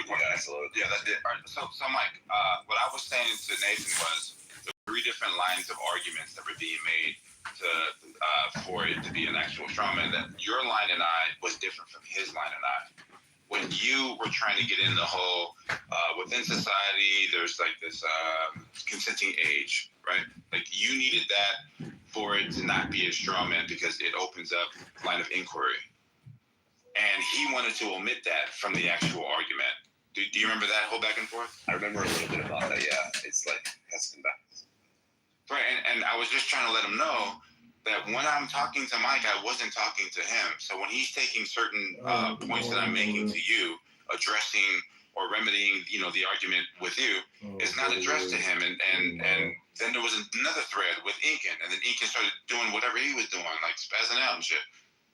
Yeah, that did. All right, so Mike, what I was saying to Nathan was the 3 different lines of arguments that were being made to for it to be an actual straw man. That your line and I was different from his line and I. When you were trying to get in the whole within society, there's like this consenting age, right? Like you needed that for it to not be a straw man because it opens up line of inquiry. And he wanted to omit that from the actual argument. Do you remember that whole back and forth? I remember a little bit about that, yeah. It's like, that's been back. Right, and I was just trying to let him know that when I'm talking to Mike, I wasn't talking to him. So when he's taking certain points that I'm making to you, addressing or remedying, the argument with you, it's not addressed to him. And then there was another thread with Incan, and then Incan started doing whatever he was doing, like spazzing out and shit.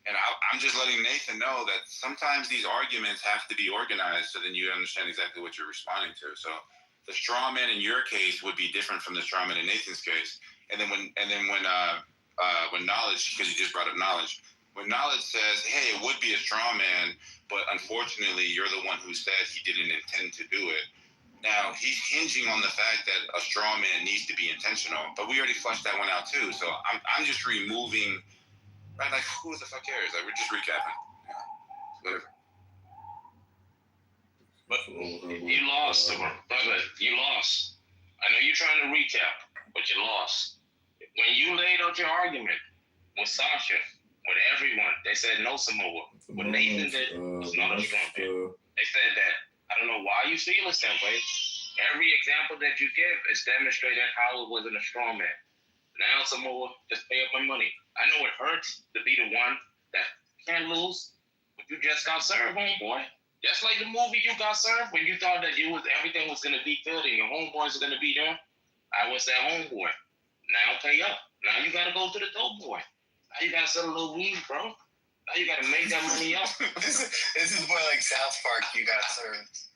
And I'm just letting Nathan know that sometimes these arguments have to be organized so then you understand exactly what you're responding to. So the straw man in your case would be different from the straw man in Nathan's case. And then when knowledge, because you just brought up knowledge, when knowledge says, hey, it would be a straw man, but unfortunately you're the one who said he didn't intend to do it. Now he's hinging on the fact that a straw man needs to be intentional, but we already flushed that one out too. So I'm just removing. Right, like who the fuck cares? Like we're just recapping. Yeah. Whatever. But you lost, brother. You lost. I know you're trying to recap, but you lost. When you laid out your argument with Sasha, with everyone, they said no Samoa. What Nathan did was not a strong man. They said that. I don't know why you feel the same way. Every example that you give is demonstrating how it wasn't a strong man. Now Samoa, just pay up my money. I know it hurts to be the one that can't lose, but you just got served, homeboy. Just like the movie you got served when you thought that everything was gonna be good and your homeboys are gonna be there. I was that homeboy. Now pay up. Now you gotta go to the dope boy. Now you gotta sell a little weed, bro. Now you gotta make that money up. This is more like South Park. You got served.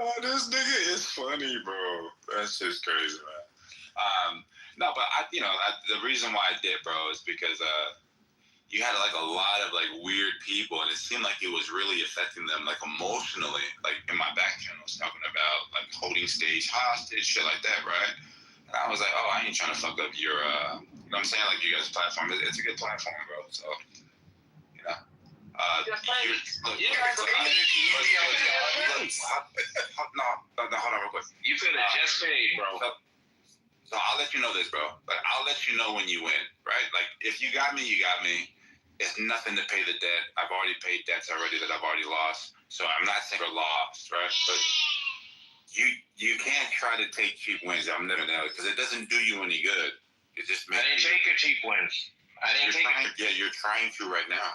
Oh, this nigga is funny, bro. That's just crazy, man. No, but the reason why I did, bro, is because you had like a lot of like weird people, and it seemed like it was really affecting them, like emotionally, like in my back channels, talking about like holding stage hostage, shit like that, right? And I was like, oh, I ain't trying to fuck up your, you know what I'm saying, like you guys' platform. It's a good platform, bro. So, you know. Hold on real quick. You could have just paid, bro. So I'll let you know this, bro. Like I'll let you know when you win, right? Like if you got me, you got me. It's nothing to pay the debt. I've already paid debts already that I've already lost. So I'm not saying we're lost, right? But you can't try to take cheap wins. I'm never there because it doesn't do you any good. It just makes. I didn't take a cheap wins. I didn't take it. Yeah, you're trying to right now.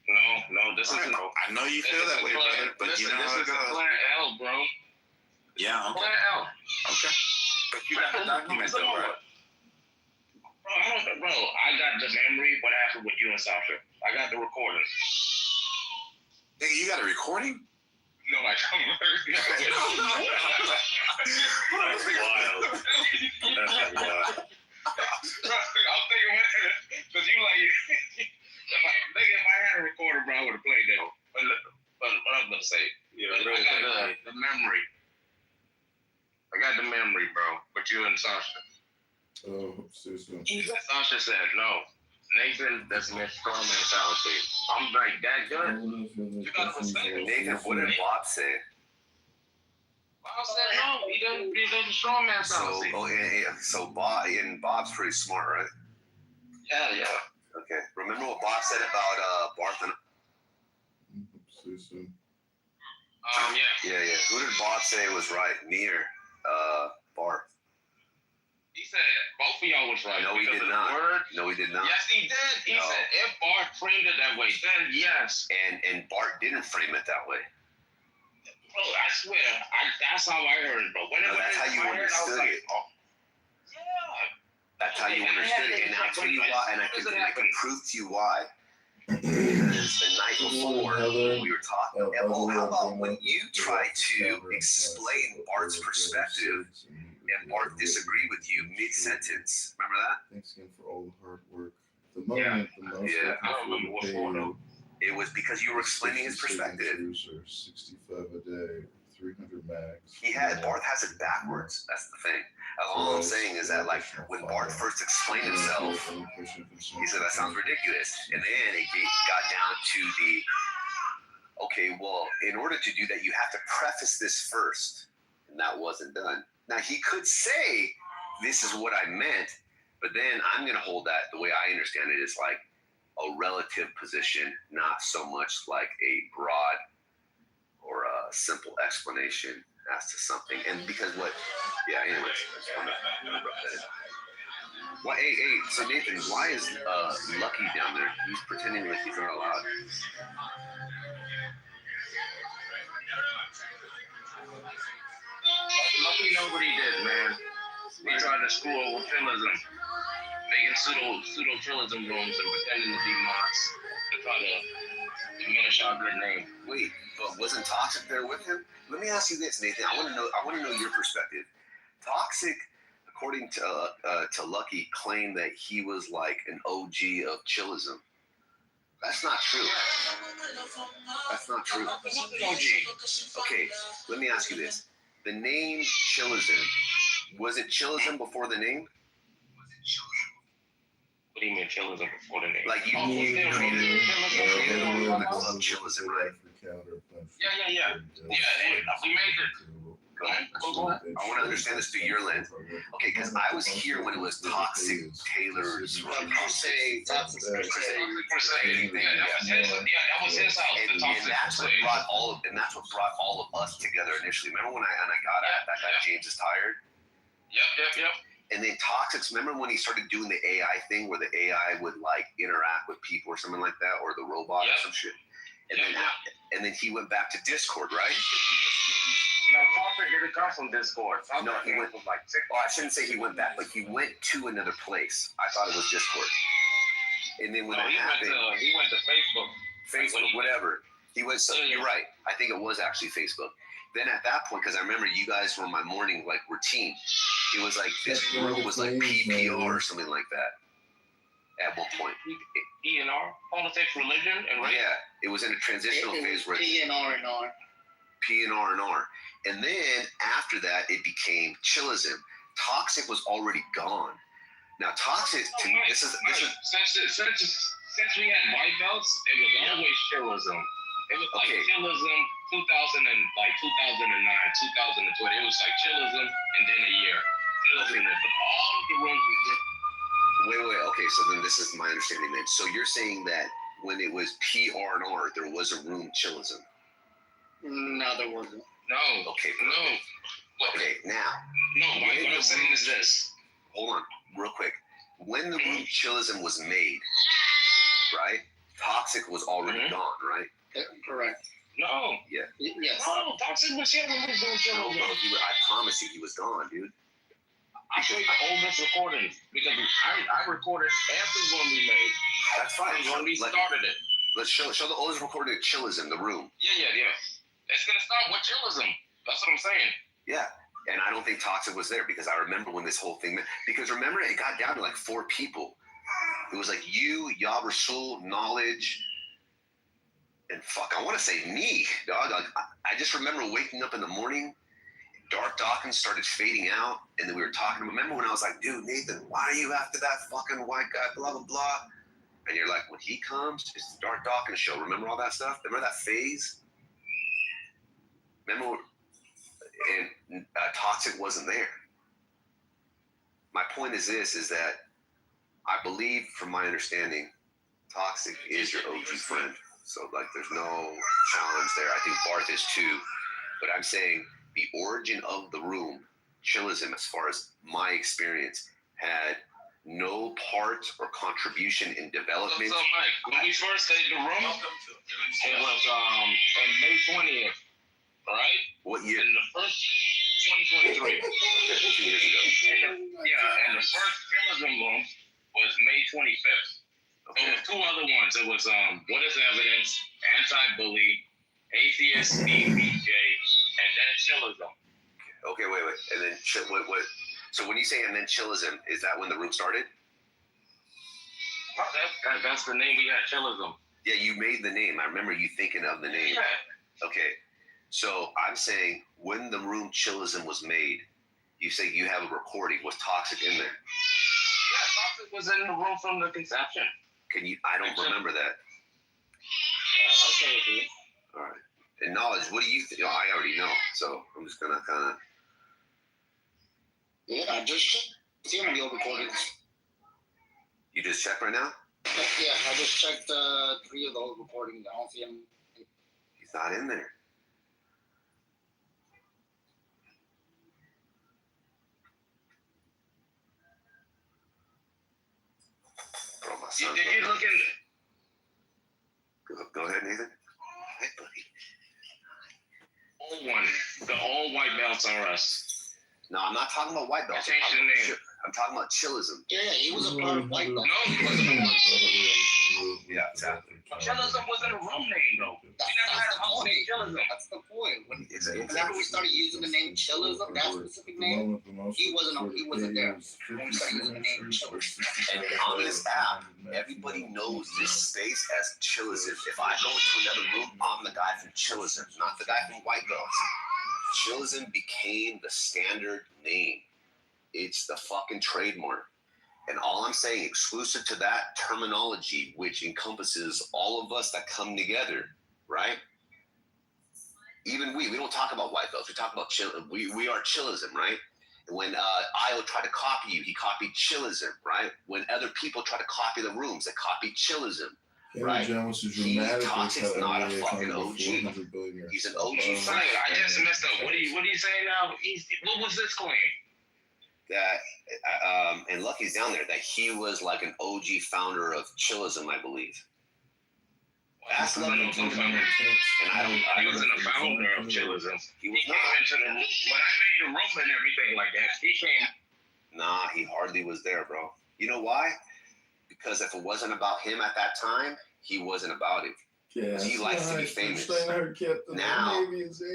No. This isn't. I know you feel that way, brother. But listen, you know this is a plan L, bro. Yeah. Okay. Plan L. Okay. But you got the document though, right? Bro, I got the memory what happened with you and Sasha. I got the recording. Nigga, you got a recording? No, I don't. That's wild. That's wild. I'm thinking, because you like, if I had a recorder, bro, I would have played that. But what I'm going to say, I got the memory. I got the memory, bro. But you and Sasha. Sasha said, no. Nathan doesn't make strong mentality. I'm like, that good? You got to respect it. Nathan, what did Bob say? Bob said, no, he doesn't strong mentality. So Bob's pretty smart, right? Yeah. Okay. Remember what Bob said about Barth and... Yeah. Who did Bob say was right? Me or Barth? He said both of y'all was right. No, he did not. No, he did not. Yes, he did. He said if Bart framed it that way, then yes. And Bart didn't frame it that way. Bro, I swear, that's how I heard it, bro. That's how you understood it. Oh, yeah. That's how you understood it. And I'll tell you why, and I can prove to you why. Because the night before, we were talking, how about when you try to explain Bart's perspective and Bart disagreed with you mid-sentence? Remember that? Thanks again for all the hard work. The moment, the most I don't remember what's going on. It was because you were explaining his perspective. 65 a day, 300 max. Barth has it backwards. That's the thing. All I'm saying is that, like, when Barth first explained himself, he said that sounds ridiculous, and then it got down to the, okay, well, in order to do that, you have to preface this first, and that wasn't done. Now, he could say, this is what I meant, but then I'm going to hold that, the way I understand it, is like a relative position, not so much like a broad or a simple explanation as to something. And because anyways, I just want to rub that in. Well, hey, so Nathan, why is Lucky down there? He's pretending like he's not allowed. Lucky nobody did, man. He tried to screw over chillism, making pseudo chillism rooms and pretending to be mods to try to diminish our good name. Wait, but wasn't Toxic there with him? Let me ask you this, Nathan. I want to know your perspective. Toxic, according to Lucky, claimed that he was like an OG of chillism. That's not true. That's not true. OG. Okay, let me ask you this. The name chillism, was it chillism before the name? What do you mean chillism before the name? Like you created a room called chillism, right? Yeah. We made it. Go ahead. I want to understand this through your lens. Okay, because I was here when it was Toxic Taylor's room. Say Toxic Yeah, that was his house. And that's what brought all of us together initially. Remember when I got at that guy James is tired? Yep. And then Toxics, remember when he started doing the AI thing where the AI would like interact with people or something like that, or the robot or some shit? And then he went back to Discord, right? No, Toxic didn't come from Discord. No, he went from like I shouldn't say he went back, but he went to another place. I thought it was Discord. And then when that happened, he went to Facebook. Facebook, whatever. He went. So you're right. I think it was actually Facebook. Then at that point, because I remember you guys were my morning like routine. It was like this room was like PPR or something like that. At one point. PNR, politics, religion, and race. Yeah, it was in a transitional phase where PNR and R. PNR and R. And then after that, it became chillism. Toxic was already gone. Now, Toxic, this is since we had white belts, it was always chillism. It was like chillism 2009, 2020. It was like chillism and then a year. Chillism, but all of the rooms were just. Wait. Okay, so then this is my understanding then. So you're saying that when it was PR&R, there was a room chillism? No, there wasn't. No. Okay. No. Okay, now. No, what I'm saying is this. Hold on, real quick. When the room chillism was made, right? Toxic was already gone, right? Correct. No. Yeah. Yes. No, Toxic was here when we was doing chillism. No, I promise you he was gone, dude. I'll show you the oldest recordings because I recorded every one we made. That's fine. When we started it. Let's show the oldest recording of chillism, the room. Yeah. It's gonna start with chillism. That's what I'm saying. Yeah. And I don't think Toxic was there because I remember when this whole thing, because remember it got down to like 4 people. It was like you, Yab Rasul, Knowledge, and fuck, I want to say me, dog. Like, I just remember waking up in the morning, Dark Dawkins started fading out, and then we were talking. Remember when I was like, dude, Nathan, why are you after that fucking white guy, blah, blah, blah. And you're like, when he comes, it's the Dark Dawkins show. Remember all that stuff? Remember that phase? Remember? And Toxic wasn't there. My point is this, is that I believe, from my understanding, Toxic is your OG friend. So, like, there's no challenge there. I think Barth is too. But I'm saying the origin of the room, chillism, as far as my experience, had no part or contribution in development. So, Mike, when we first stayed in the room, it was on May 20th, right? What year? In the first 2023. Okay, 2 years ago. And the first chillism room was May 25th. Okay. There was 2 other ones. It was What is Evidence, Anti-Bully, Atheist, DPJ, and then chillism. Okay, wait. And then what? So when you say and then chillism, is that when the room started? That's the name we had, chillism. Yeah, you made the name. I remember you thinking of the name. Yeah. Okay. So I'm saying when the room Chillism was made, you say you have a recording with Toxic in there. Yeah, Toxic was in the room from the conception. Can you? I don't remember that. Okay, dude. All right. And Knowledge, what do you think? I already know, so I'm just gonna kind of. Yeah, I just checked. See him on the old recordings. You just check right now. Yeah, I just checked 3 of the old recordings. I don't see him. He's not in there. Bro, my son. Did you look in? Go ahead, Nathan. Hi, buddy. Old one. The old white belts are us. No, I'm not talking about white belts. Change the name. I'm talking about Chillism. Yeah, he was a part of White Belt. No, he wasn't. Yeah, exactly. Chillism wasn't a room name, though. We never had a house named Chillism. That's the point. Exactly. Whenever we started using the name Chillism, that specific name, he wasn't there. When we started using the name Chillism. And on this app, everybody knows this space as Chillism. If I go into another room, I'm the guy from Chillism, not the guy from White Belts. Chillism became the standard name. It's the fucking trademark. And all I'm saying, exclusive to that terminology, which encompasses all of us that come together, right? Even we don't talk about white belts. We talk about we are Chillism, right? And when Io tried to copy you, he copied Chillism, right? When other people try to copy the rooms, they copied Chillism. Right. Toxic's not a fucking OG. He's an OG. I just messed up. What are you saying now? What was this claim? That and Lucky's down there, that he was like an OG founder of Chillism, I believe. That's Lucky. And He wasn't a founder of Chillism. He came into the room when I made the room and everything like that. He came. Nah, he hardly was there, bro. You know why? Because if it wasn't about him at that time, he wasn't about it. Yeah, he likes to be famous. Now,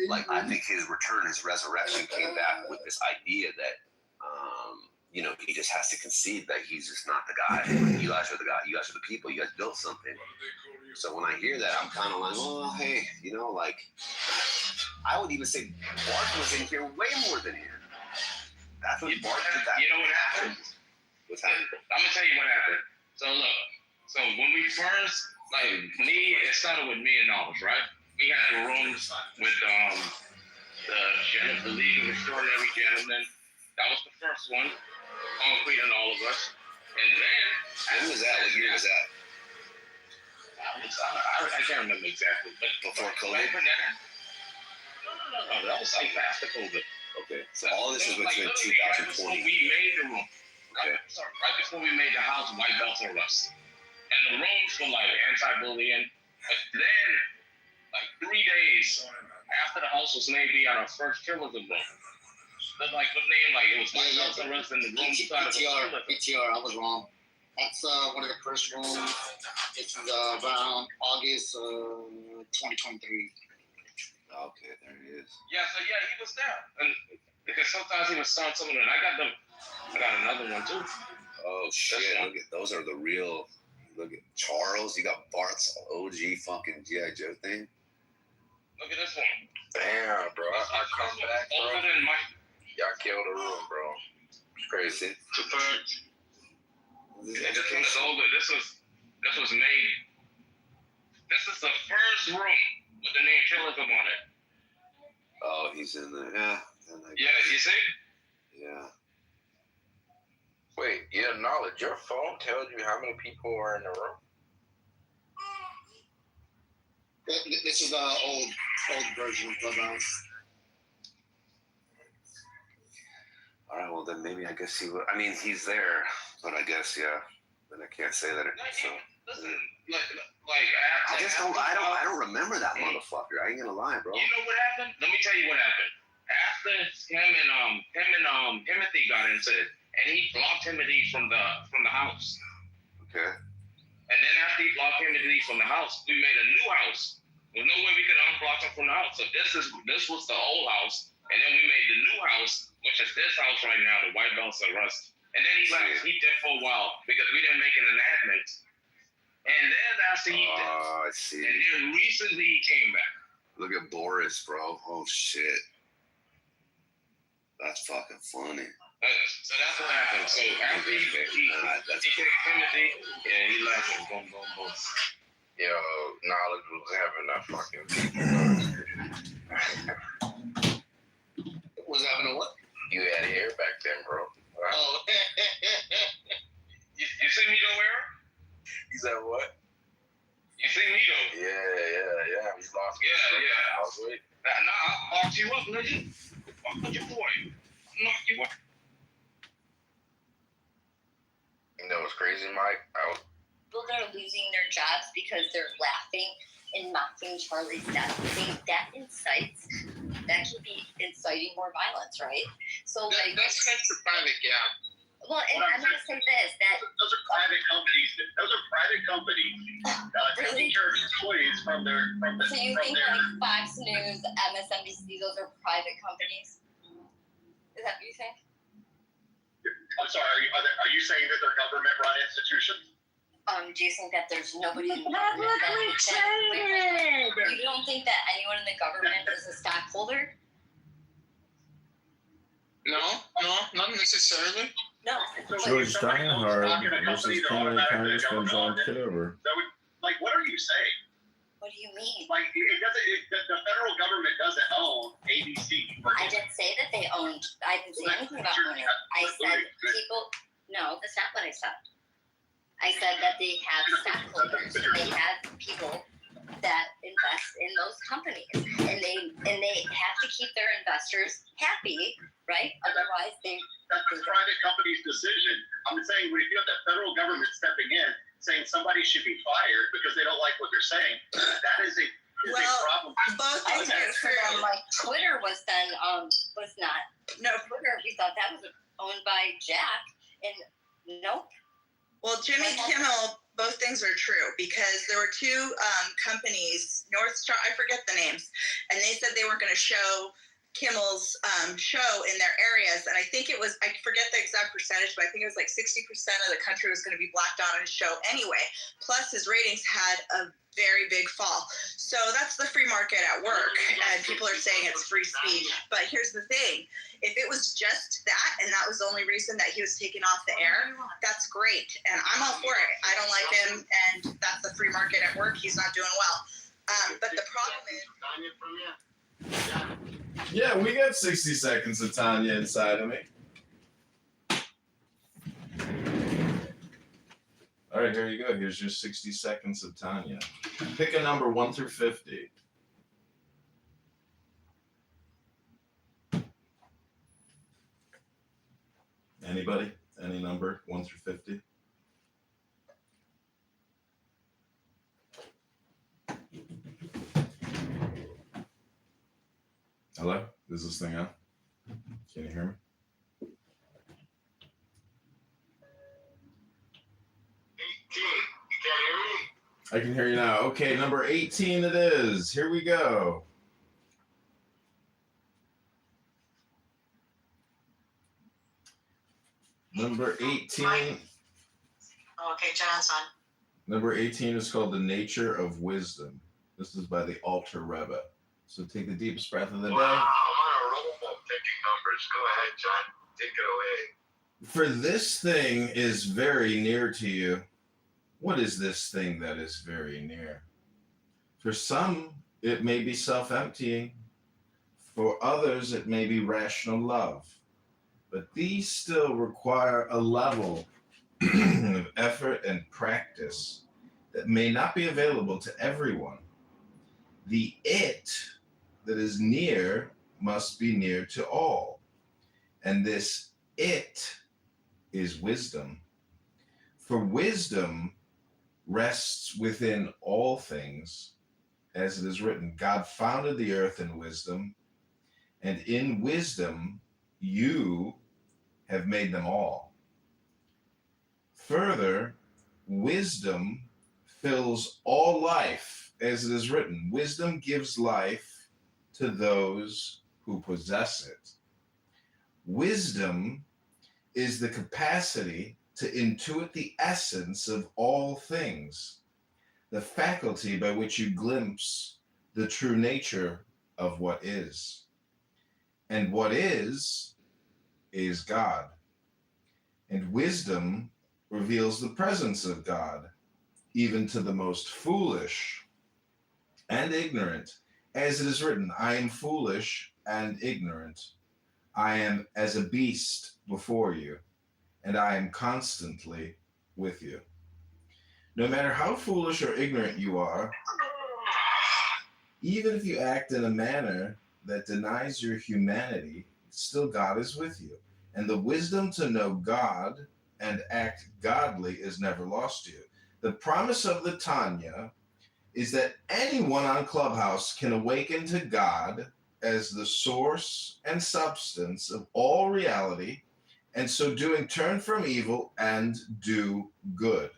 like, I think his return, his resurrection came back with this idea that, he just has to concede that he's just not the guy. You guys are the guy. You guys are the people. You guys built something. So when I hear that, I'm kind of like, oh, hey, I would even say Bart was in here way more than him. That's what Bart did that. You know what happened? What's happened? I'm going to tell you what happened. So look, when we first, it started with me and Knowledge, right? We had the rooms with the League of Extraordinary Gentlemen. That was the first one. Concrete and all of us. And then... When was that? What year was that? I can't remember exactly. But before COVID? No. That was like after COVID. Okay. So all this is between 2020. Right before we made the room. Okay. Right before we made the house, White Belts or us. And the rooms were like anti-bullying. But then, 3 days after the house was made, we had our first Chillism room. But what name? It was White Belts or us in the room. PTR, I was wrong. That's one of the first rooms. It's around August 2023. Okay, there he is. Yeah, he was there. And because sometimes he would start something, and I got another one too. Oh shit! Look at those are the real. Look at Charles. You got Bart's OG fucking G.I. Joe thing. Look at this one. Damn, bro. I come back, bro. Older than Mike. Y'all killed the room, bro. It's crazy. This one is older. This was made. This is the first room with the name Chillism on it. Oh, he's in there. Yeah. Yeah, you see? Yeah. Wait, Knowledge, your phone tells you how many people are in the room? This is the old version of Clubhouse. All right, well then maybe I guess he would. I mean, he's there, but I guess Then I can't say that. So. Listen, I don't remember that motherfucker. I ain't gonna lie, bro. You know what happened? Let me tell you what happened. After him and Timothy got into it, and he blocked Timothy from the house. Okay. And then after he blocked Timothy from the house, we made a new house. There's no way we could unblock him from the house. So this was the old house, and then we made the new house, which is this house right now, the White Belts of Rust. And then he dipped for a while because we didn't make an enactment. And then after he did, Oh, I see. and then recently he came back. Look at Boris, bro. Oh shit. That's fucking funny. So that's what happened. So after he took Timothy, and he left and boom, boom, boom. Yo, knowledge was having that fucking. Was having a what? You had hair back then, bro. Oh. You see Nito where? He said what? You see Nito? Yeah. He's lost. Yeah. Lost weight. Nah, I'll box you up, nigga. Fuck with your boy. I'll knock you up. You know what's crazy, Mike? People that are losing their jobs because they're laughing and mocking Charlie's death. That incites, that can be inciting more violence, right? So like, That's the private, yeah. well, and I'm gonna say this, that Those are private companies. Really? Taking care of employees from their so you think like Fox News, MSNBC, those are private companies? Is that what you think? I'm sorry. Are you saying that they're government-run institutions? Do you think that there's nobody in the government that you don't think that anyone in the government is a stockholder? No, not necessarily. No. George Steinhardt versus Congressman John Kitover. That would, like, what are you saying? What do you mean? Like, the federal government doesn't own ABC. I didn't say that they owned. I didn't say anything about owning. I said people. No, that's not what I said. I said that they have stockholders. They have people that invest in those companies, and they have to keep their investors happy, right? Otherwise, That's the private company's decision. I'm saying when you have the federal government stepping in, saying somebody should be fired because they don't like what they're saying, that is a problem. Both I things said are for true. them, like Twitter was then was not. No, Twitter, we thought that was owned by Jack, and nope. well, Jimmy Kimmel, both things are true because there were two companies, North Star, I forget the names, and they said they weren't going to show Kimmel's show in their areas. And I think it was, I forget the exact percentage, but I think it was like 60% of the country was going to be blacked out on his show anyway. Plus his ratings had a very big fall. So that's the free market at work. And people are saying it's free speech. But here's the thing. If it was just that, and that was the only reason that he was taken off the air, that's great. And I'm all for it. I don't like him, and that's the free market at work. He's not doing well. But the problem is... Yeah, we got 60 seconds of Tanya inside of me. All right, here you go. Here's your 60 seconds of Tanya. Pick a number 1 through 50. Anybody? Any number 1 through 50? Hello? Is this thing on? Can you hear me? I can hear you now. Okay, number 18 it is. Here we go. Number 18. Okay, John's on. Number 18 is called The Nature of Wisdom. This is by the Alter Rebbe. So take the deepest breath of the day. Wow, I'm on a roll picking numbers. Go ahead, John. Take it away. For this thing is very near to you. What is this thing that is very near? For some, it may be self-emptying. For others, it may be rational love. But these still require a level of effort and practice that may not be available to everyone. The it that is near must be near to all. And this it is wisdom. For wisdom rests within all things, as it is written, God founded the earth in wisdom, and in wisdom you have made them all. Further, wisdom fills all life, as it is written, wisdom gives life to those who possess it. Wisdom is the capacity to intuit the essence of all things, the faculty by which you glimpse the true nature of what is. And what is God. And wisdom reveals the presence of God, even to the most foolish and ignorant. As it is written, I am foolish and ignorant. I am as a beast before you, and I am constantly with you. No matter how foolish or ignorant you are, even if you act in a manner that denies your humanity, still God is with you. And the wisdom to know God and act godly is never lost to you. The promise of the Tanya is that anyone on Clubhouse can awaken to God as the source and substance of all reality, and so doing turn from evil and do good.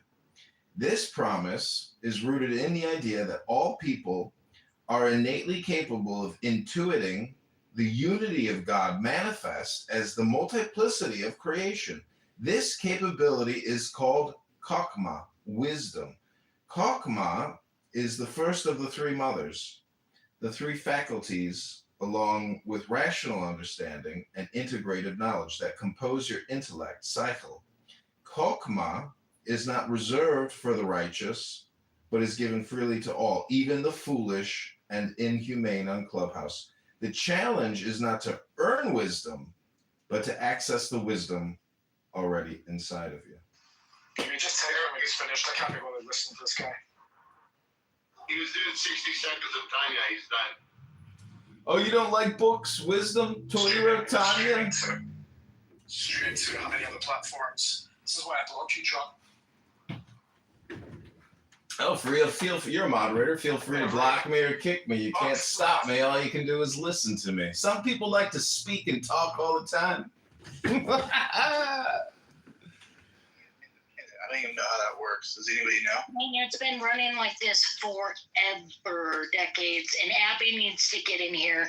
This promise is rooted in the idea that all people are innately capable of intuiting the unity of God manifest as the multiplicity of creation. This capability is called Chokmah, wisdom. Chokmah is the first of the three mothers, the three faculties, along with rational understanding and integrative knowledge that compose your intellect cycle. Chokmah is not reserved for the righteous, but is given freely to all, even the foolish and inhumane on Clubhouse. The challenge is not to earn wisdom, but to access the wisdom already inside of you. Can you just tell him when he's finished? I can't be bothered listening to this guy. He was doing 60 seconds of Tanya. He's done. Oh, you don't like books, wisdom, Torah, Tanya? Straight to how many other platforms. This is why I blocked you, John. Oh, feel free. You're a moderator. Feel free to block me or kick me. You can't stop me. All you can do is listen to me. Some people like to speak and talk all the time. I don't even know how that works. Does anybody know? I mean, it's been running like this forever, decades, and Abby needs to get in here.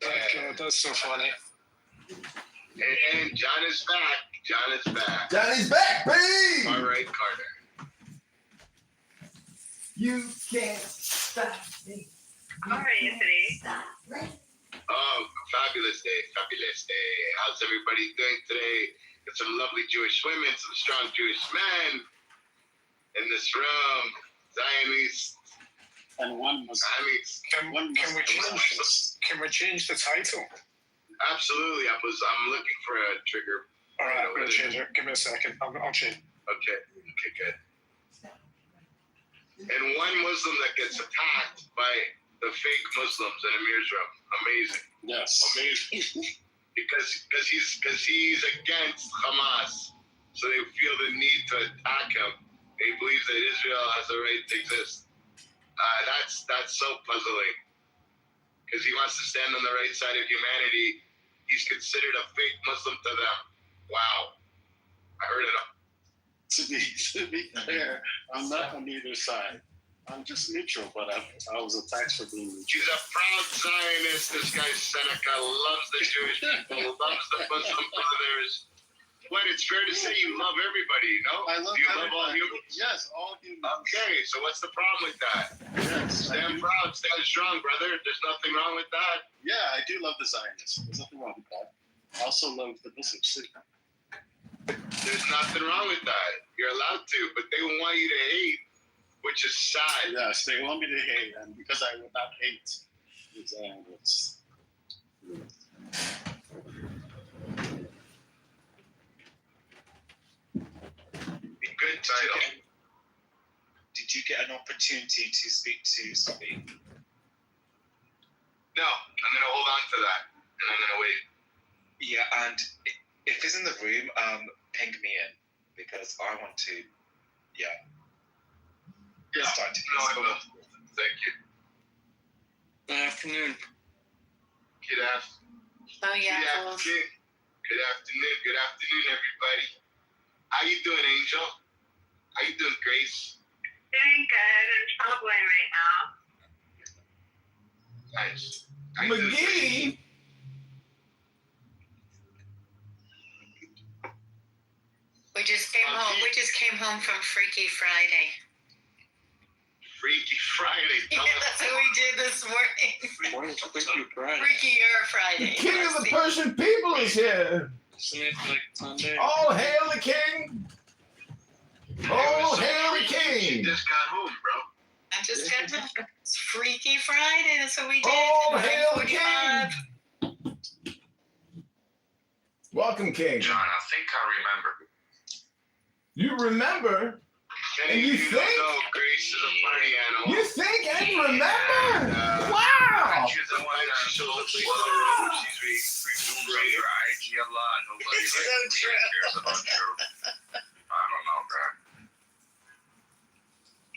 God, that's so funny. And John is back. John is back. Johnny's back, baby! All right, Carter. You can't stop me. All right, Anthony. Oh, fabulous day, fabulous day. How's everybody doing today? Got some lovely Jewish women, some strong Jewish men in this room. Zionists. And one was. Can we change the title? Absolutely. I'm looking for a trigger. All right, I'm gonna change it. Give me a second. I'll change. Okay, good. And one Muslim that gets attacked by the fake Muslims in Amir's room. Amazing. Yes. Amazing. because he's against Hamas, so they feel the need to attack him. He believes that Israel has a right to exist. That's so puzzling. Because he wants to stand on the right side of humanity. He's considered a fake Muslim to them. Wow. I heard it all. To be clear, I'm not on either side. I'm just neutral, but I was attacked for being neutral. He's a proud Zionist. This guy Seneca loves the Jewish people, loves the Muslim brothers. But it's fair to say you love everybody, you know? I love love all humans? Yes, all humans. Okay, so what's the problem with that? Yes. Stand proud, stand strong, brother. There's nothing wrong with that. Yeah, I do love the Zionists. There's nothing wrong with that. I also love the Muslims too. There's nothing wrong with that. You're allowed to, but they want you to hate, which is sad. Yes, they want me to hate, and because I would not hate the Zionists. Good title. Did you get an opportunity to speak to somebody? No, I'm going to hold on to that, and I'm going to wait. Yeah, and if he's in the room, ping me in, because I want to, start to I will. Thank you. Good afternoon. Good afternoon. Oh, yeah. Good afternoon, everybody. How you doing, Angel? How you doing, Grace? Doing good. I'm traveling right now. Nice. How you doing, McGee! We just came home. We just came home from Freaky Friday. Freaky Friday. Yeah, that's what we did this morning. What is Freaky Friday? Freakier Friday. The king of the Persian people is here. Isn't it like Sunday? All hail the king! All hail the You king! just got home, bro. I just got back. It's Freaky Friday. That's what we did. All hail the 9:45. king! Welcome, king. John, I think I remember. You remember? And you think? know Grace is a party animal. You think and remember? And, Wow! You're the one that She's told she's people she's your IG a lot. Nobody It's so really true. cares about you. I don't know, man.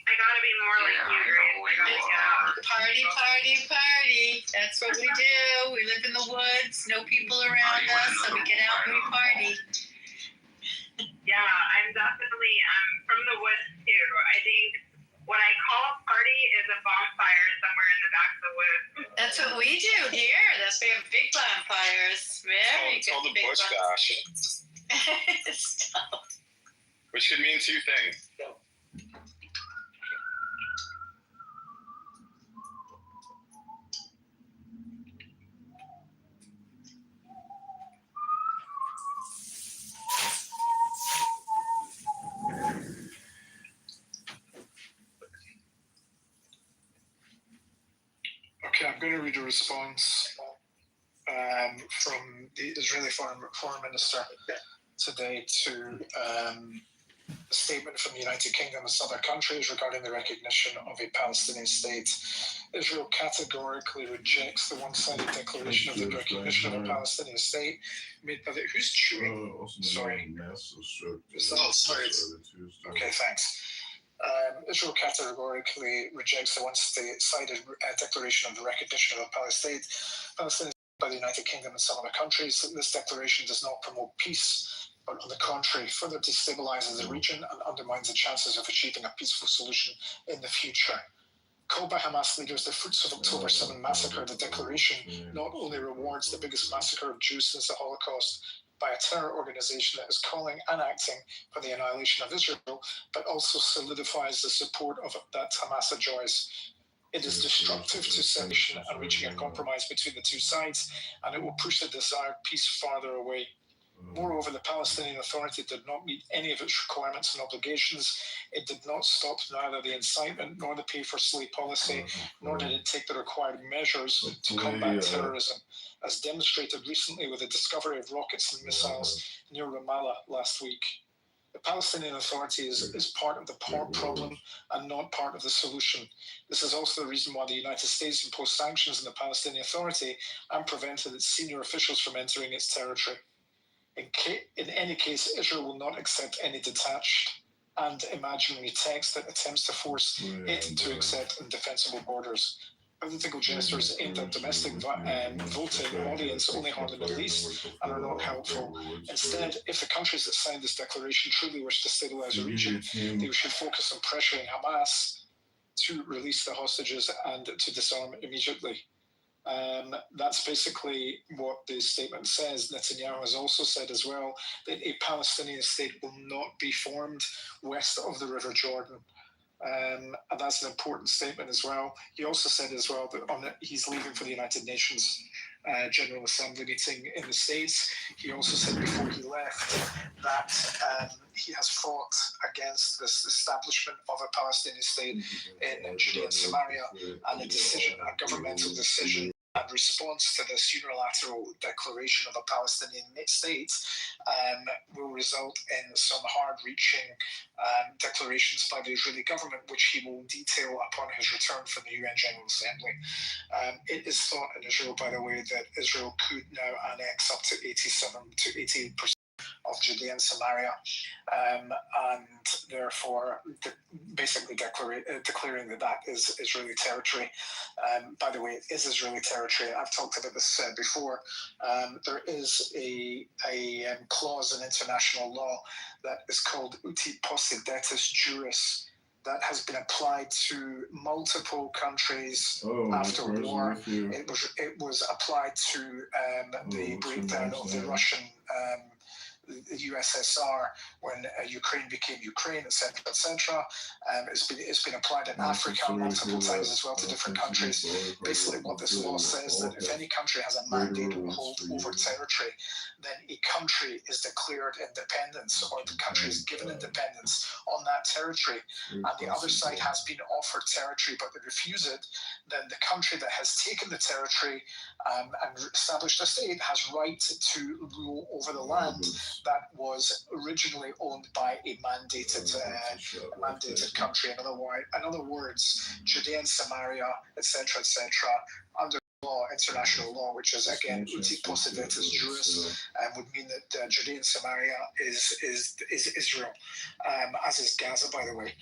I gotta be more like Yeah, you, I know Grace. who I gotta you get are. out. Party, party, party. That's what we do. We live in the woods. No people around us, so we get out and we party. Yeah, I'm definitely from the woods too. I think what I call a party is a bonfire somewhere in the back of the woods. That's what we do here. That's we have big bonfires. Very It's called good the big Bush bonfires. Bash, Stop. which could mean two things. Okay, I'm going to read a response from the Israeli Foreign Minister today to a statement from the United Kingdom and other countries regarding the recognition of a Palestinian state. Israel categorically rejects the one-sided declaration of the recognition of a Palestinian state made by the... Who's chewing? Sorry. Is that... Sorry. Okay, thanks. Israel categorically rejects the one-sided declaration of the recognition of a Palestinian state by the United Kingdom and some other countries. This declaration does not promote peace, but on the contrary, further destabilizes the region and undermines the chances of achieving a peaceful solution in the future. Called by Hamas leaders the fruits of October 7 massacre, the declaration not only rewards the biggest massacre of Jews since the Holocaust by a terror organization that is calling and acting for the annihilation of Israel, but also solidifies the support of that Hamas enjoys. It is destructive to sanction and reaching a compromise between the two sides, and it will push the desired peace farther away. Moreover, the Palestinian Authority did not meet any of its requirements and obligations. It did not stop neither the incitement nor the pay-for-slay policy, nor did it take the required measures to combat terrorism, as demonstrated recently with the discovery of rockets and missiles near Ramallah last week. The Palestinian Authority is part of the problem and not part of the solution. This is also the reason why the United States imposed sanctions on the Palestinian Authority and prevented its senior officials from entering its territory. In any case, Israel will not accept any detached and imaginary text that attempts to force it to accept indefensible borders. Political gestures aimed at domestic voting audience only harm the Middle East and are not helpful. Instead, if the countries that signed this declaration truly wish to stabilize the region, they should focus on pressuring Hamas to release the hostages and to disarm immediately. That's basically what the statement says. Netanyahu has also said as well that a Palestinian state will not be formed west of the River Jordan. And that's an important statement as well. He also said as well that he's leaving for the United Nations General Assembly meeting in the States. He also said before he left that he has fought against this establishment of a Palestinian state in Judea and Samaria, and a governmental decision in response to this unilateral declaration of a Palestinian state will result in some hard-reaching declarations by the Israeli government, which he will detail upon his return from the UN General Assembly. It is thought in Israel, by the way, that Israel could now annex up to 87 to 88% of Judea and Samaria, and therefore basically declaring that is Israeli territory. By the way, it is Israeli territory. I've talked about this before. There is a clause in international law that is called uti possidetis juris that has been applied to multiple countries after war. It was applied to the breakdown of the the USSR, when Ukraine became Ukraine, etc., etc. It's been applied in Africa multiple times as well to different countries. Basically, what this law says that if any country has a mandate to hold over territory, then a country is declared independence, or the country is given independence on that territory, and the other side has been offered territory but they refuse it, then the country that has taken the territory and established a state has right to rule over the land that was originally owned by a mandated country. In other words, Judea and Samaria, etc., under law, international law, which is again uti possidetis juris, would mean that Judea and Samaria is Israel, as is Gaza, by the way.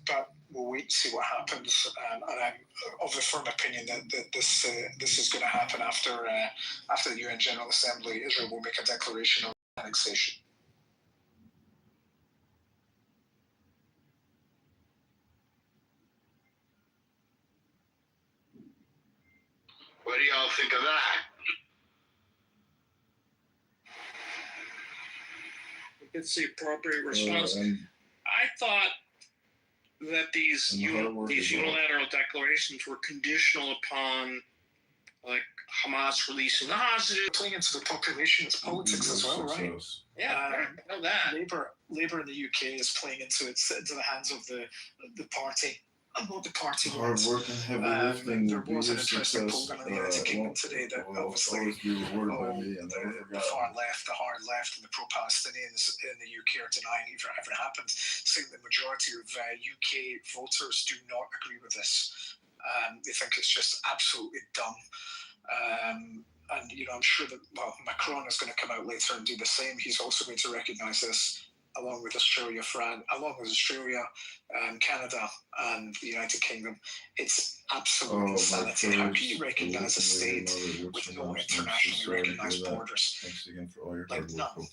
But we'll wait and see what happens. And I'm of the firm opinion that this is going to happen after the UN General Assembly. Israel will make a declaration of annexation. What do y'all think of that? It's the appropriate response. I thought that these unilateral declarations were conditional upon, like, Hamas releasing the hostages. Playing into the population's politics as well, right? Yeah, I know that. Labour in the UK is playing into the hands of the party. I'm not the party. Hard work and heavy lifting. There was an interesting program in the United Kingdom today that obviously the far left, the hard left, and the pro-Palestinians in the UK are denying it ever happened, saying the majority of UK voters do not agree with this. They think it's just absolutely dumb. And I'm sure that Macron is going to come out later and do the same. He's also going to recognise this, along with Australia, Canada, and the United Kingdom. It's absolute insanity. How can you recognise a state with no internationally recognised borders? Thanks again for all your hard work.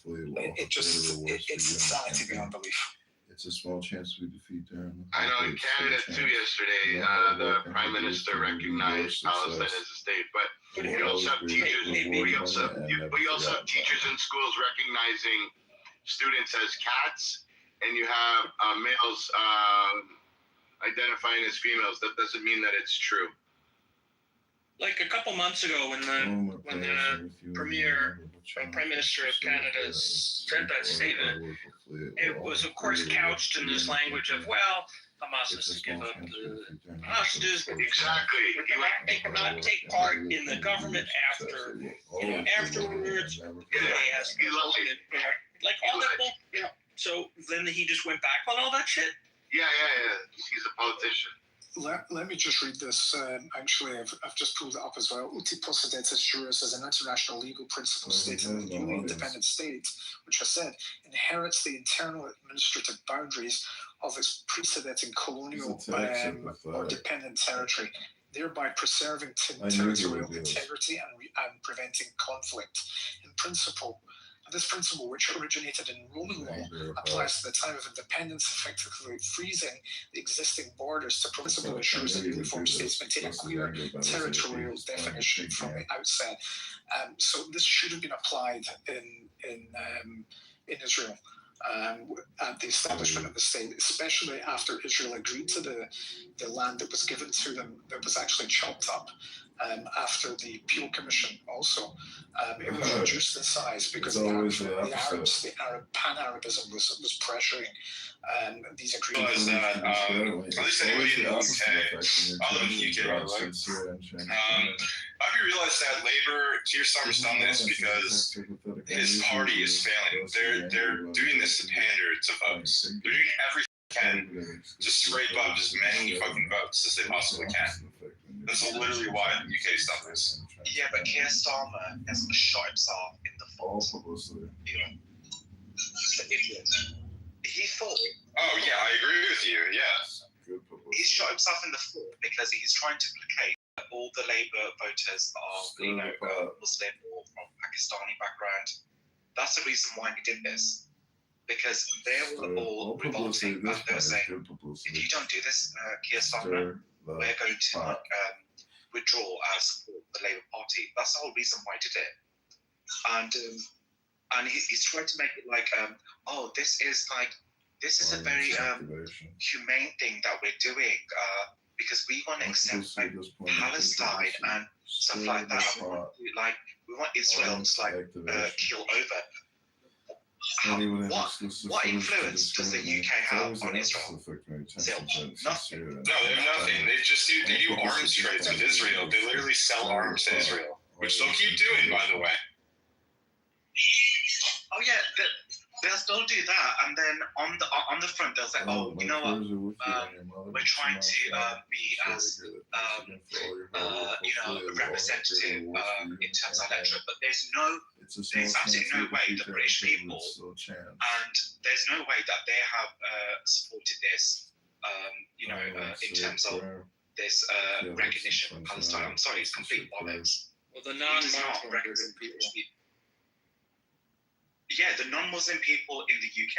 It's insanity beyond belief. It's a small chance we defeat them. I know in Canada too yesterday, the Prime Minister recognized Palestine as a state, but we also have teachers. We also have teachers in schools recognizing students as cats, and you have males identifying as females. That doesn't mean that it's true. Like a couple months ago, when the Prime Minister of Canada sent that statement, it was of course couched in this language of, well, Hamas has to give up the hostages. Exactly. They cannot take part in the government afterwards. They has to be like all that. So then he just went back on all that shit. Yeah. He's a politician. Let me just read this. Actually, I've just pulled it up as well. Uti possidetis juris is an international legal principle stating that a newly independent state, which I said, inherits the internal administrative boundaries of its preceding colonial or dependent territory, thereby preserving territorial integrity and preventing conflict. In principle, this principle, which originated in Roman law, applies to the time of independence, effectively freezing the existing borders to principle ensures that uniform states maintain a clear territorial definition from the outset. So this should have been applied in Israel at the establishment of the state, especially after Israel agreed to the land that was given to them that was actually chopped up. After the Peel Commission also, it was reduced in size because the Arab pan-Arabism was pressuring these agreements. At least anybody in the UK, other than the UK, by the way, have you realized that Labour, Keir Starmer's done this because his party is failing. They're doing this to pander to votes. They're doing everything they can to scrape up as many fucking votes as they possibly can. That's literally why the UK stopped this. Yeah, but Keir Starmer has shot himself in the foot. The idiot. He thought. Oh yeah, I agree with you. Yeah. He shot himself in the foot because he's trying to placate all the Labour voters that are, Muslim or from Pakistani background. That's the reason why he did this. Because they were all revolting and they were saying, if you don't do this, Keir Starmer, we're going to withdraw our support for the Labour Party. That's the whole reason why I did it. And and he's trying to make it like, oh, this is a very humane thing that we're doing because we want to accept like Palestine and stuff like that. We want Israel to kill over. What influence does the UK have on Israel? Nothing. No, they have nothing. They do arms trades with Israel. They literally sell arms to Israel, which they'll keep doing, by the way. Oh yeah, they'll still do that, and then on the front they'll say, oh, you know what, we're trying to be as representative in terms of electorate, but there's absolutely no way the British people, and there's no way that they have supported this, in terms of this recognition of Palestine. I'm sorry, it's complete bollocks. Well, the non-Muslim people. Yeah, the non-Muslim people in the UK,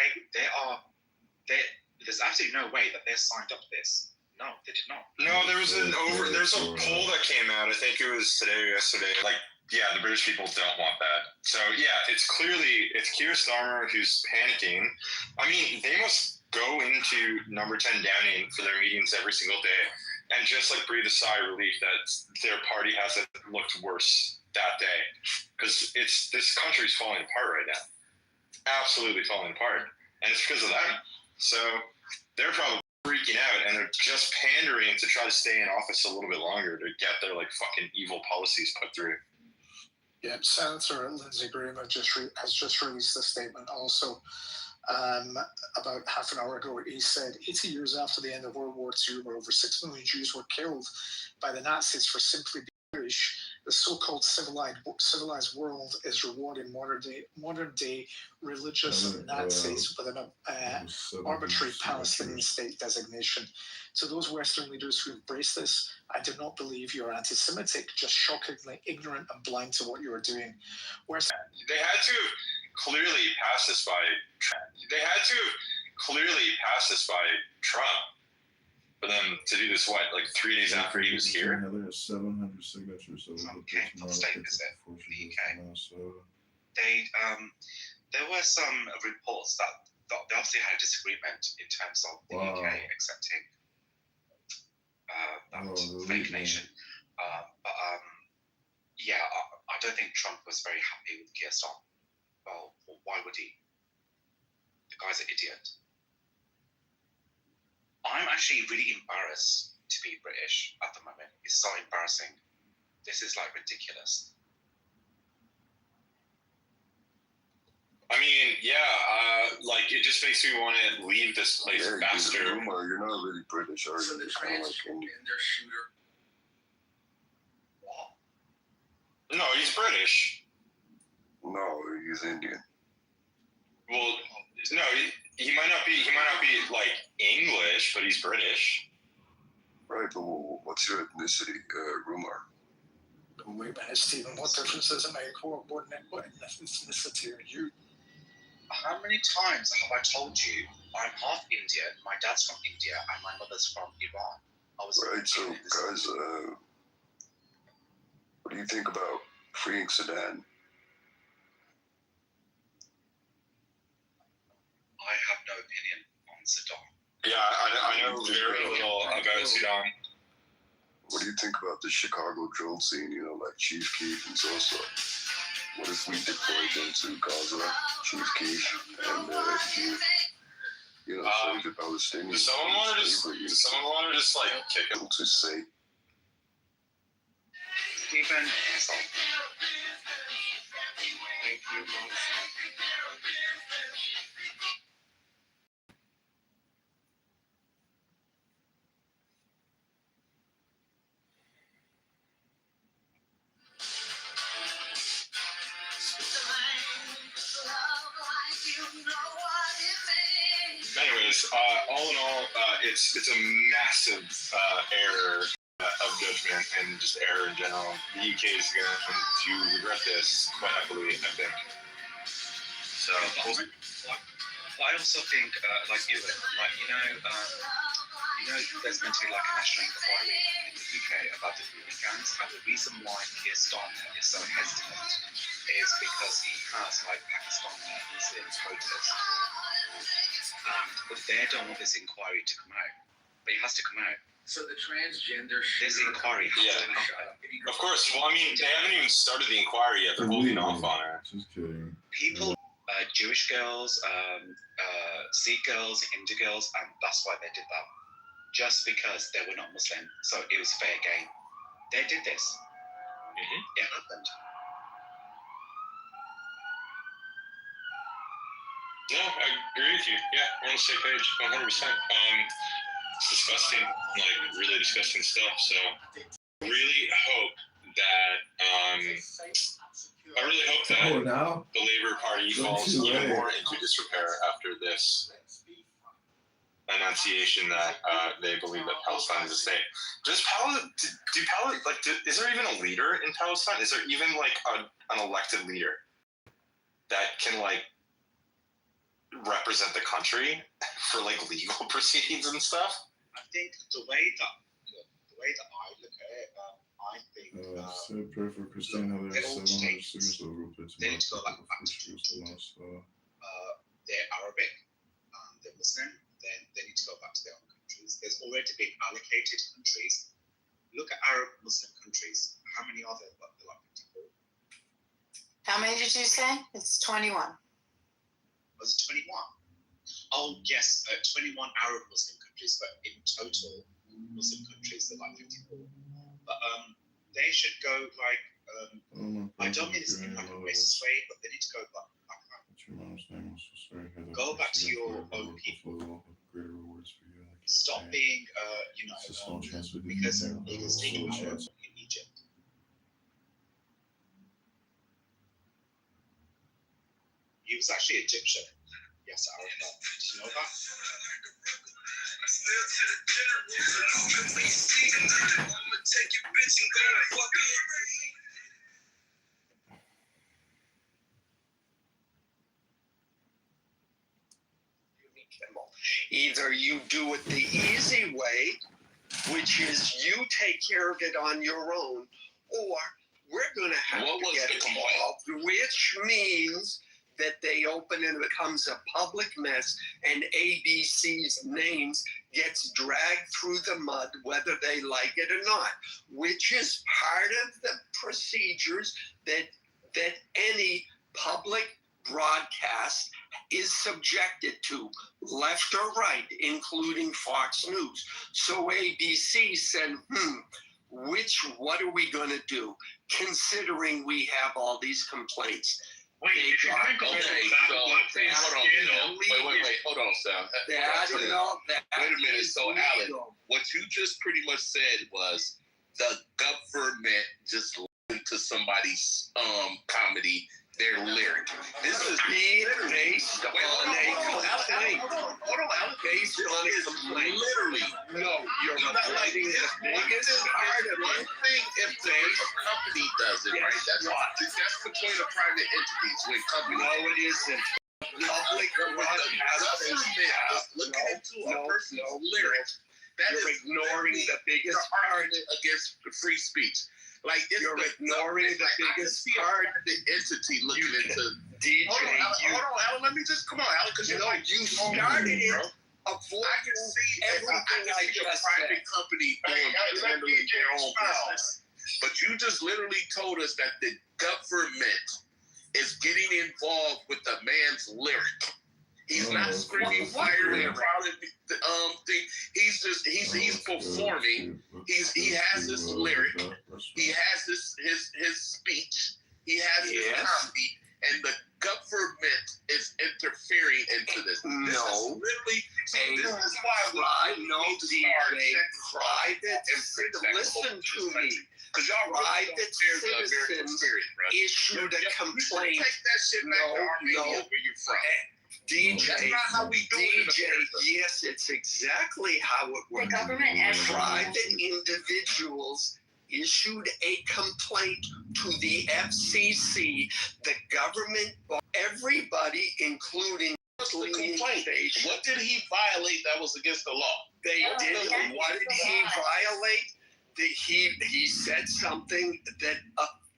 there's absolutely no way that they're signed up to this. No, they did not. No, there's a poll that came out. I think it was today or yesterday. Like, yeah, the British people don't want that. So yeah, it's Keir Starmer who's panicking. I mean, they must go into number 10 Downing for their meetings every single day and just like breathe a sigh of relief that their party hasn't looked worse that day, because this country's falling apart right now. Absolutely falling apart, and it's because of them. So they're probably freaking out, and they're just pandering to try to stay in office a little bit longer to get their like fucking evil policies put through. Yeah, Senator Lindsey Graham has just released a statement also. About half an hour ago, he said 80 years after the end of World War II, where over 6 million Jews were killed by the Nazis for simply being Jewish, the so-called civilized world is rewarding modern day religious Nazis with an arbitrary Palestinian state designation. To those Western leaders who embrace this, I do not believe you are anti-Semitic, just shockingly ignorant and blind to what you are doing. They had to have clearly passed this by Trump for them to do this, 3 days after he was here? There's 700 signatures over the state visit in the UK. There were some reports that they obviously had a disagreement in terms of the UK accepting that fake nation. I don't think Trump was very happy with Keir Starmer. Well, why would he? The guy's an idiot. I'm actually really embarrassed to be British at the moment. It's so embarrassing. This is ridiculous. I mean, it just makes me want to leave this place faster. You're not really British, are you? So the trans in their shooter. No, he's British. No, he's Indian. Well, no, he might not be English, but he's British. Right, but what's your ethnicity, Rumar? Wait a minute, Stephen, what difference does it make? What ethnicity are you? How many times have I told you I'm half Indian, my dad's from India, and my mother's from Iran? Right, so guys, what do you think about freeing Sudan? I have no opinion on Sudan. Yeah, I know very little about Sudan. What do you think about the Chicago drill scene, like Chief Keef and Sosa? What if we deployed them to Gaza, Chief Keef, and save the Palestinians? Does someone want to just kick him? To say. Stephen. Thank you, boss. Anyways, all in all, it's a massive error of judgment and just error in general. The UK is going to regret this quite heavily, I think. So, I also think, there's meant to be a national inquiry in the UK about the hooligans, and the reason why Keir Starmer is so hesitant is because he has like Pakistani Muslim voters, but they don't want this inquiry to come out. But it has to come out. So the transgender This inquiry has to come out. Of course. Well, I mean, they haven't even started the inquiry yet. They're holding off on it. Just kidding. People, Jewish girls, Sikh girls, Hindu girls, and that's why they did that. Just because they were not Muslim, so it was fair game. They did this. It happened. No, I agree with you. Yeah, we're on the same page, 100%. It's disgusting, like really disgusting stuff. So, really hope that the Labour Party falls even more into disrepair after this enunciation that they believe that Palestine is a state. Is there even a leader in Palestine? Is there even like an elected leader that can like represent the country for like legal proceedings and stuff? I think the way that I look at it, I think pray for Christine. they all take they need to go back to they're Arabic, they're Muslim, then they need to go back to their own countries. There's already been allocated countries. Look at Arab Muslim countries. How many are there? They're like 54. How many did you say? It's 21. Was it 21? Oh, yes, 21 Arab Muslim countries, but in total, Muslim countries, they're like 54. But they should go like, I don't mean it's in like a racist way, but they need to go back home. Go back to your own people. Stop being, because niggas taking power in Egypt. He was actually Egyptian. Yes, I remember. Did you know that? Either you do it the easy way, which is you take care of it on your own, or we're going to have to get involved, which means that they open and it becomes a public mess, and ABC's names gets dragged through the mud, whether they like it or not, which is part of the procedures that any public broadcast is subjected to, left or right, including Fox News. So ABC said, what are we going to do, considering we have all these complaints? Wait, if you're going to go hold on, Sam. Wait a minute. So, Alan, what you just pretty much said was the government just listened to somebody's comedy, their lyric. This is based on a complaint. Hold on, Alan. Based on a complaint. Literally. No, you're not writing the biggest part of one thing if the company does it, right? That's between the private entities when companies. No, it isn't. Public broadcasters looking into a person's lyric. That you're is ignoring the biggest part against free speech. Like you're ignoring the biggest part of the entity looking into. DJ, hold on, Alan. Let me just come on, Alan, because you started it. I can see everything I just private company handling their own business. But you just literally told us that the government is getting involved with the man's lyric. He's not screaming fire and crowded thing. He's performing. He has this lyric. He has his speech. He has his comedy, and the government is interfering into this. No, this is literally. This is why private. Listen to me. Because y'all private citizens issued a complaint. Take that shit back to Armenia, where you're from. DJ, that's not how we do it. Yes, it's exactly how it works. The government private individuals issued a complaint to the FCC. The government, everybody, including the complaint. What did he violate that was against the law? They did. What did he violate? He said something that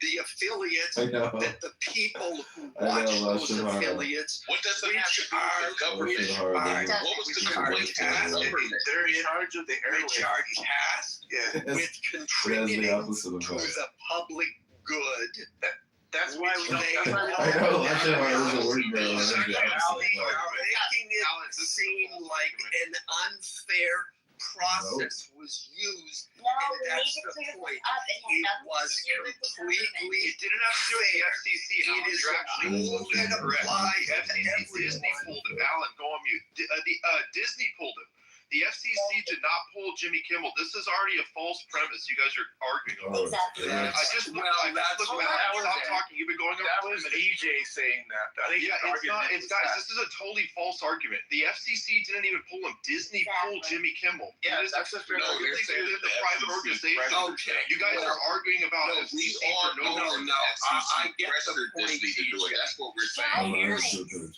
the affiliates, that the people who watch those affiliates, What does it which have to do are with the government? which What are was the complaint to the government? they're in charge of the which are tasked with contributing to the public good. That's why we don't. They I know, that's why it doesn't work very well. They are making it seem like an unfair process was used, No, and we that's need to the clear this point. up. It It had nothing was to do with the government. completely. It didn't have to do with the FCC. It is a rule that applies to Disney pulled it. Alan, go on mute. Disney pulled it. The FCC did not pull Jimmy Kimmel. This is already a false premise. You guys are arguing about. Exactly. I just looked. I just looked back. Stop talking. You've been going over. That was EJ saying that. I think Yeah, it's not. It's guys. This is a totally false argument. The FCC didn't even pull him. Disney pulled Jimmy Kimmel. Yeah, that's a fair No, you're saying that the private organization. Okay. You guys are arguing about No, we FCC are. for no reason. I get the point. Disney to do it. That's what we're saying.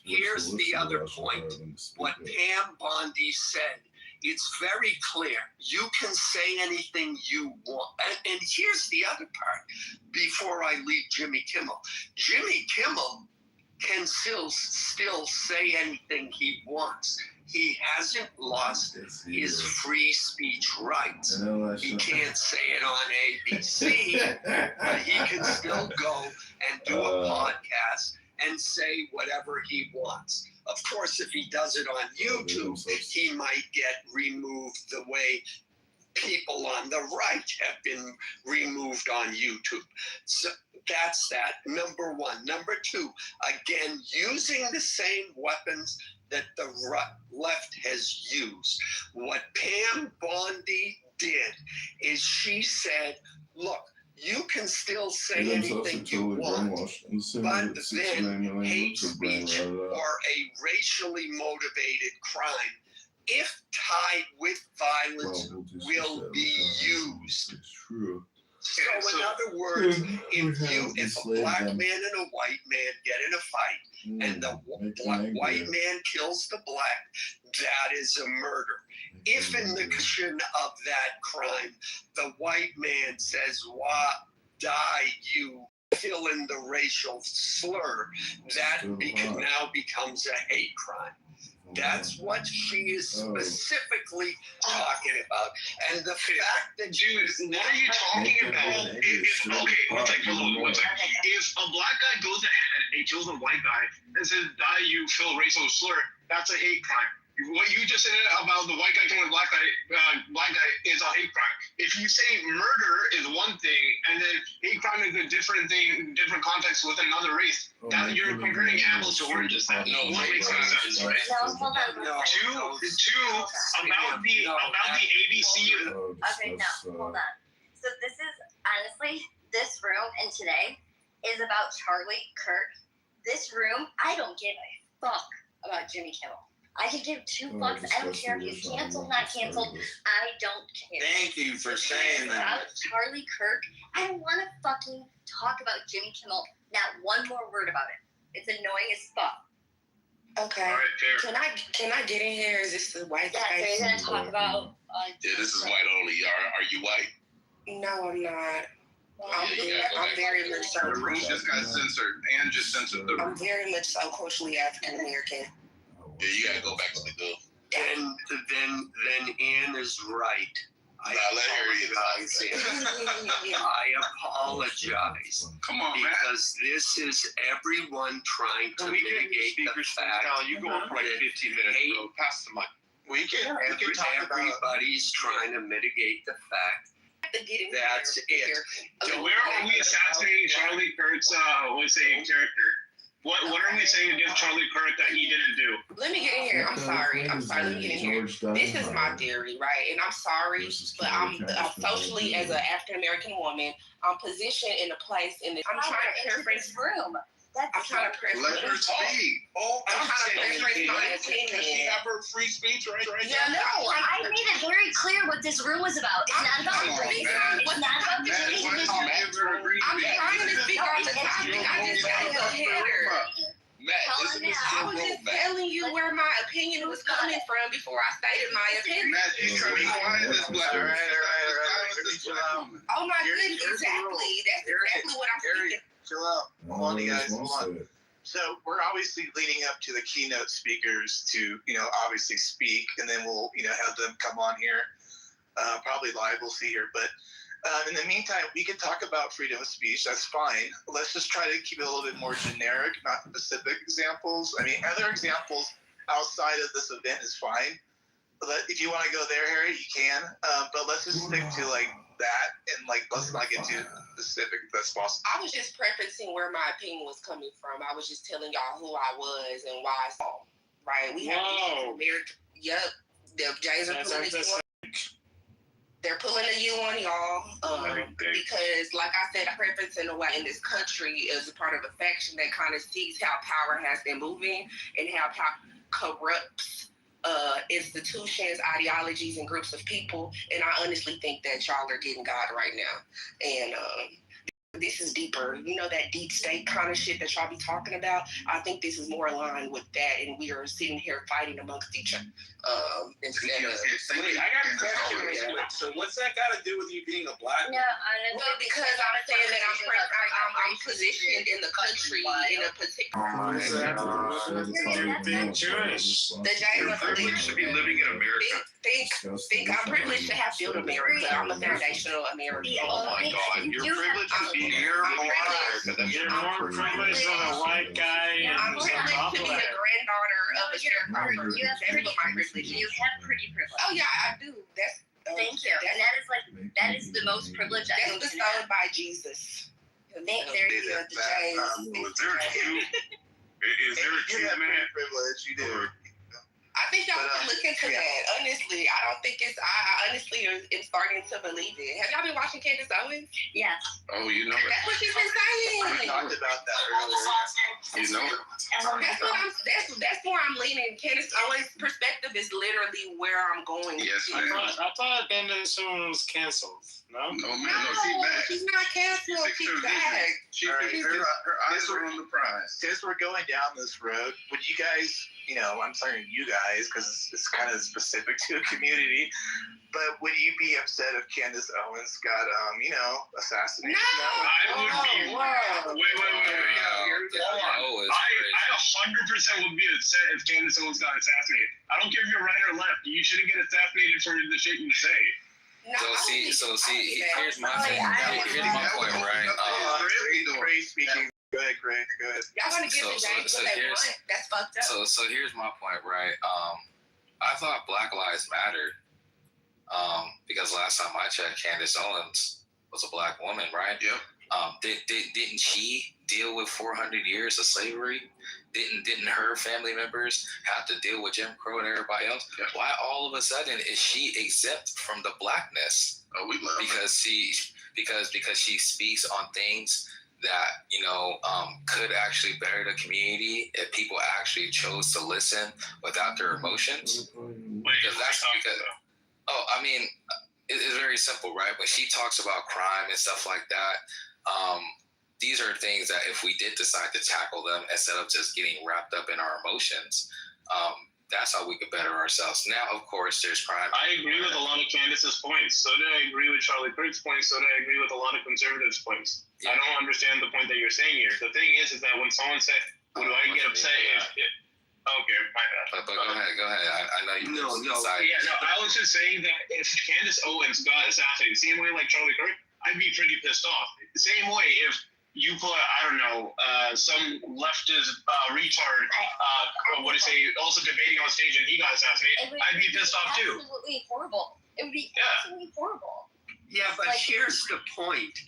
Here's the other point. What Pam Bondi said. It's very clear. You can say anything you want. And here's the other part before I leave Jimmy Kimmel. Jimmy Kimmel can still say anything he wants. He hasn't lost his free speech rights. He can't say it on ABC, but he can still go and do a podcast and say whatever he wants. Of course, if he does it on YouTube, he might get removed the way people on the right have been removed on YouTube. So that's that. Number one. Number two, again, using the same weapons that the left has used. What Pam Bondi did is she said, you can still say anything you want, but then hate speech or a racially motivated crime, if tied with violence, will be used. So in other words, if a black man and a white man get in a fight and the white man kills the black, that is a murder. If in the commission of that crime, the white man says, "Why die you?" fill in the racial slur, that now becomes a hate crime. That's what she is specifically talking about. And the fact that Dude, what are you talking about? One second. If a black guy goes ahead and kills a white guy and says, "Die, you fill racial slur," that's a hate crime. What you just said about the white guy killing a black guy is a hate crime. If you say murder is one thing, and then hate crime is a different thing, different context with another race, that you're comparing apples to oranges. That makes no sense, right? No, hold on. Two, about the ABC. Okay, no, hold on. So this is honestly, this room and today is about Charlie Kirk. This room, I don't give a fuck about Jimmy Kimmel. I could give two fucks. I don't care if he's canceled, not canceled. I don't care. Thank you for saying that. About Charlie Kirk, I don't want to fucking talk about Jimmy Kimmel. Not one more word about it. It's annoying as fuck. Okay. All right, Can I get in here? Is this the white Yeah, so space? you're gonna talk about. Yeah, this is white only. Are you white? No, I'm not. Yeah, I'm very much so. The room just got censored and just censored the room. I'm very much so culturally African American. Yeah, you gotta go back to the good. And then Ann is right. I apologize. Come on, man. Because this is everyone trying to mitigate the fact You go on for like 15 minutes, bro. Pass the mic. We can talk about. Everybody's trying to mitigate the fact. That's it. So where are we assassinating Charlie Kirk's character? What are we saying against Charlie Kirk that he didn't do? Let me get in here. I'm sorry. Let me get in here. This is my theory, right? And I'm sorry, but I'm socially, as an African American woman, I'm positioned in a place in the. I'm trying to paraphrase room. I'm trying to paraphrase. Let her speak. Oh, I'm trying to paraphrase my opinion. Does she have her free speech right Yeah, no, I made it very clear what this room was about. It's not about the I'm trying to speak on the topic. I just got your header. I was just telling you where my opinion was coming from before I stated my opinion. Matt, you trying to be quiet this black. Right. Oh my goodness, exactly. That's exactly what I'm speaking. chill out. Hold on, you guys. Hold on. So we're obviously leading up to the keynote speakers to, obviously speak, and then we'll, have them come on here, probably live. We'll see here. But in the meantime, we can talk about freedom of speech. That's fine. Let's just try to keep it a little bit more generic, not specific examples. I mean, other examples outside of this event is fine. But if you want to go there, Harry, you can. But let's just stick to like that, and like let's not get too specific if that's possible. I was just preferencing where my opinion was coming from. I was just telling y'all who I was and why I saw. Right? We have American. Yep. The Jays are pulling a U on. They're pulling a U on y'all. Because, like I said, I preferencing the way in this country is a part of a faction that kind of sees how power has been moving and how power corrupts institutions, ideologies, and groups of people. And I honestly think that y'all are getting God right now. And this is deeper. That deep state kind of shit that y'all be talking about? I think this is more aligned with that, and we are sitting here fighting amongst each other. Instead of... Wait, I got a question. So what's that got to do with you being a black woman? Well, because I'm saying that I'm positioned in the country in a particular... Jewish. The Jays should be living in America. Think I'm privileged to have built America. I'm a foundational American. Oh my God, you're privileged to be here. You're more privileged than a white guy. I'm privileged to be the granddaughter of a sharecropper. You have That's what my privilege is. You have pretty privilege. Oh yeah, I do. That's thank you. And that is the most privilege I think. That's bestowed by Jesus. There you go. Is there a Jew? Is there a Jew man? Privilege, you do. I think y'all can look into that. Honestly, I don't think it's. I honestly am starting to believe it. Have y'all been watching Candace Owens? Yes. Oh, you know it. That's what she's been saying. We talked about that earlier. You know it. That's where I'm leaning. Candace Owens' perspective is literally where I'm going. Yes, ma'am. I thought Candace Owens was canceled. No, no, man. No, she's back. She's not canceled. She's back. Her eyes are on the prize. Since we're going down this road, would you guys, I'm saying you guys because it's kind of specific to a community, but would you be upset if Candace Owens got, assassinated? No. I would be. Wait. I 100% would be upset if Candace Owens got assassinated. I don't care if you're right or left. You shouldn't get assassinated for the shit you say. So see, here's my thing. Here's my point, right? Great speaking. Go ahead, Greg. Go ahead. Y'all gonna give the James what they want? That's fucked up. So here's my point, right? I thought Black Lives Mattered because last time I checked, Candace Owens was a black woman, right? Yep. Didn't she deal with 400 years of slavery? Didn't her family members have to deal with Jim Crow and everybody else? Yep. Why all of a sudden is she exempt from the blackness? Oh, we love because she speaks on things that could actually better the community if people actually chose to listen without their emotions. It's very simple, right? When she talks about crime and stuff like that, these are things that if we did decide to tackle them instead of just getting wrapped up in our emotions, that's how we could better ourselves. Now, of course, there's crime. I agree with a lot of Candace's points. So do I agree with Charlie Kirk's points. So do I agree with a lot of conservatives' points. Yeah. I don't understand the point that you're saying here. The thing is that when someone said, do I get upset if okay, my bad. But go ahead. I know you. No. I was just saying that if Candace Owens got assassinated, same way like Charlie Kirk, I'd be pretty pissed off. The same way if you put, some leftist retard, also debating on stage and he got assassinated, I'd be pissed off too. Absolutely horrible. It would be absolutely horrible. Yeah, but here's the point.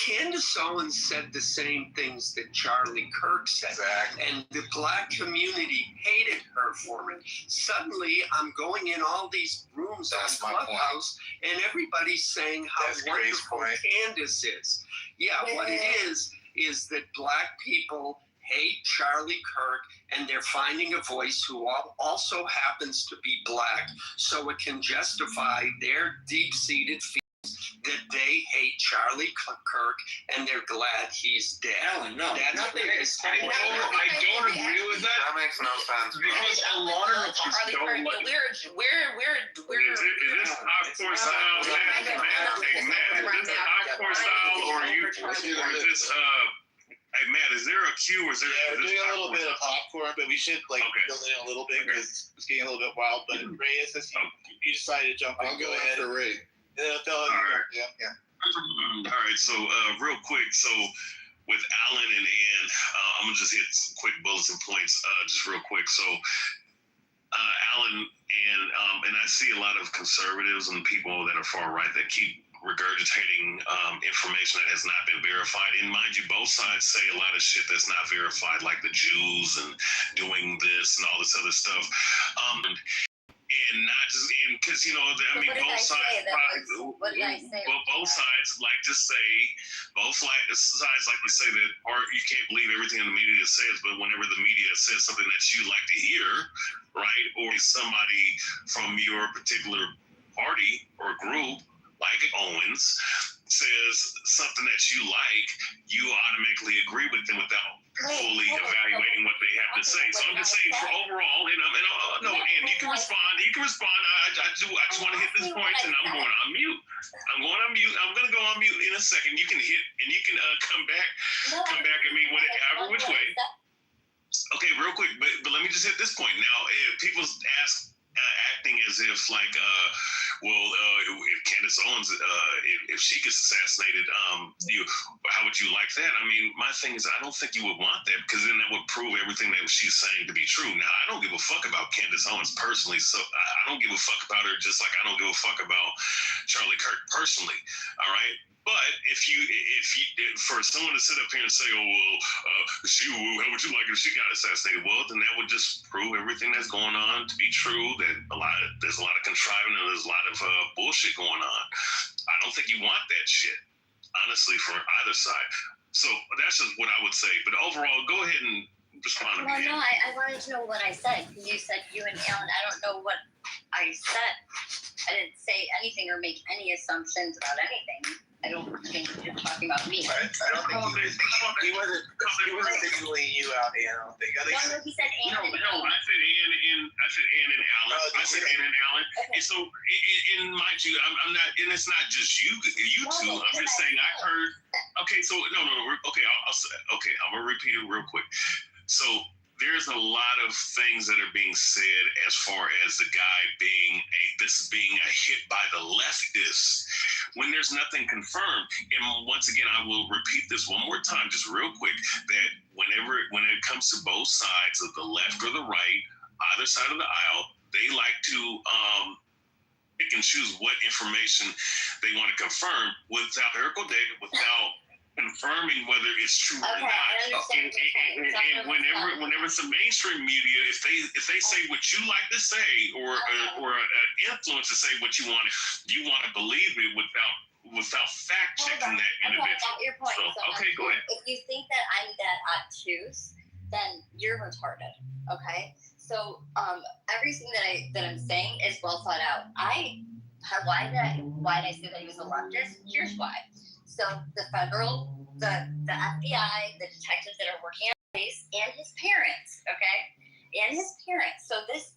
Candace Owens said the same things that Charlie Kirk said. Exactly. And the black community hated her for it. Suddenly, I'm going in all these rooms on Clubhouse, and everybody's saying how wonderful Candace is. Yeah, what it is that black people hate Charlie Kirk, and they're finding a voice who also happens to be black, so it can justify their deep-seated feelings that they hate Charlie Kirk and they're glad he's dead. I don't agree with that. That makes no sense. Because a lot of Republicans don't like. Is this hardcore style, man? Is this hardcore style, or is this Hey Matt, is there a queue or is there? Yeah, we're doing a little bit of popcorn, but we should like build it in a little bit because it's getting a little bit wild. But Ray, since you decided to jump in, go ahead. After Ray. Yeah, All right. yeah. All right. So real quick, so with Alan and Ann, I'm gonna just hit some quick bullets and points, just real quick. So Alan and I see a lot of conservatives and people that are far right that keep regurgitating information that has not been verified. And mind you, both sides say a lot of shit that's not verified, like the Jews and doing this and all this other stuff. And not just because both sides. What did I say? Well, both sides like to say, both sides like to say that, or you can't believe everything the media says, but whenever the media says something that you like to hear, right, or somebody from your particular party or group, like Owens, says something that you like, you automatically agree with them without fully evaluating what they have to say. So I'm just saying for overall, and you can respond. I just want to hit this point, and I'm going on mute. I'm going to go on mute in a second. You can hit, and you can come back at me however which way. Okay, real quick, but let me just hit this point. Now, if people acting as if like, if Candace Owens, if she gets assassinated, how would you like that? I mean, my thing is, I don't think you would want that because then that would prove everything that she's saying to be true. Now, I don't give a fuck about Candace Owens personally, so I don't give a fuck about her just like I don't give a fuck about Charlie Kirk personally. All right. But if for someone to sit up here and say, how would you like if she got assassinated? Well, then that would just prove everything that's going on to be true. That there's a lot of contriving and there's a lot of bullshit going on. I don't think you want that shit, honestly, for either side. So that's just what I would say. But overall, go ahead and respond to me. Well, no, I wanted to know what I said because you said you and Alan. I don't know what I said. I didn't say anything or make any assumptions about anything. I don't think you're talking about me. I don't think he wasn't singling you out, Ann. I don't think. No, he said Ann. No, I said Ann and Alan. I said Ann and Alan. And so, and mind you, I'm not, and it's not just you two. I'm just saying I heard. Okay, so no. Okay, I'm gonna repeat it real quick. So there's a lot of things that are being said as far as the guy being a hit by the leftists when there's nothing confirmed. And once again, I will repeat this one more time, just real quick, that when it comes to both sides of the left or the right, either side of the aisle, they like to pick and choose what information they want to confirm without empirical data, without confirming whether it's true or not. And whenever it's the mainstream media, if they say what you like to say or an influencer say what you want to believe it without fact checking that individual. I got your point. So, okay, go ahead. If you think that I'm that obtuse, then you're retarded. Okay. So everything that I'm saying is well thought out. Why did I say that he was a leftist? Here's why. So the FBI, the detectives that are working on the case, and his parents, okay? And his parents. So this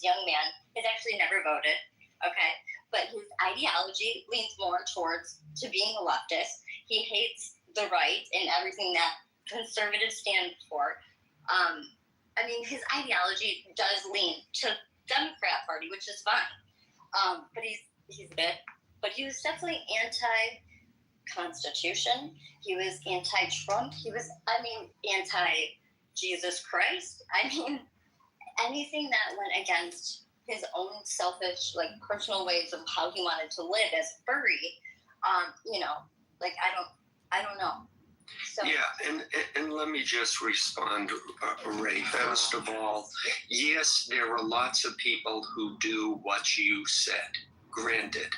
young man, has actually never voted, okay? But his ideology leans more towards to being a leftist. He hates the right and everything that conservatives stand for. His ideology does lean to Democrat Party, which is fine. But he's a bit. But he was definitely anti-Constitution. He was anti-Trump. He was, anti-Jesus Christ. Anything that went against his own selfish, personal ways of how he wanted to live as furry. I don't know. So. Yeah, and let me just respond, Ray. First of all, yes, there are lots of people who do what you said. Granted,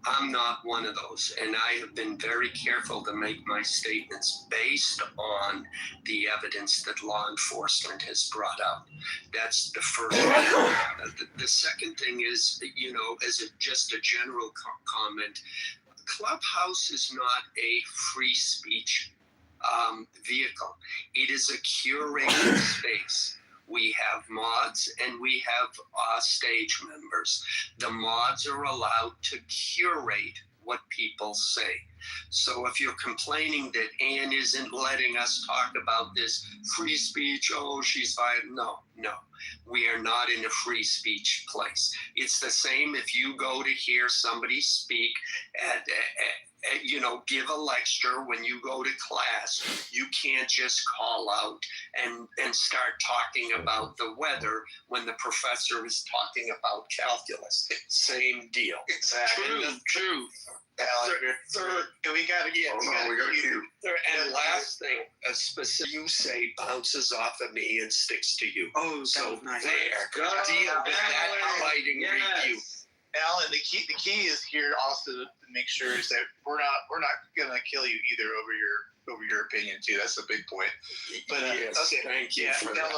I'm not one of those, and I have been very careful to make my statements based on the evidence that law enforcement has brought out. That's the first thing. The second thing is, as just a general comment, Clubhouse is not a free speech vehicle. It is a curated space. We have mods and we have stage members. The mods are allowed to curate what people say. So if you're complaining that Ann isn't letting us talk about this free speech, oh, she's fine. No. We are not in a free speech place. It's the same if you go to hear somebody speak at give a lecture when you go to class. You can't just call out and start talking about the weather when the professor is talking about calculus. Same deal. Exactly. True. We got to get. And last thing, a specific you say bounces off of me and sticks to you. Oh, so nice. There, deal with that fighting review. Alan, the key is here also to make sure is that we're not gonna kill you either over your opinion too. That's a big point. But yes, okay, thank you for that.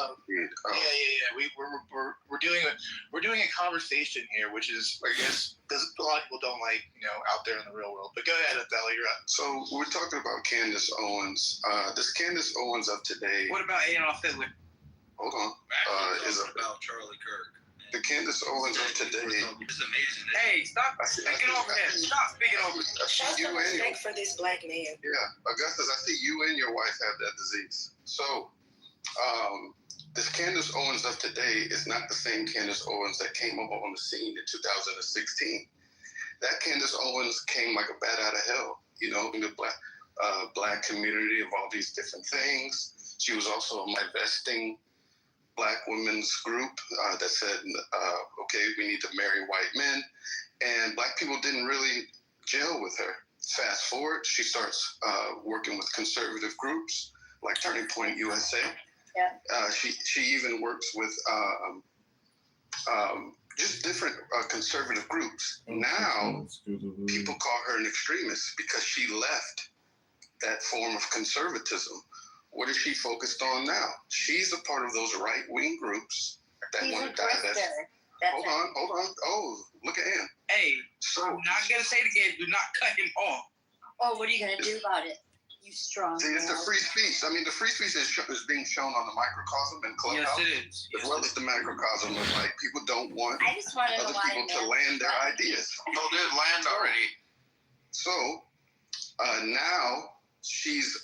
We're doing a conversation here, which is I guess a lot of people don't like out there in the real world. But go ahead, Othello, you're up. So we're talking about Candace Owens. This Candace Owens of today. What about Adolf Hitler? Hold on. Is about Charlie Kirk. The Candace Owens of today. It's amazing. Hey, stop speaking over him. Stop speaking over him. Show some respect for this black man. Yeah, Augustus, I see you and your wife have that disease. So, this Candace Owens of today is not the same Candace Owens that came up on the scene in 2016. That Candace Owens came like a bat out of hell, in the black community of all these different things. She was also my vesting Black women's group that said, okay, we need to marry white men. And Black people didn't really gel with her. Fast forward, she starts working with conservative groups like Turning Point USA. Yeah. She even works with just different conservative groups. Now, people call her an extremist because she left that form of conservatism. What is she focused on now? She's a part of those right-wing groups that want to divest. Hold on. Oh, look at him. Hey, so I'm not gonna say it again. Do not cut him off. Oh, what are you gonna do about it? You strong. See, it's the free speech. I mean, the free speech is being shown on the microcosm and Clubhouse. Yes, it is. As well as the macrocosm of like people don't want I just want to know other why people to land their ideas. Oh, there's land already. So now she's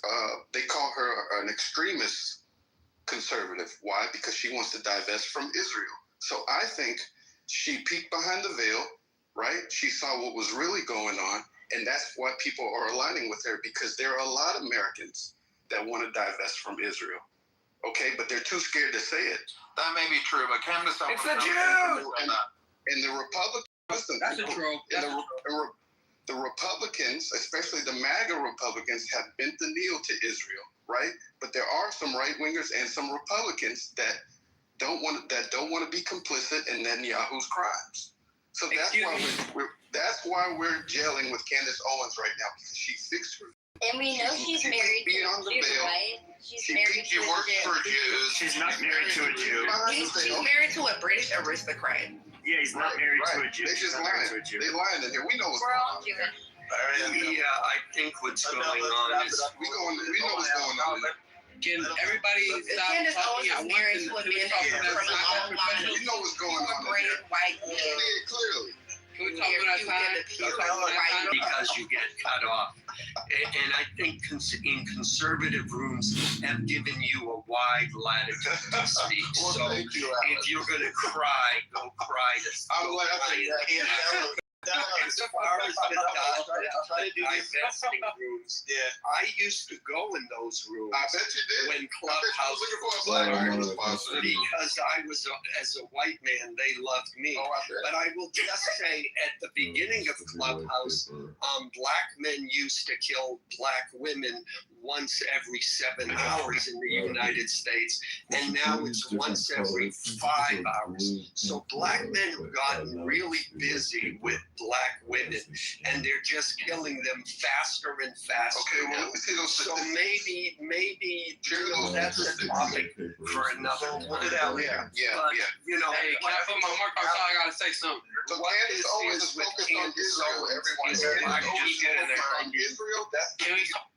they call her an extremist conservative. Why? Because she wants to divest from Israel. So I think she peeked behind the veil, right? She saw what was really going on, and that's why people are aligning with her, because there are a lot of Americans that want to divest from Israel. Okay, but they're too scared to say it. That may be true, but Candace Owens. It's the Jews. And the Republicans. Listen, that's a troll. The Republicans, especially the MAGA Republicans, have bent the knee to Israel, right? But there are some right wingers and some Republicans that don't want to be complicit in Netanyahu's crimes. So that's why we're jailing with Candace Owens right now, because she fixed her. And we know she's married to a Jew, right? She's married to a Jew. She works for Jews. She's not married to a Jew. She's married to a British aristocrat. Yeah, he's not married to a Jew. They just lying. They lying in here. We know what's We're all going on. Jewish. Yeah, I think what's going on is We know what's going on. Can everybody stop Candace talking Owens at is married once? to a man from a long line You know what's going on. great white You men. see it clearly. Can we talk about time? because you get cut off. And I think in conservative rooms have given you a wide latitude to speak. Well, So thank you, if you're going to cry, go cry to I'm glad As far as the divesting rooms, I used to go in those rooms. I bet you did. When Clubhouse was because I was as a white man, they loved me. But I will just say, at the beginning of Clubhouse, black men used to kill black women once every 7 hours in the United States, and now it's once every 5 hours. So black men have gotten really busy with black women, and they're just killing them faster and faster. Okay, well, let me see those So statistics. maybe that's a topic for another one. Yeah. But, you know, Hey, can I put my mark on? I gotta say something. So what Candace this Owens is is with focused on Candace Israel. Owens Everyone is is black focused people in their on Israel. That's Can we talk?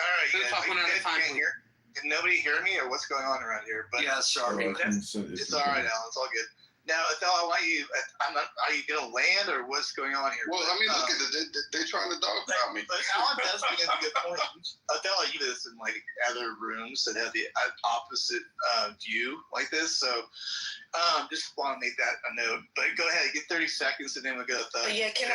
All right, Let's talk one at a time. Can nobody hear me, or what's going on around here? But Yeah, sorry. it's all right, Alan. It's all good. Now, Othello, are you going to land or what's going on here? Well, I mean, look at it. They're trying to dogpile me. But Alan does bring up a good point. Othello, you do this in like other rooms that have the opposite view like this. So just want to make that a note. But go ahead, get 30 seconds and then we'll go with Yeah, can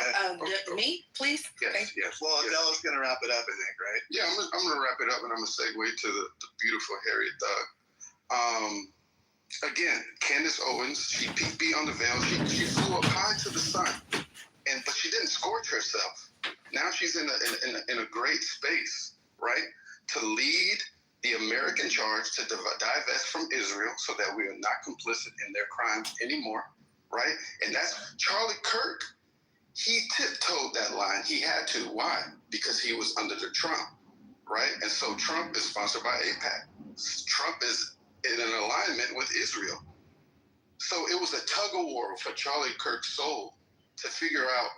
me, please? Yes, yes. Well, Othello's going to wrap it up, I think, right? Yeah, I'm going to wrap it up and I'm going to segue to the beautiful Harriet Thug. Again, Candace Owens, she peeked beyond the veil. She flew up high to the sun, but she didn't scorch herself. Now she's in a great space, right, to lead the American charge to divest from Israel so that we are not complicit in their crimes anymore, right? And that's Charlie Kirk. He tiptoed that line. He had to. Why? Because he was under the Trump, right? And so Trump is sponsored by AIPAC. Trump is in an alignment with Israel. So it was a tug of war for Charlie Kirk's soul to figure out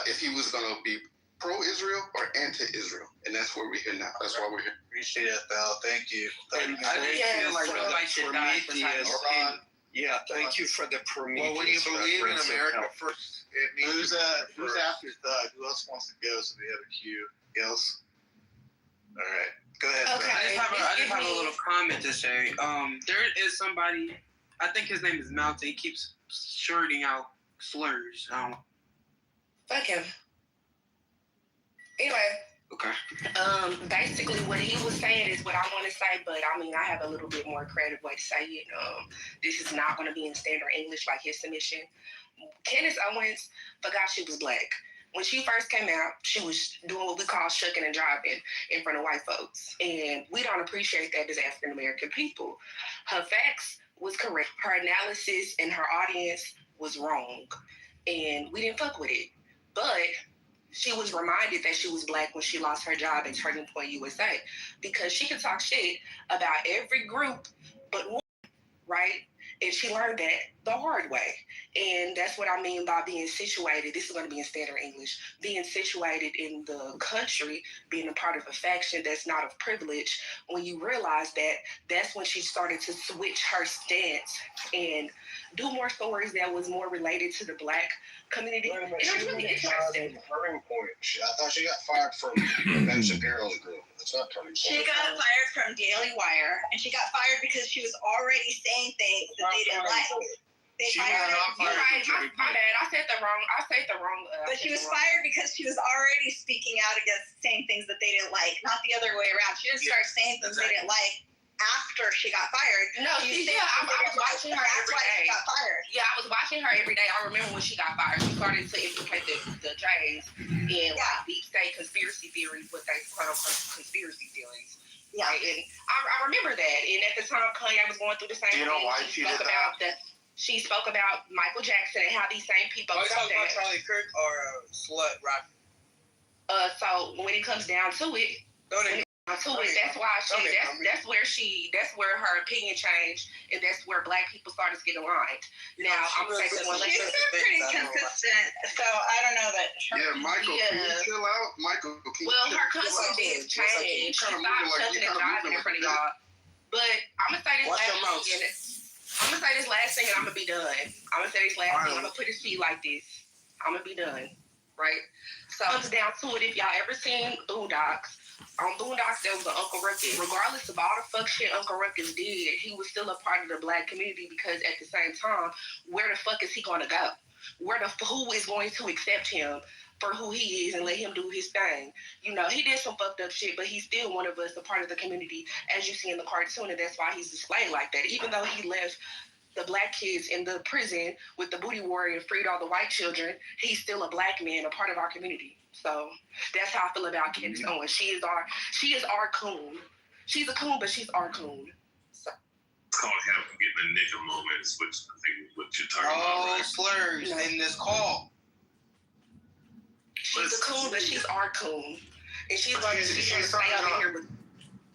if he was going to be pro-Israel or anti-Israel. And that's where we're here now. That's why we're here. Appreciate it, Val. Thank you. And I feel like Prometheus. Yeah, thank you for the Prometheus. Well, when you believe in America first, it means who's after Thug? Who else wants to go so we have a queue? Else? All right. Go ahead. Okay. I just have a little comment to say. There is somebody, I think his name is Mountain. He keeps shorting out slurs. Fuck him. Anyway. Okay. Basically what he was saying is what I want to say, but I mean, I have a little bit more creative way to say it. This is not going to be in standard English like his submission. Candace Owens forgot she was black. When she first came out, she was doing what we call shucking and driving in front of white folks. And we don't appreciate that as African-American people. Her facts was correct. Her analysis and her audience was wrong. And we didn't fuck with it. But she was reminded that she was black when she lost her job at Turning Point USA. Because she could talk shit about every group but one, right? And she learned that the hard way. And that's what I mean by being situated. This is going to be in standard English. Being situated in the country, being a part of a faction that's not of privilege. When you realize that, that's when she started to switch her stance and do more stories that was more related to the black community. It was really interesting. Turning Point. I thought she got fired from Ben Shapiro's group. That's not Turning Point. She got fired from Daily Wire, and she got fired because she was already saying things that they didn't like. They She fired was not her. fired from my bad. I said the wrong. But she was fired because she was already speaking out against saying things that they didn't like, not the other way around. She didn't start saying things they didn't like after she got fired. No, I was watching her every day. She got fired. Yeah, I was watching her every day. I remember when she got fired. She started to implicate the Jays in like deep state conspiracy theories, what they quote unquote conspiracy theories. Yeah. Right? And I remember that. And at the time, Kanye was going through the same thing. Do you know why she did that? She spoke about Michael Jackson and how these same people. Are you talking about Charlie Kirk or Slut Rock? So when it comes down to it, that's where her opinion changed, and that's where black people started to get aligned. Now I'm gonna say this one. She's been pretty consistent, so I don't know that. Michael, can you chill out? Michael, can you well, chill her concept is changed. She stopped shucking and driving in front of y'all. But I'm gonna say this last thing, and I'm gonna be done. I'm gonna say this last thing. I'm gonna put it to you like this. I'm gonna be done, right? So it's down to it. If y'all ever seen Boondocks, on Boondocks there was an Uncle Ruckus. Regardless of all the fuck shit Uncle Ruckus did, he was still a part of the black community because at the same time, where the fuck is he gonna go? Who is going to accept him for who he is and let him do his thing? You know, he did some fucked up shit, but he's still one of us, a part of the community, as you see in the cartoon, and that's why he's displayed like that. Even though he left the black kids in the prison with the booty warrior and freed all the white children, he's still a black man, a part of our community. So that's how I feel about Candace Owens. She is our coon. She's a coon, but she's our coon. So. It's called getting the nigga moments, which I think what you're talking about. All slurs in this call. She's a coon, but she's our coon. And she's going to stay over here with.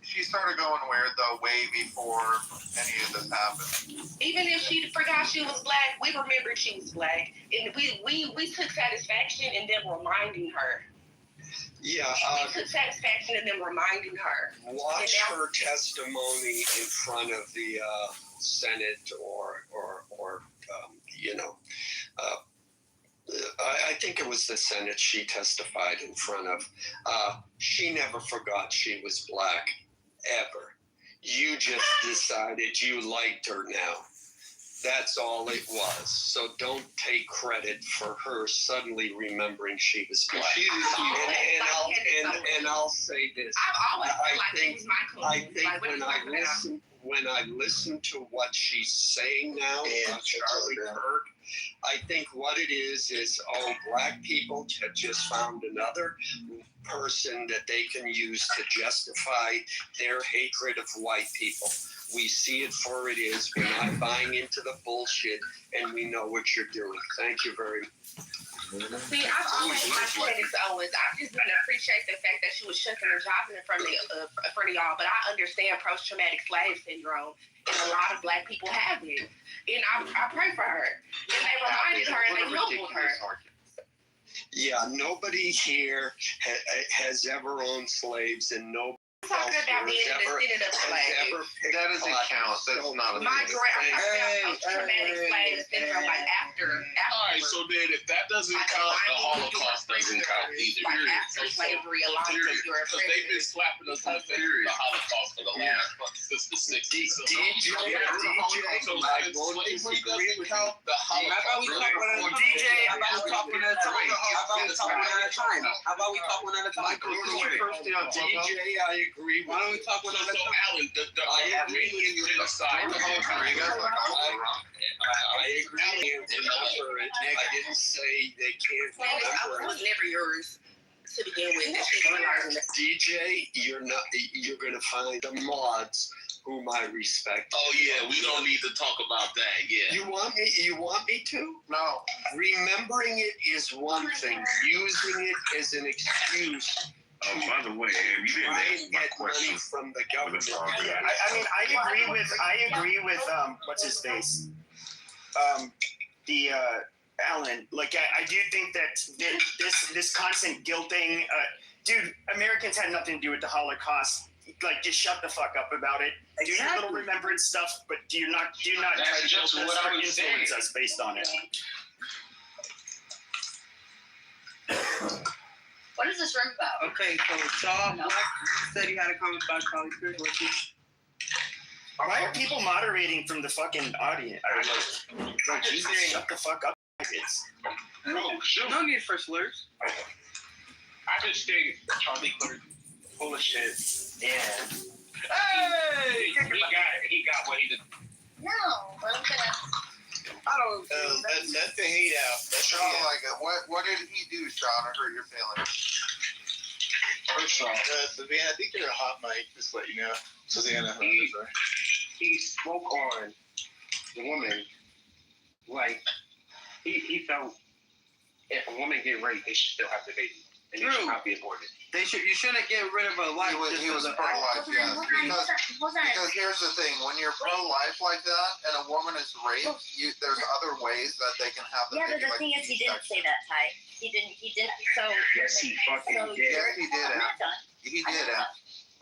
She started going weird though way before any of this happened. Even if she forgot she was black, we remembered she was black, and we took satisfaction in them reminding her. Yeah, we took satisfaction in them reminding her. Watch her testimony in front of the Senate or I think it was the Senate she testified in front of. She never forgot she was black, ever. You just decided you liked her now. That's all it was. So don't take credit for her suddenly remembering she was black. And I'll say this. I've always felt like she was my I cousin. think Like, what are you talking about? when I listen to what she's saying now on Charlie Kirk, I think what it is black people have just found another person that they can use to justify their hatred of white people. We see it for it is. We're not buying into the bullshit, and we know what you're doing. Thank you very much. See, I've always liked Candace Owens. I just didn't appreciate the fact that she was shucking and jiving in front of y'all. But I understand post-traumatic slave syndrome, and a lot of black people have it. And I pray for her. And they reminded her and they humbled her. Yeah, nobody here has ever owned slaves, and nobody Talking about being a descendant of slaves. That doesn't count. That's not a My post-traumatic slave syndrome, like after. All right, so then if that doesn't count, the Holocaust doesn't count either. Like after slavery, a lot of your Because they've been slapping us in the face with the Holocaust for the last since the 60s. So slavery doesn't count. The Holocaust. DJ, how about we talk one at a time? How about we talk one at a time? DJ, I agree. Why don't we talk one at a time? So Alan, the Armenian genocide. I agree. I didn't say they can't remember. I was never yours to begin with. DJ, you're going to find the mods whom I respect. Oh yeah, we don't need to talk about that. Yeah. You want me to? No. Remembering it is one thing. Using it as an excuse. Oh, by the way, you didn't ask my question from the government. Yeah, I mean, I agree with what's his face, Alan. Like, I do think that this constant guilting, dude. Americans had nothing to do with the Holocaust. Like, just shut the fuck up about it. Do your little remembrance stuff, but do not try to just guilt what us I or was influence saying. us based on it. What is this room about? Okay, so Shaw Black said he had a comment about Charlie Kirk. Why are people moderating from the fucking audience? Like Jesus, shut the fuck up, kids. No need for slurs. I just think Charlie Kirk full of shit. And Hey! he got what he did. No, but I'm gonna. I don't. Let the hate out. Sean, what did he do, Sean, to hurt your feelings? First off, Savannah, I think you're a hot mic. Just let you know, Savannah. He spoke on the woman like he felt if a woman get raped, they should still have the baby and they should not be aborted. You shouldn't get rid of a life. He was pro-life, yes. Because here's the thing: when you're pro-life like that, and a woman is raped, there's other ways that they can have the Yeah, but baby. the thing is, he didn't say that, Ty. He didn't. So. Yes, he fucking did. Yes, he did it. He did it.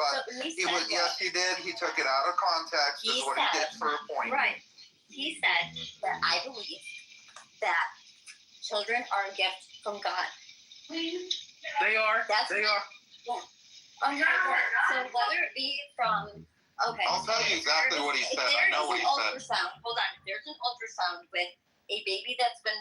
But he was. Yes, he did. He took it out of context. Is what he did for a point. Right. He said that I believe that children are a gift from God. They are. They are. Yeah. Okay. So whether it be from I'll tell you exactly what he said. I know what he said. Ultrasound. Hold on. If there's an ultrasound with a baby that's been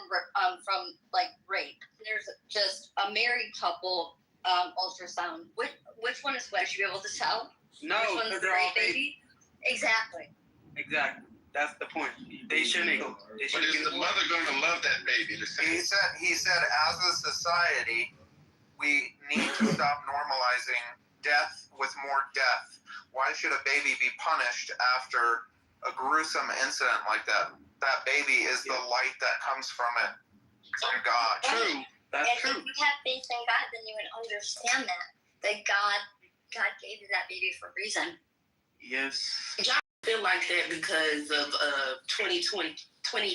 from like rape. There's just a married couple ultrasound. Which one is what? Should you be able to tell? No, which one's the they're all rape baby? Exactly. Exactly. That's the point. They shouldn't. But is the mother gonna love that baby? He said, as a society, we need to stop normalizing death with more death. Why should a baby be punished after a gruesome incident like that? That baby is the light that comes from it, from God. True. That's and true. if you have faith in God, then you would understand that God gave you that baby for a reason. Yes. Y'all feel like that because of 2054.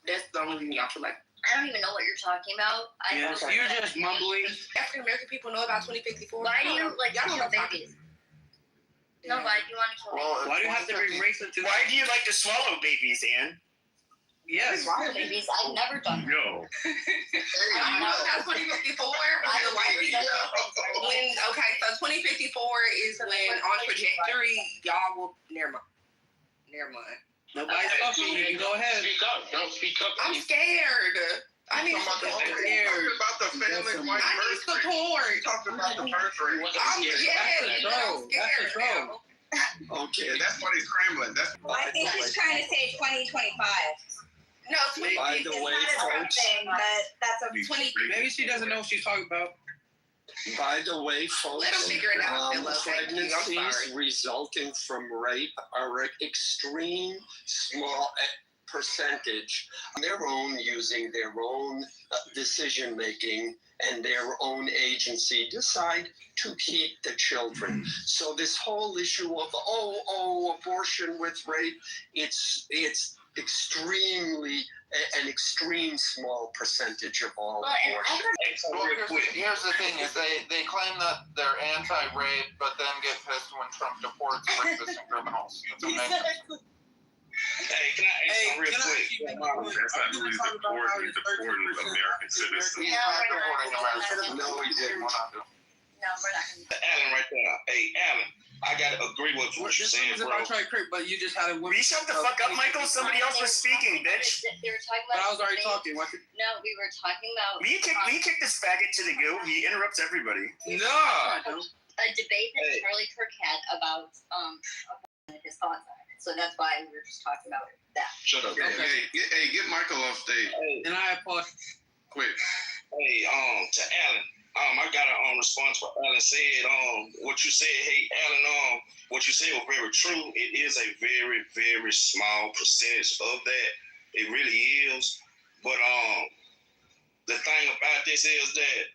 That's the only thing y'all feel like. I don't even know what you're talking about. Yes, you're just mumbling. African American people know about 2054. Why do you like y'all kill don't talk? babies? No, why do you want to kill babies? Why do you have to bring race into? Why do you like to swallow babies, Ann? Yes. babies. I've never done that. Yo. I know that's 2054. By the way, so 2054 is when on trajectory y'all will. Never mind. Nobody's talking. You can go ahead. Speak up. Don't speak up. I'm scared. I need support. Talking about the family white I need support. Talking about the birth rate. I'm scared. Okay, that's why he's scrambling. That's I think he's trying to say 2025. No, By the way, folks, That's a 20. Maybe she doesn't know what she's talking about. by the way, folks, Let 'em figure it out, Philip. Thank you. I'm pregnancies sorry. resulting from rape are an extreme small percentage on their own, using their own decision making and their own agency, decide to keep the children. So this whole issue of abortion with rape, it's extremely an extreme small percentage of all abortions. Well, here's the thing: is they claim that they're anti-rape, but then get pissed when Trump deports rapists and criminals. It's amazing. Hey, can I ask something real quick? That's not who he's deporting. He's deporting American citizens. No, he didn't. No, we're not going to. Alan right there. Hey, Alan, I gotta agree with what you're saying, This bro. was about Charlie Kirk, but you just had a. Will you shut the fuck up, Michael? Somebody else was speaking, bitch. They were talking But about. I was already talking. What? No, we were talking about. Will you kick this faggot to the goo? He interrupts everybody. No. A debate that Charlie Kirk had about his thoughts on it. So that's why we were just talking about that. Shut up. Hey, get Michael off stage. And I apologize. Quick. Hey, to Alan. I got a response what Alan said. What you said, hey Alan, what you said was very true. It is a very, very small percentage of that. It really is. But the thing about this is that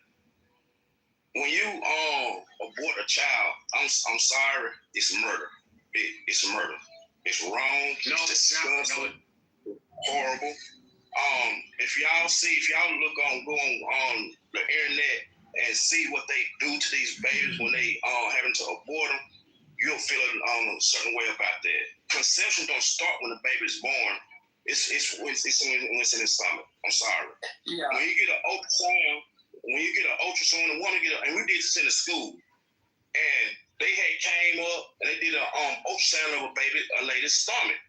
when you abort a child, I'm sorry, it's murder. It's murder. It's wrong. It's disgusting. Horrible. If y'all go on the internet and see what they do to these babies when they having to abort them, you'll feel a certain way about that. Conception don't start when the baby's born. It's when it's in the stomach. I'm sorry. Yeah. When you get an ultrasound, the woman and we did this in the school, and they had came up and they did an ultrasound of a lady's stomach,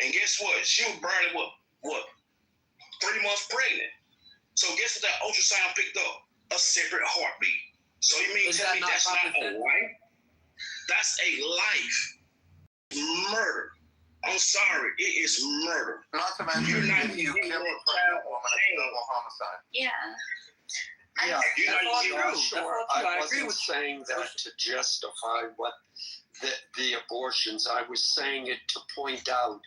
and guess what? She was barely what 3 months pregnant. So guess what that ultrasound picked up? A separate heartbeat. So you mean tell me that's not a life? That's a life. Murder. I'm sorry, it is murder. Not to mention, if you kill a pregnant woman, it's double homicide. Yeah. Yeah, I agree wasn't with saying that to justify what the abortions. I was saying it to point out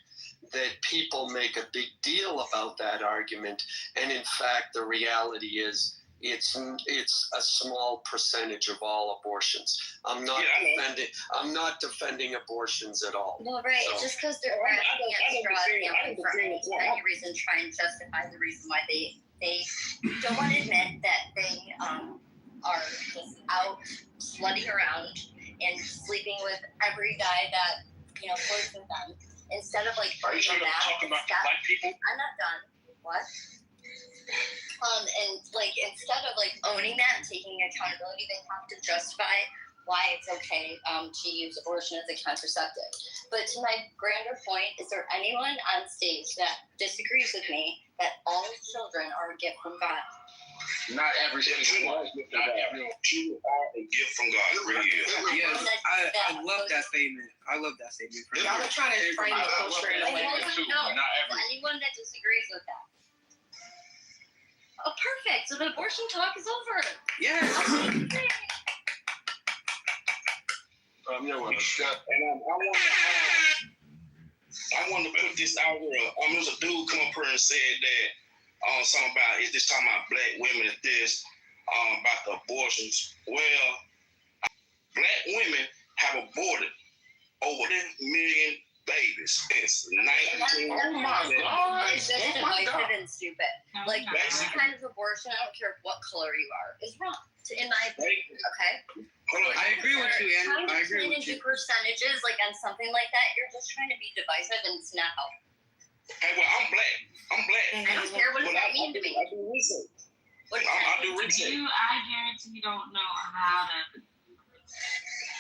that people make a big deal about that argument, and in fact, the reality is it's a small percentage of all abortions. I'm not defending abortions at all. Well, right. So, Just because they're grasping at straws for any reason, try and justify the reason why they don't want to admit that they are just out slutting around and sleeping with every guy that flirts with them. Instead of are you trying to talk about black people? I'm not done. What? And instead of owning that and taking accountability, they have to justify why it's okay to use abortion as a contraceptive. But to my grander point, is there anyone on stage that disagrees with me that all children are a gift from God? Not every single one. You are a gift from God. It really is. Yes, I love that statement. I love that statement. Y'all are trying to frame the culture in a way. Anyone that disagrees with that. Oh, perfect. So the abortion talk is over. Yes. I want to put this out here. There's a dude come up here and said that something about is this talking about black women at this about the abortions. Well, black women have aborted over 10 million babies since 19. Oh my God! It's just divisive and stupid. Like any kind of abortion, I don't care what color you are, is wrong. In my opinion, okay. I agree with you, Anne. I agree with you. Percentages on something like that, you're just trying to be divisive, and it's not helpful. Hey, well, I'm black. I don't care what does that mean to me. I do research. What does I that do mean? research. I guarantee you don't know how to.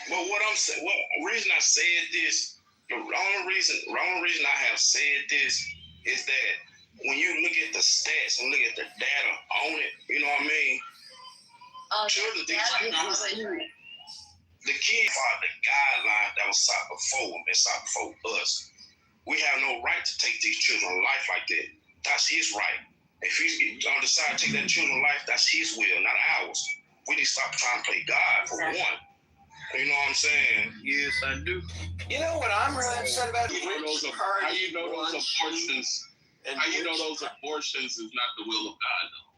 But what I'm saying, what reason I said this, the wrong reason I have said this is that when you look at the stats and look at the data on it, you know what I mean? Children, the kids are the guidelines that was sought before them, been sought before us. We have no right to take these children's life like that. That's his right. If he's decide to take that children's life, that's his will, not ours. We need to stop trying to play God for one. You know what I'm saying? Yes, I do. You know what I'm really upset about? How you know those abortions? And how you know those abortions is not the will of God, though?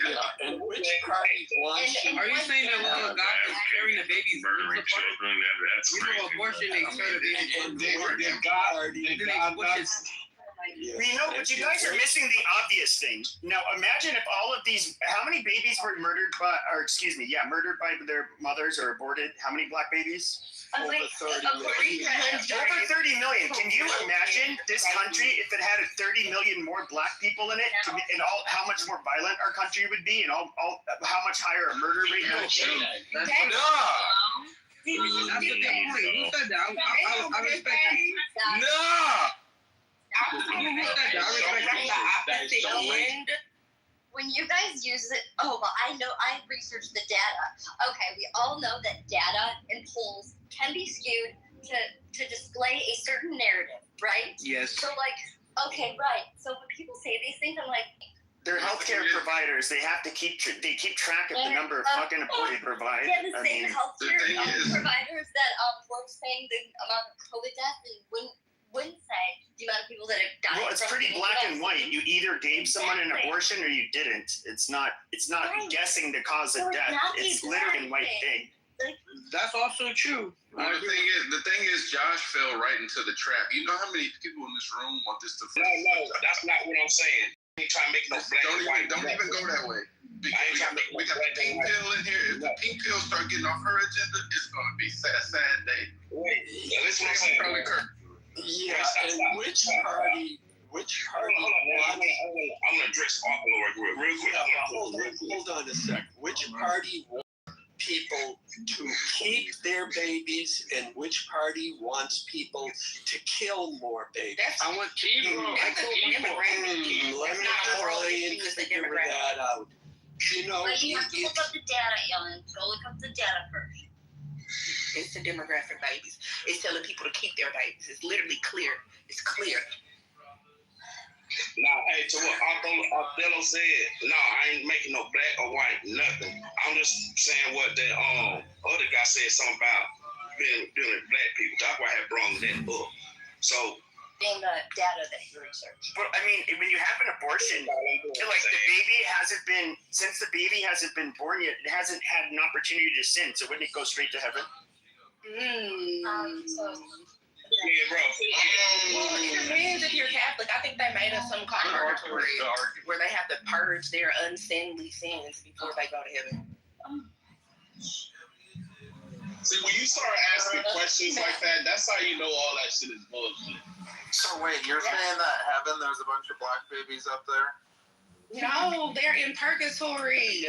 Yeah, and which party wants? Are you saying that God is carrying the babies? Murdering children, that's You know, abortion, they carry the babies. And then God You know, but you guys are missing the obvious thing. Now, imagine if all of these, how many babies were murdered by their mothers or aborted? How many black babies? Over 30 million. Can you imagine this country if it had 30 million more black people in it, and how much more violent our country would be, and how much higher a murder rate would be? That's the big point. Who said that? I respect that. When you guys use it, I know, I researched the data. Okay, we all know that data and polls can be skewed to display a certain narrative, right? Yes. So okay, right. So when people say these things, I'm like, They're healthcare providers. They have to keep track of the number of fucking aborted providers. Yeah, the same healthcare providers that were saying the amount of COVID deaths and wouldn't say the amount of people that have died. Well, it's pretty black and white. You either gave someone an abortion or you didn't. It's not guessing the cause of death. It's literally white thing. That's also true. Well, the thing is, Josh fell right into the trap. You know how many people in this room want this to? No, that's not what I'm saying. I ain't trying to make no black and white. Don't even go that way. We got the pink pill in here. If the pink pill start getting off her agenda, it's gonna be sad day. Listen what I'm saying. Yeah, and which party? I'm gonna address Arthur real quick. Hold on a sec. Which party wants people to keep their babies, and which party wants people to kill more babies? I want people. Let me try and figure that out. You know, but you have to look up the data, Ellen. Go look up the data first. It's the demographic babies. It's telling people to keep their babies. It's literally clear. It's clear. Nah, hey, to what Othello said, I ain't making no black or white, nothing. I'm just saying what the other guy said something about dealing with black people. That's why I had brought that up. So in the data that you researched. But I mean, when you have an abortion, like the baby hasn't been born yet, it hasn't had an opportunity to sin. So wouldn't it go straight to heaven? Yeah, bro. Well, it depends if you're Catholic. I think they made us some kind of purgatory where they have to purge their unseemly sins before they go to heaven. See, when you start asking questions like that, that's how you know all that shit is bullshit. So wait, you're saying that heaven, there's a bunch of black babies up there? No, they're in purgatory.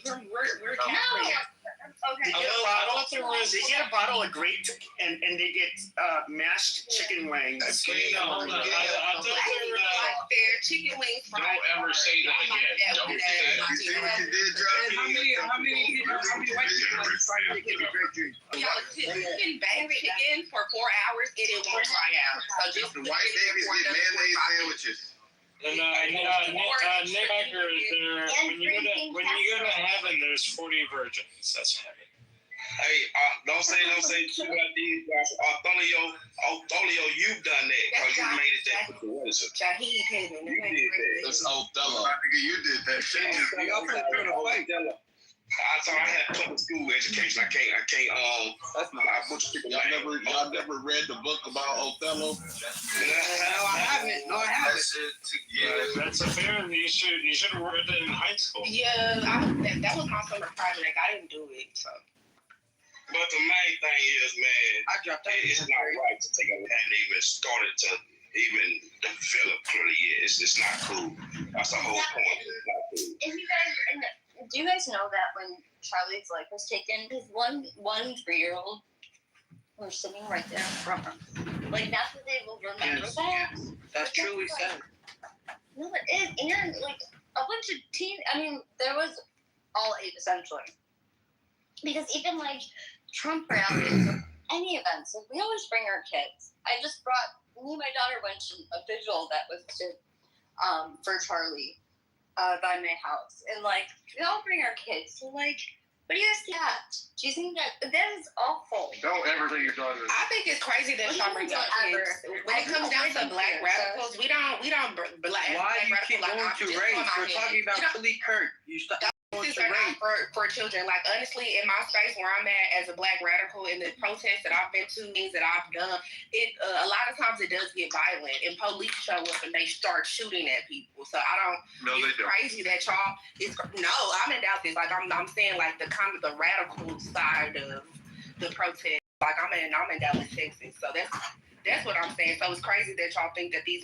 We're Catholic. Okay. They get a bottle of grape and they get mashed chicken wings. Hold on. Their chicken wings. Don't ever say that again. Don't say that. You see what you did, Josh? How many white people are trying to get a grape juice? You can bake chicken for 4 hours, it won't dry out. So just The white babies get mayonnaise sandwiches. And Nick Becker is there. When you go to heaven, there's 40 virgins. That's heaven. Hey, don't say too much. Othello, you've done that because you made it that situation. Shahid heaven. You did that. That's Othello. You did that shit. I thought I had public school education. I can't. Y'all never read the book about Othello? No, I haven't. That's a fair. You should have read it in high school. Yeah, that was my summer project. I didn't do it, so. But the main thing is, man, it's not right to take a hadn't even started to even develop really is. It's not cool. That's the whole point. It's not cool. If you guys, do you guys know that when Charlie's life was taken, his one 3-year-old was sitting right there in front of him. Like, not that they will remember that. That's truly sad. No, it is. And, like, a bunch of there was all 8 essentially. Because even, like, Trump rallies or any events, like, we always bring our kids. Me and my daughter went to a vigil that was for Charlie by my house. And, like, we all bring our kids. So, like, what do you guys think of that? Do you think that is awful? Don't ever let your daughter. I think it's crazy that y'all bring up kids. When it comes down to black radicals, we don't black. Why do you keep like, going to race? We're talking about Philly Kirk. You stop. These are not for children. Like, honestly, in my space where I'm at as a black radical, in the protests that I've been to, things that I've done, a lot of times it does get violent, and police show up and they start shooting at people. So I don't. No, they don't. Crazy that y'all. I'm in doubt this. Like, I'm saying, like, the kind of the radical side of the protest. Like, I'm in Dallas, Texas. So that's what I'm saying. So it's crazy that y'all think that these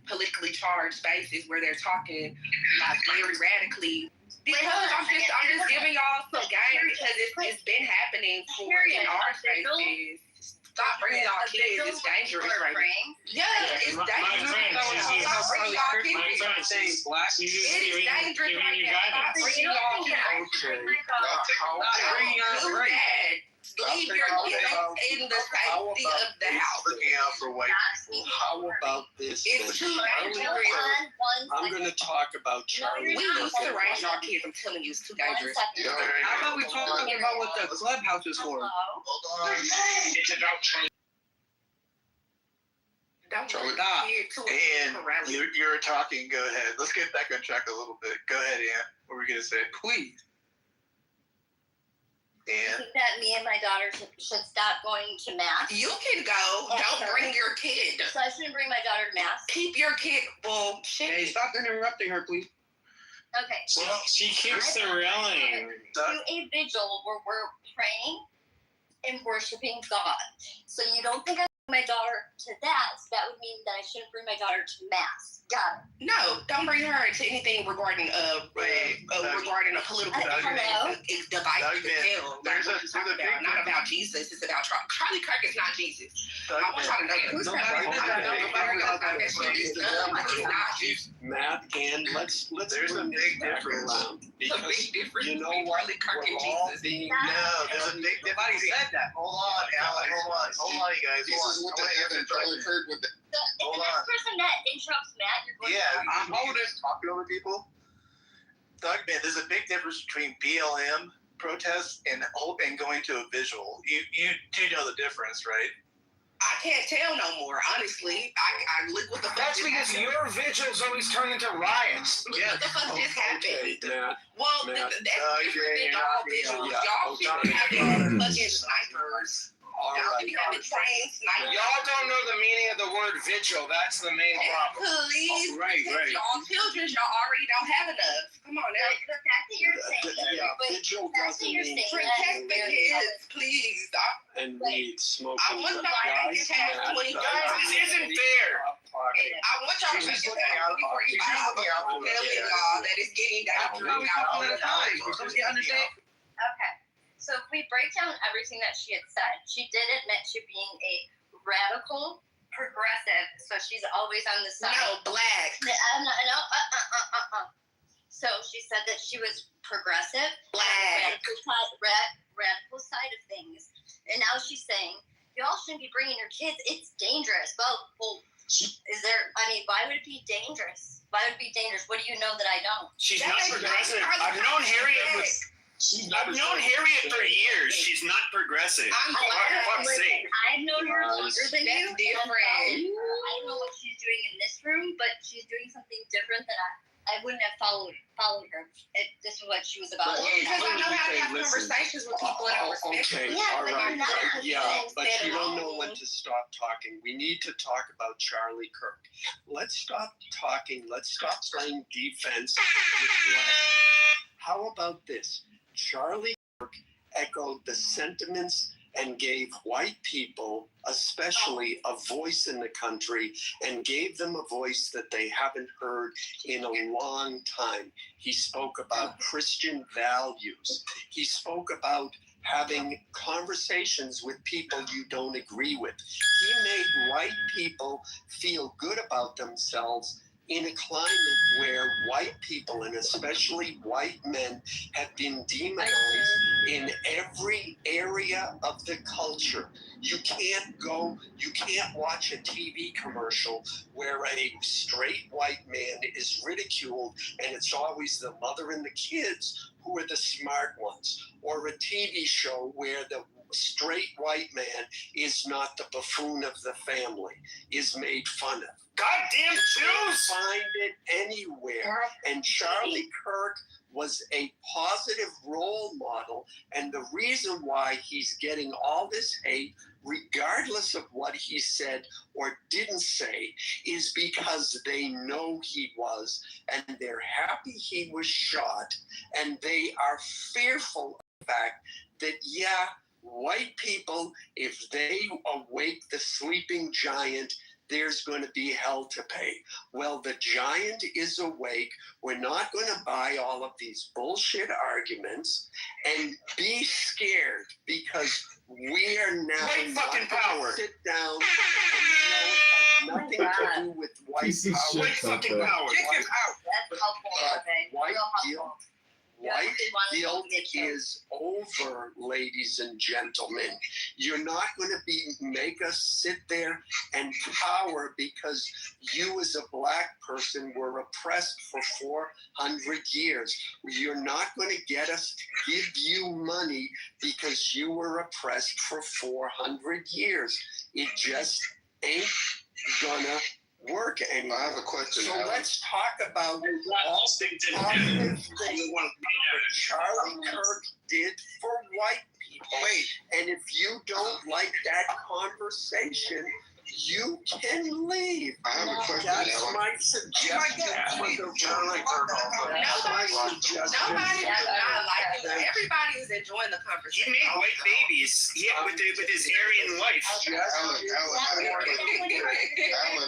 politically charged spaces where they're talking like very radically. Because I'm just giving y'all some game because it's been happening in our spaces. Stop bringing y'all kids. It's dangerous right now. Yeah, it's dangerous. Stop bringing y'all kids. It's dangerous right now. Stop bringing y'all kids. Leave your kids in the safety of the house. Looking out for white people. How about this? It's too dangerous. I'm going to talk about Charlie. We used to raise our kids. I'm telling you, it's too dangerous. How about we talk about what the clubhouse is for? Hold on. It's about Charlie. And you're talking. Go ahead. Let's get back on track a little bit. Go ahead, Ann. What were we gonna say? Please. I think that me and my daughter should stop going to mass. You can go. Don't bring your kid. So I shouldn't bring my daughter to mass. Keep your kid. Bullshit. Hey, stop interrupting her, please. Okay. Well, she keeps the railing. Do a vigil where we're praying and worshiping God. So you don't think I bring my daughter to that? So that would mean that I shouldn't bring my daughter to mass. Got it. No, don't bring her to anything regarding a political device. Not about Jesus. It's about Charlie Kirk is not Jesus. I want y'all to know that. Who's Matt, and let's there's a big difference. Because you know what? Charlie Kirk and Jesus. There's a big difference. Nobody said that. Hold on, Alan. Hold on, you guys. This is what the heaven Charlie Kirk with the. If the next person that interrupts Matt, you're going I'm talking over people. Doug, man, there's a big difference between BLM protests and going to a visual. You do know the difference, right? I can't tell no more, honestly. I look what the fuck. That's because your vigils always turn into riots. What the fuck just happened? Well, that's different than y'all visuals. Yeah. Y'all shouldn't have been fucking snipers. Y'all should be having trained snipers. Y'all don't know the meaning of the word vigil. That's the main problem. Please, y'all children, y'all already don't have enough. Come on now. The fact that you're saying that, vigil doesn't mean protect the kids, please. And weed, smoking. I want y'all to have 20 guns. This isn't fair. I want y'all to just have before you buy y'all that it's getting down. You understand? Okay. So if we break down everything that she had said, she did admit to being a radical progressive. So she's always on the side. No, black. So she said that she was progressive, black, radical side of things. And now she's saying, y'all shouldn't be bringing your kids. It's dangerous. Well, why would it be dangerous? Why would it be dangerous? What do you know that I don't? She's not progressive. I've known Harriet for years. She's not progressive. I've known her longer than you. That's different. I don't know what she's doing in this room, but she's doing something different that I wouldn't have followed her if this is what she was about. Because I know how to have conversations with people and I respect them. But you don't know when to stop talking. We need to talk about Charlie Kirk. Let's stop talking. Let's stop playing defense. How about this? Charlie Kirk echoed the sentiments and gave white people, especially, a voice in the country, and gave them a voice that they haven't heard in a long time. He spoke about Christian values. He spoke about having conversations with people you don't agree with. He made white people feel good about themselves in a climate where white people, and especially white men, have been demonized in every area of the culture. You can't watch a TV commercial where a straight white man is ridiculed and it's always the mother and the kids who are the smart ones, or a TV show where the straight white man is not the buffoon of the family, is made fun of. Goddamn Jews! Find it anywhere. And Charlie Kirk was a positive role model, and the reason why he's getting all this hate, regardless of what he said or didn't say, is because they know he was, and they're happy he was shot, and they are fearful of the fact that, yeah, white people, if they awake the sleeping giant, there's going to be hell to pay. Well, the giant is awake. We're not going to buy all of these bullshit arguments and be scared, because we are now white fucking power. Sit down and know it has nothing to do with white power. White fucking power. That's helpful. White Real guilt. helpful. White guilt is over, ladies and gentlemen. You're not going to make us sit there and cower because you as a black person were oppressed for 400 years. You're not going to get us to give you money because you were oppressed for 400 years. It just ain't gonna work anymore. I have a question. So let's talk about all the positive things that Charlie Kirk did for white people. Wait. And if you don't like that conversation, you can leave. I have a question. That's my suggestion for the Nobody does not like him. Everybody is enjoying the conversation. He made white babies. Yeah, with his Aryan wife. Alan,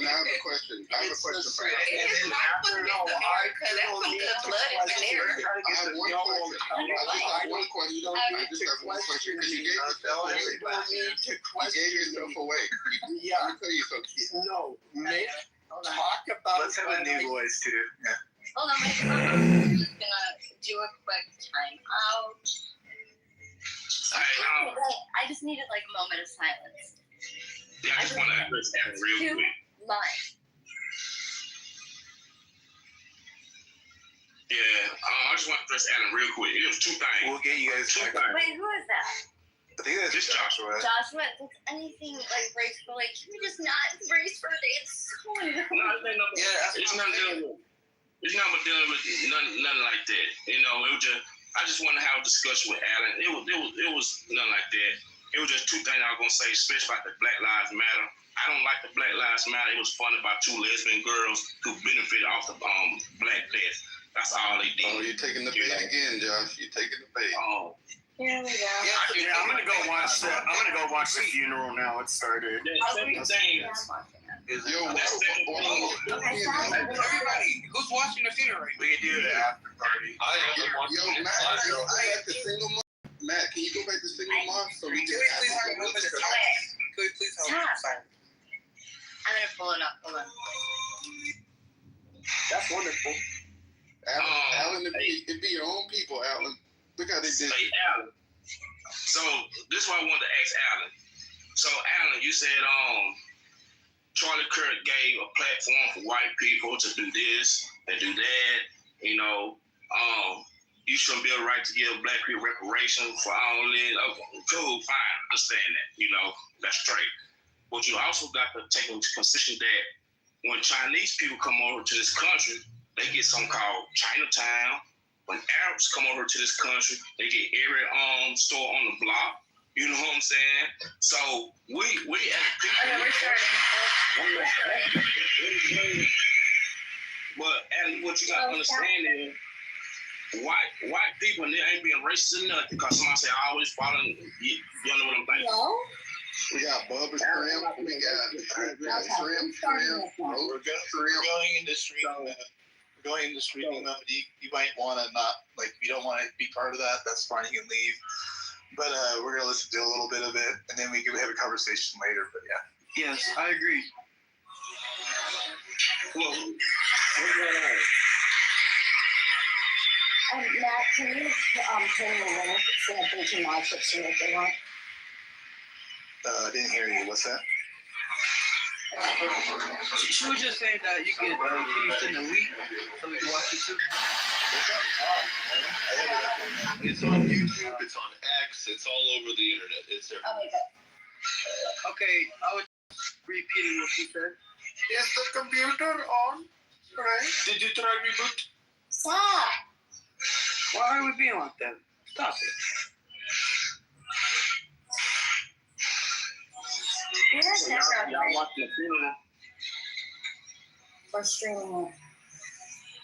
I have a question. I have a question for you. His wife was Miss America. That's some good blood in there. I have one question. I just have one question. I just have one question because you gave yourself away. Yeah. Let me tell you something. No, talk about. Let's have a new voice too. Yeah. Hold on, I'm just gonna do a quick time out. I just needed like a moment of silence. Yeah, I just want to address that real quick. Lines. Yeah, I just want to address Adam real quick. It was two things. We'll get you guys. Wait, who is that? I think that's This Joshua. Joshua, does anything like graceful? Like, can we just not embrace for It's so annoying. It's not dealing with. It's not dealing with nothing like that. You know, it was just. I just want to have a discussion with Alan. It was nothing like that. It was just two things I was gonna say, especially about the Black Lives Matter. I don't like the Black Lives Matter. It was funny about two lesbian girls who benefited off the Black death. That's all they did. Oh, you're taking the bait again, Josh. You're taking the bait. Oh. Here we go. Yeah, I'm gonna go watch the funeral now. It started. Everybody, who's watching the funeral? We can do the after party. Yo, Matt, can you go back to single mom? Matt, can you go back to single mom so we can Please hold on. Could we please hold on? I'm gonna pull it up. Hold on. That's wonderful. Alan, it'd be your own people, Alan. Look how they did. Say Alan. So this is what I wanted to ask Alan. So Alan, you said Charlie Kirk gave a platform for white people to do this and do that. You know, you shouldn't be a right to give black people reparations for all this. Okay, cool, fine, understand that. You know, that's straight. But you also got to take into consideration that when Chinese people come over to this country, they get something called Chinatown. When Arabs come over to this country, they get every store on the block. You know what I'm saying? So we as people. But what you gotta understand is white people, and they ain't being racist or nothing because somebody say I always follow. You know what I'm saying? No. We got Bubba Shrimp. We got Shrimp. We're going in the stream. Going in the streaming mode. You might want to not, like, if you don't want to be part of that, that's fine. You can leave. But we're gonna listen to a little bit of it, and then we can have a conversation later. But yeah. Yes, I agree. Well, what's going on? Matt, can you pay me a minute so that they can watch it so that they want? I didn't hear you. What's that? She was just saying that you can finish in a week so we can watch it too. It's on YouTube, it's on X, it's all over the internet. It's there. Oh my God. Okay, I was repeating what she said. Is the computer on? Right? Did you try reboot? Stop. Why are we being like that? Stop it. Where's So that y'all watching the funeral? We're streaming it.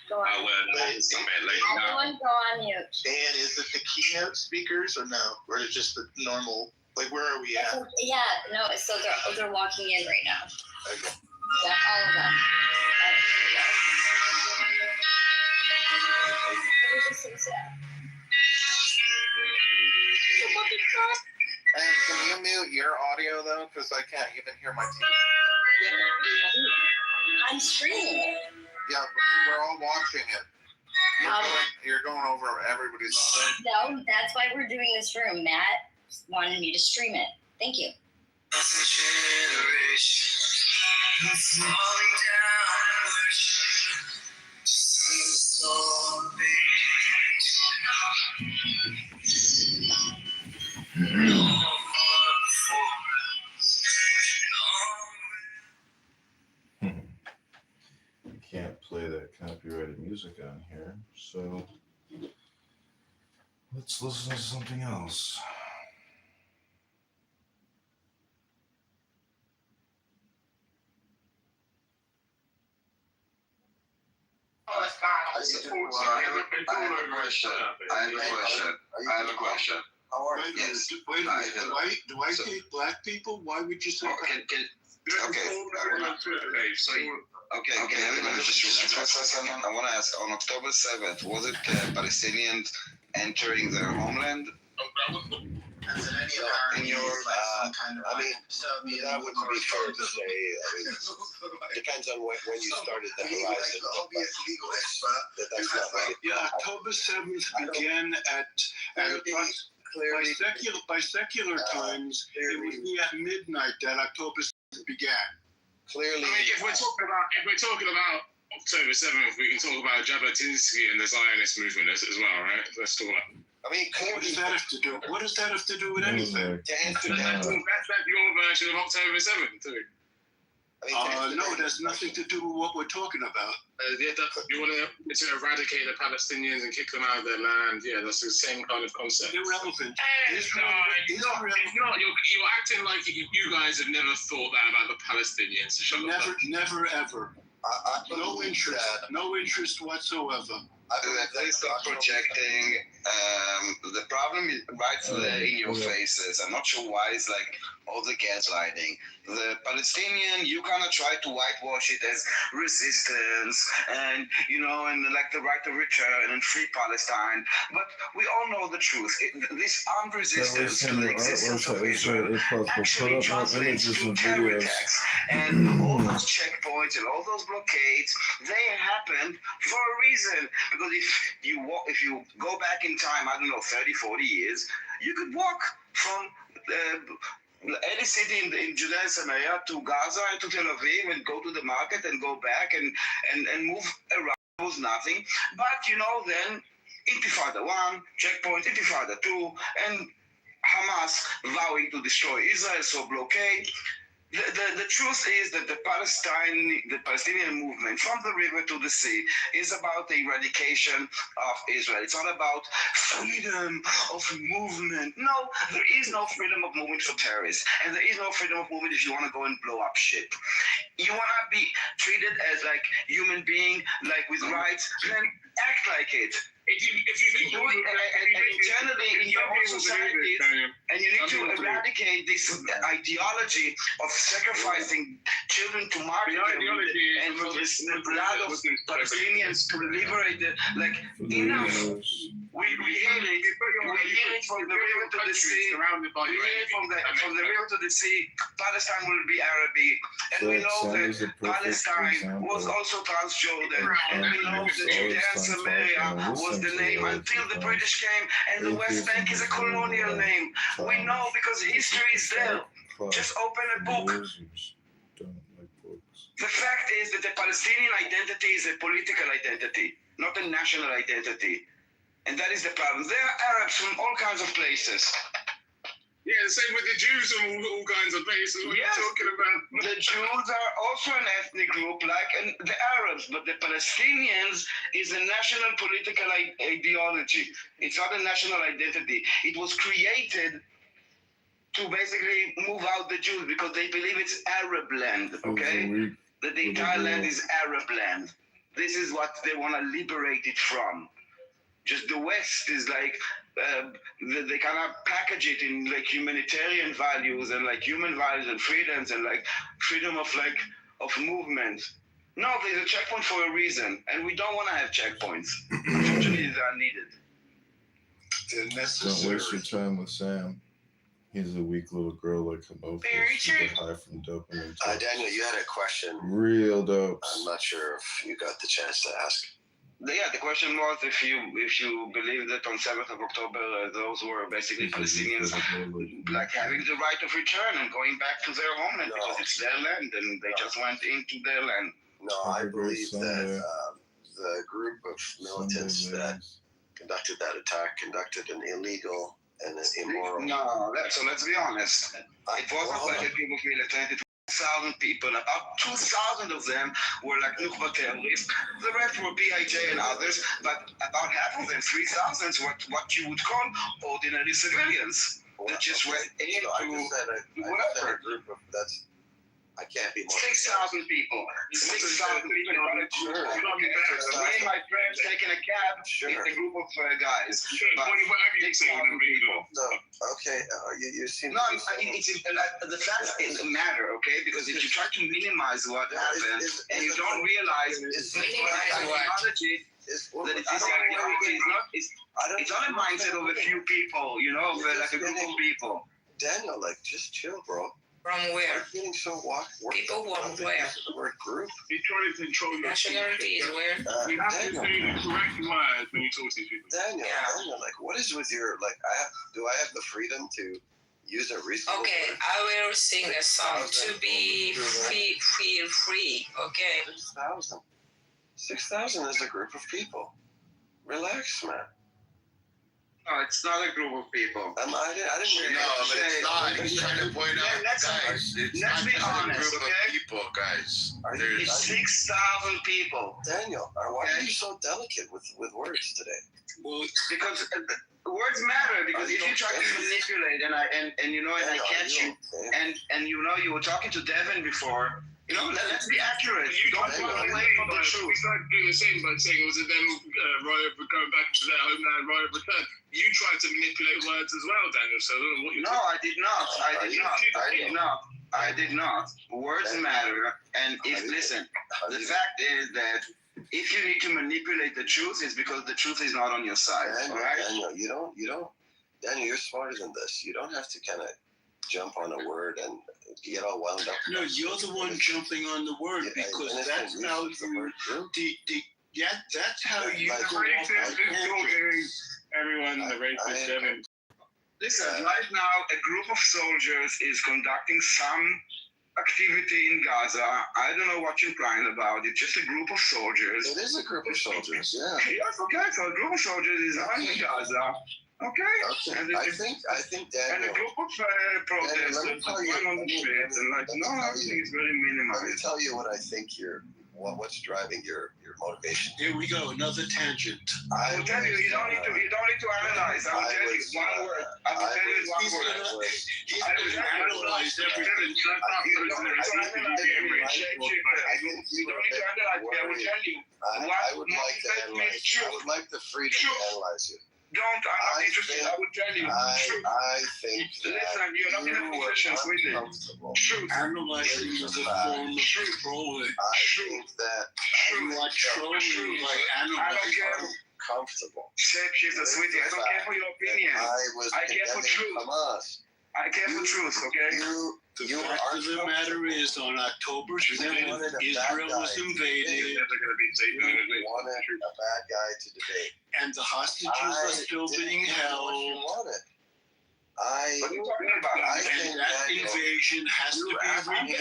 Go Oh, on. well, that's some bad lady. Everyone go on mute. And is it the keynote speakers or no? Or is it just the normal? Like, where are we at? Yeah, no, so they're walking in right now. Okay. Yeah, all of them. It was just so sad. And can you mute your audio though? Because I can't even hear my TV. I'm streaming. Yeah, we're all watching it. You're going over everybody's thing. No, that's why we're doing this room. Matt wanted me to stream it. Thank you. Can't play that copyrighted music on here, so let's listen to something else. I have a question. How are you? Yes. Wait a minute. Do I take black people? Why would you say that? Okay, everybody just relax for a second. I want to ask, on October 7th, was it Palestinians entering their homeland? In your, that wouldn't be fair to say. Depends on when you started the horizon. That's not right. Yeah, October 7th began by secular times. It would be at midnight that October 7th began. Clearly, I mean, if we're talking about October 7th, we can talk about Jabotinsky and the Zionist movement as well, right? Let's talk about. I mean, What does that have to do? What does that have to do with anything? That's your version of October 7th, too. No, it has nothing to do with what we're talking about. You want to eradicate the Palestinians and kick them out of their land? Yeah, that's the same kind of concept. Irrelevant. You're acting like you guys have never thought that about the Palestinians. Shut up. Never, ever. No interest whatsoever. They start projecting the problem is right there in your faces. I'm not sure why it's like all the gaslighting. The Palestinian, you kind of try to whitewash it as resistance and, and like the right to return and free Palestine. But we all know the truth. This armed resistance to the existence of Israel actually translates to terror attacks. And all those checkpoints and all those blockades, they happened for a reason. Because if you go back in time, I don't know, 30, 40 years, you could walk from any city in Judea and Samaria to Gaza and to Tel Aviv and go to the market and go back and move around. It was nothing. But, then Intifada 1, checkpoint, Intifada 2, and Hamas vowing to destroy Israel, so blockade. The truth is that the Palestinian movement from the river to the sea is about the eradication of Israel. It's not about freedom of movement. No, there is no freedom of movement for terrorists. And there is no freedom of movement if you want to go and blow up shit. You want to be treated as like human being, like with rights, then act like it. If you think do it, and internally in your own society, and you need to eradicate this ideology of sacrificing children to martyrdom and for the blood of Palestinians to liberate it. Like, enough. We hear it from the river to the sea. We hear it from the river to the sea. Palestine will be Arabic, and we know that Palestine was also Transjordan, and we know that Judea and Samaria was the name until the British came, and the West Bank is a colonial name. We know because history is there. Just open a book. The fact is that the Palestinian identity is a political identity, not a national identity. And that is the problem. There are Arabs from all kinds of places. Yeah, the same with the Jews from all kinds of places. What are you talking about? The Jews are also an ethnic group like the Arabs, but the Palestinians is a national political ideology. It's not a national identity. It was created to basically move out the Jews because they believe it's Arab land, okay? That the entire land is Arab land. This is what they want to liberate it from. Just the West is like, they kind of package it in like humanitarian values and like human values and freedoms and like freedom of movement. No, there's a checkpoint for a reason, and we don't want to have checkpoints. Unfortunately, they are needed. They're Don't necessary. waste your time with Sam. He's a weak little girl like Kitover. She get high from dopamine. Daniel, you had a question. Real dope. I'm not sure if you got the chance to ask. Yeah, the question was if you believe that on 7th of October those were basically Palestinians like having the right of return and going back to their homeland because it's their land and they just went into their land. No, I believe that the group of militants that conducted that attack conducted an illegal and an immoral. No, so let's be honest. It wasn't like a group of militants. It was 1,000 people. About 2,000 of them were like Nukhba terrorists. The rest were BIJ and others, but about half of them, 3,000, were what you would call ordinary civilians that just went into whatever. Group of I can't be more. 6,000 people. 6,000 people. Sure. Me and my friends taking a cab. Sure. It's a group of guys. But 6,000 people. No, okay. You seem. No, the facts matter, okay? Because if you try to minimize what happened and you don't realize technology, that this ideology is not. It's not a mindset of a few people, you know, like a group of people. Daniel, like, just chill, bro. From where? You're getting so People from where? The word group. He's trying to control your Nationality is where? You have to say the correct words when you talk to these people. Daniel, like, what is with your, like, do I have the freedom to use a reasonable Okay, word? I will sing a song to be feel free, okay? 6,000. 6,000 is a group of people. Relax, man. No, it's not a group of people. I didn't hear No, but it's not. He's trying to point out, guys, it's not be just honest, a group okay? of people, guys. It's 6,000 people. Daniel, why are you so delicate with words today? Well, because words matter. Because if you try to manipulate and you know, and I catch you, and you know, you were talking to Devin before. You know, let's be accurate. You don't run away from the truth. We started doing the same by saying, was it them going back to their homeland, right return? You tried to manipulate words as well, Daniel. So I don't know what you're I did not. I did not. Words matter. And listen, the fact is that if you need to manipulate the truth, it's because the truth is not on your side. Daniel, all right? Daniel, you don't. Daniel, you're smarter than this. You don't have to kind of jump on a word and get all wound up. No, you're the one jumping on the word because that's how you. That's how you. Everyone, the racist Devin. Listen, right now, a group of soldiers is conducting some activity in Gaza. I don't know what you're crying about. It's just a group of soldiers. It is a group of soldiers, yeah. Yes, okay. So a group of soldiers is in Gaza. Okay. And I think Daniel. And a group of protesters going on the streets and like, no, everything is very minimized. Let me tell you what I think what's driving your motivation. Here we go, another tangent. I will tell you, you don't need to analyze. I will tell you one word. I will tell you one word. He's gonna analyze everything. You don't need to analyze me. I will tell you. I would like to analyze you. I would like the freedom to analyze you. I'm not interested. I will tell you. I think that listen, you're not in a position with it. Truth. Analyzing is a form of trolling. I think that you are trolling by analyzing. Comfortable. Shape shifter, sweetie. I don't care for your opinion. I care for truth. Hamas. I care for truth, okay? The fact of the matter is, on October 7th, Israel was invaded. You wanted a bad guy to debate. And the hostages are still being held. I think that invasion has to be repelled.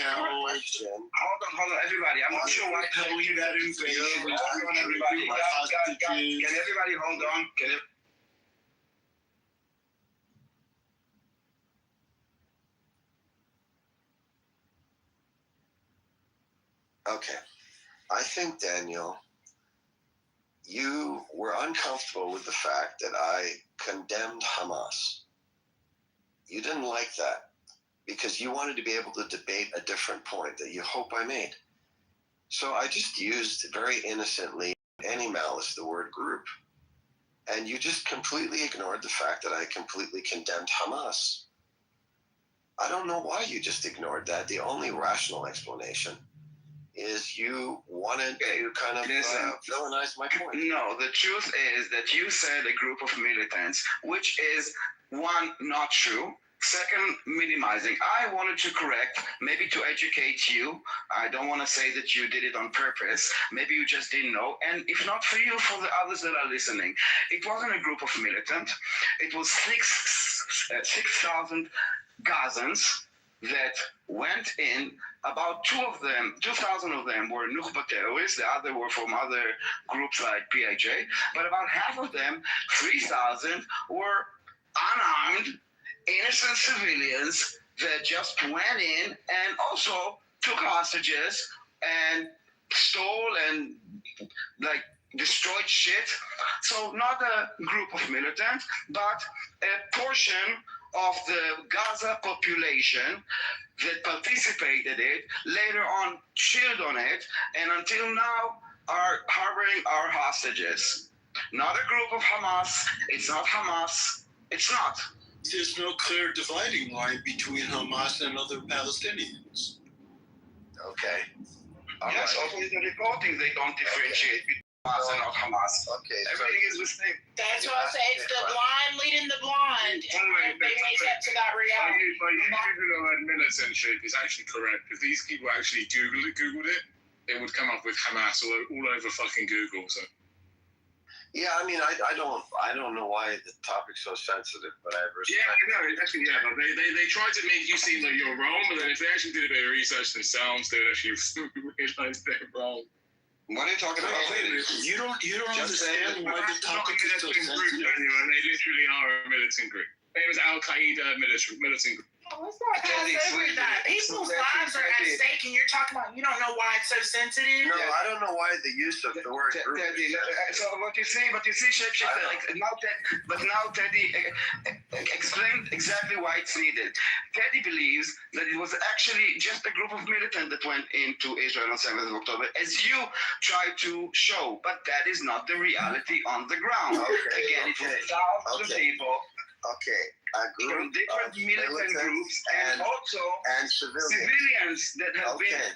Hold on, everybody. I'm not sure why Repelling that invasion is everybody. Can everybody hold on? Okay. I think, Daniel, you were uncomfortable with the fact that I condemned Hamas. You didn't like that because you wanted to be able to debate a different point that you hope I made. So I just used very innocently, any malice, the word group. And you just completely ignored the fact that I completely condemned Hamas. I don't know why you just ignored that. The only rational explanation is you wanted to kind of villainize my point. No, the truth is that you said a group of militants, which is, one, not true. Second, minimizing. I wanted to correct, maybe to educate you. I don't want to say that you did it on purpose. Maybe you just didn't know. And if not for you, for the others that are listening, it wasn't a group of militants. It was 6,000 Gazans that went in. About 2,000 of them were Nukhba terrorists. The other were from other groups like PIJ. But about half of them, 3,000, were unarmed, innocent civilians that just went in and also took hostages and stole and destroyed shit. So not a group of militants, but a portion of the Gaza population that participated it, later on cheered on it, and until now are harboring our hostages. Not a group of Hamas. It's not Hamas. It's not. There's no clear dividing line between Hamas and other Palestinians. Okay. Yes, also in the reporting they don't differentiate between Hamas and not Hamas. Okay. Everything is the same. That's why I say it's the blind leading the blind. And they wake up to that reality. But you know that militant shit is actually correct. If these people actually Googled it, it would come up with Hamas all over fucking Google. So. Yeah, I mean, I don't know why the topic's so sensitive, but I respect. Yeah, I know. Actually, yeah, but they try to make you seem like you're wrong, but then if they actually did a bit of research themselves, they would actually realize they're wrong. What are you talking about? You don't understand why the topic is so sensitive. And they literally are a militant group. Famous Al Qaeda militant group. Let's not pass over that. People's lives are at stake, and you're talking about you don't know why it's so sensitive. No, I don't know why the use of the word group. So what you see, shapeshifter. Now Teddy explained exactly why it's needed. Teddy believes that it was actually just a group of militants that went into Israel on 7th of October, as you try to show, but that is not the reality on the ground. Again, it was thousands of people. Okay, a group from different militant groups and also civilians that have been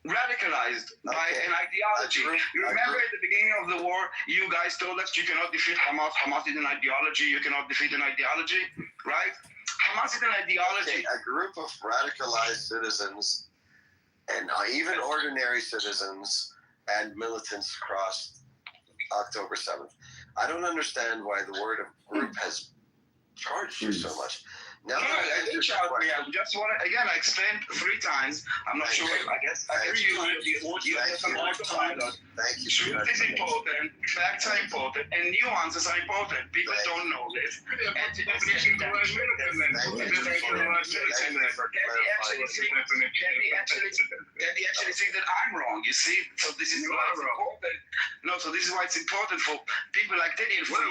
radicalized by an ideology. You remember at the beginning of the war, you guys told us you cannot defeat Hamas. Hamas is an ideology. You cannot defeat an ideology, right? Hamas is an ideology. Okay, a group of radicalized citizens and even ordinary citizens and militants crossed October 7th. I don't understand why the word of group has charged you so much. Now, I did shout for you. Just want to, again, I explained 3 times. I'm not sure. I guess I hear you. Thank you. Truth is important. Facts are important. And nuances are important. People don't know this. Daddy actually think that I'm wrong. You see? So this is why it's important. No, so this is why it's important for people like Daddy and for you.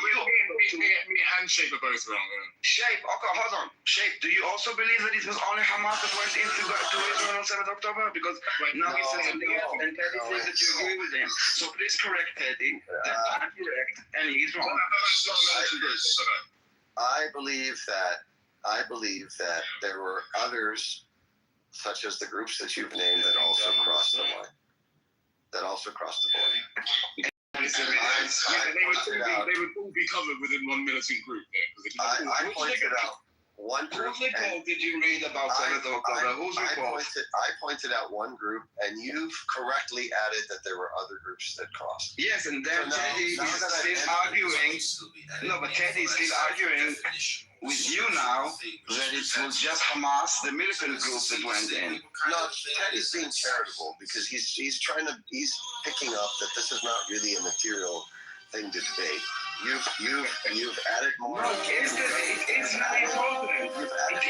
Me and Shape are both wrong. Shape, okay, hold on. Shape, do you also believe that it was only Hamas that went into Israel on 7th October? Because now he says something else, and Teddy says that you agree with him. So please correct Teddy. That's not correct, and he's wrong. I believe that there were others, such as the groups that you've named, that also crossed the line. That also crossed the border. They would all be covered within one militant group there. I pointed out one group. Whose report did you read about 7th October? Whose report? I pointed out one group, and you've correctly added that there were other groups that crossed. Yes, and then Teddy is still arguing. No, but Teddy is still arguing with you now that it was just Hamas, the militant group, that went in. No, Teddy's being charitable because he's picking up that this is not really a material thing to debate. You've added more. No, it's not important. It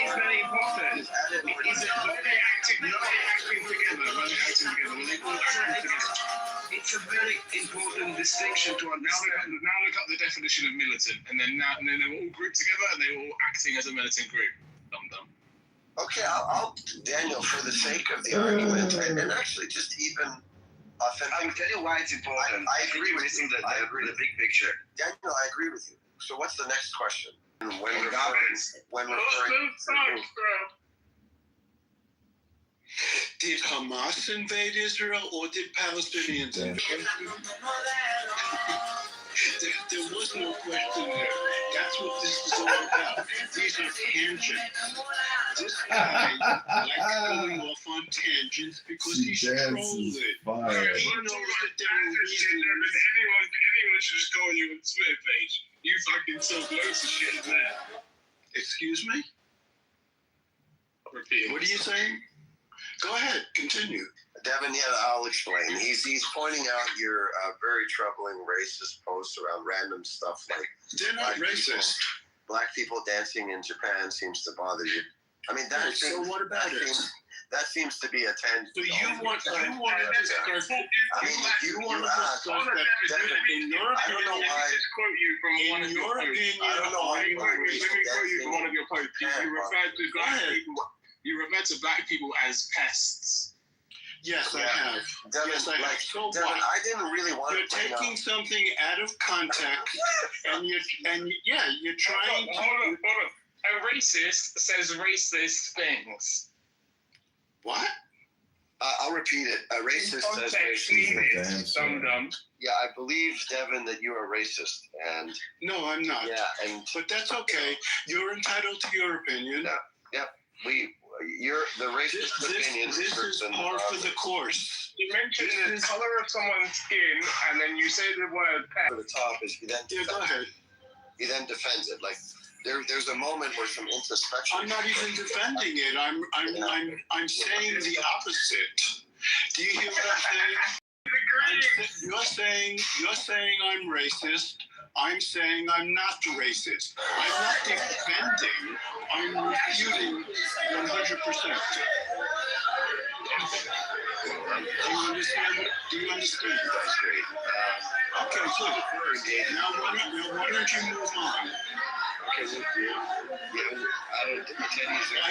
is very important. It's a very important distinction to understand. Now look up the definition of militant, and then they were all grouped together, and they were all acting as a militant group. Dum. Okay, I'll Daniel, for the sake of the argument, and actually just even authentic. I will tell you why it's important. I agree with you. The big picture. Daniel, I agree with you. So what's the next question? Did Hamas invade Israel or did Palestinians invade? There was no question there. That's what this is all about. These are tangents. This guy likes going off on tangents because he's trolling. He knows that there are reasons. Anyone should just go on your Twitter page. You fucking so close to shit there. Excuse me? Repeat. What are you saying? Go ahead, continue. Devin, yeah, I'll explain. He's pointing out your very troubling racist posts around random stuff like they're not racist. Black people dancing in Japan seems to bother you. I mean, so what about it? That seems to be a tangent. So you want to discuss? I mean, you want to discuss that. In your opinion, I don't know why. In your opinion, I don't know why. Let me quote you from one of your posts. You refer to black people as pests. Yes, I have. Devin, yes, I have. So Devin, what? I didn't really want You're to taking something out of context, and you're trying to. Hold on. A racist says racist things. What? I'll repeat it. A racist says racist. Dum-dum. Yeah, I believe, Devin, that you are racist, and no, I'm not. Yeah, but that's okay. You're entitled to your opinion. Yep. You're the racist opinion. This is par for the course. You mentioned the color of someone's skin, and then you say the word pet. For the top is you then. Go ahead. He then defends it. Like there's a moment where some introspection. I'm not even defending it. I'm saying the opposite. Do you hear what I'm saying? You're saying I'm racist. I'm saying I'm not racist. I'm not defending. I'm refuting 100%. Do you understand? That's great. Okay, good. Now why don't you move on? Okay, I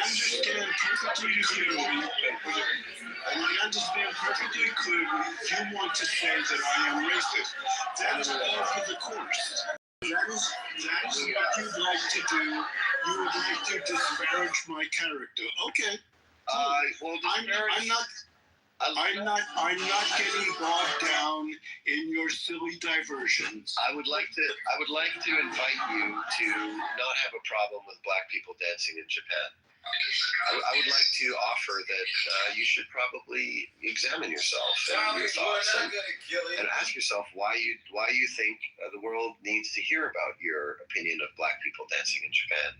understand perfectly clearly. And I understand perfectly clearly you want to say that I am racist. That is all for the course. That is what you'd like to do. You would like to disparage my character. Okay. I'm not getting bogged down in your silly diversions. I would like to invite you to not have a problem with black people dancing in Japan. I would like to offer that you should probably examine yourself and your thoughts and ask yourself why you think the world needs to hear about your opinion of black people dancing in Japan.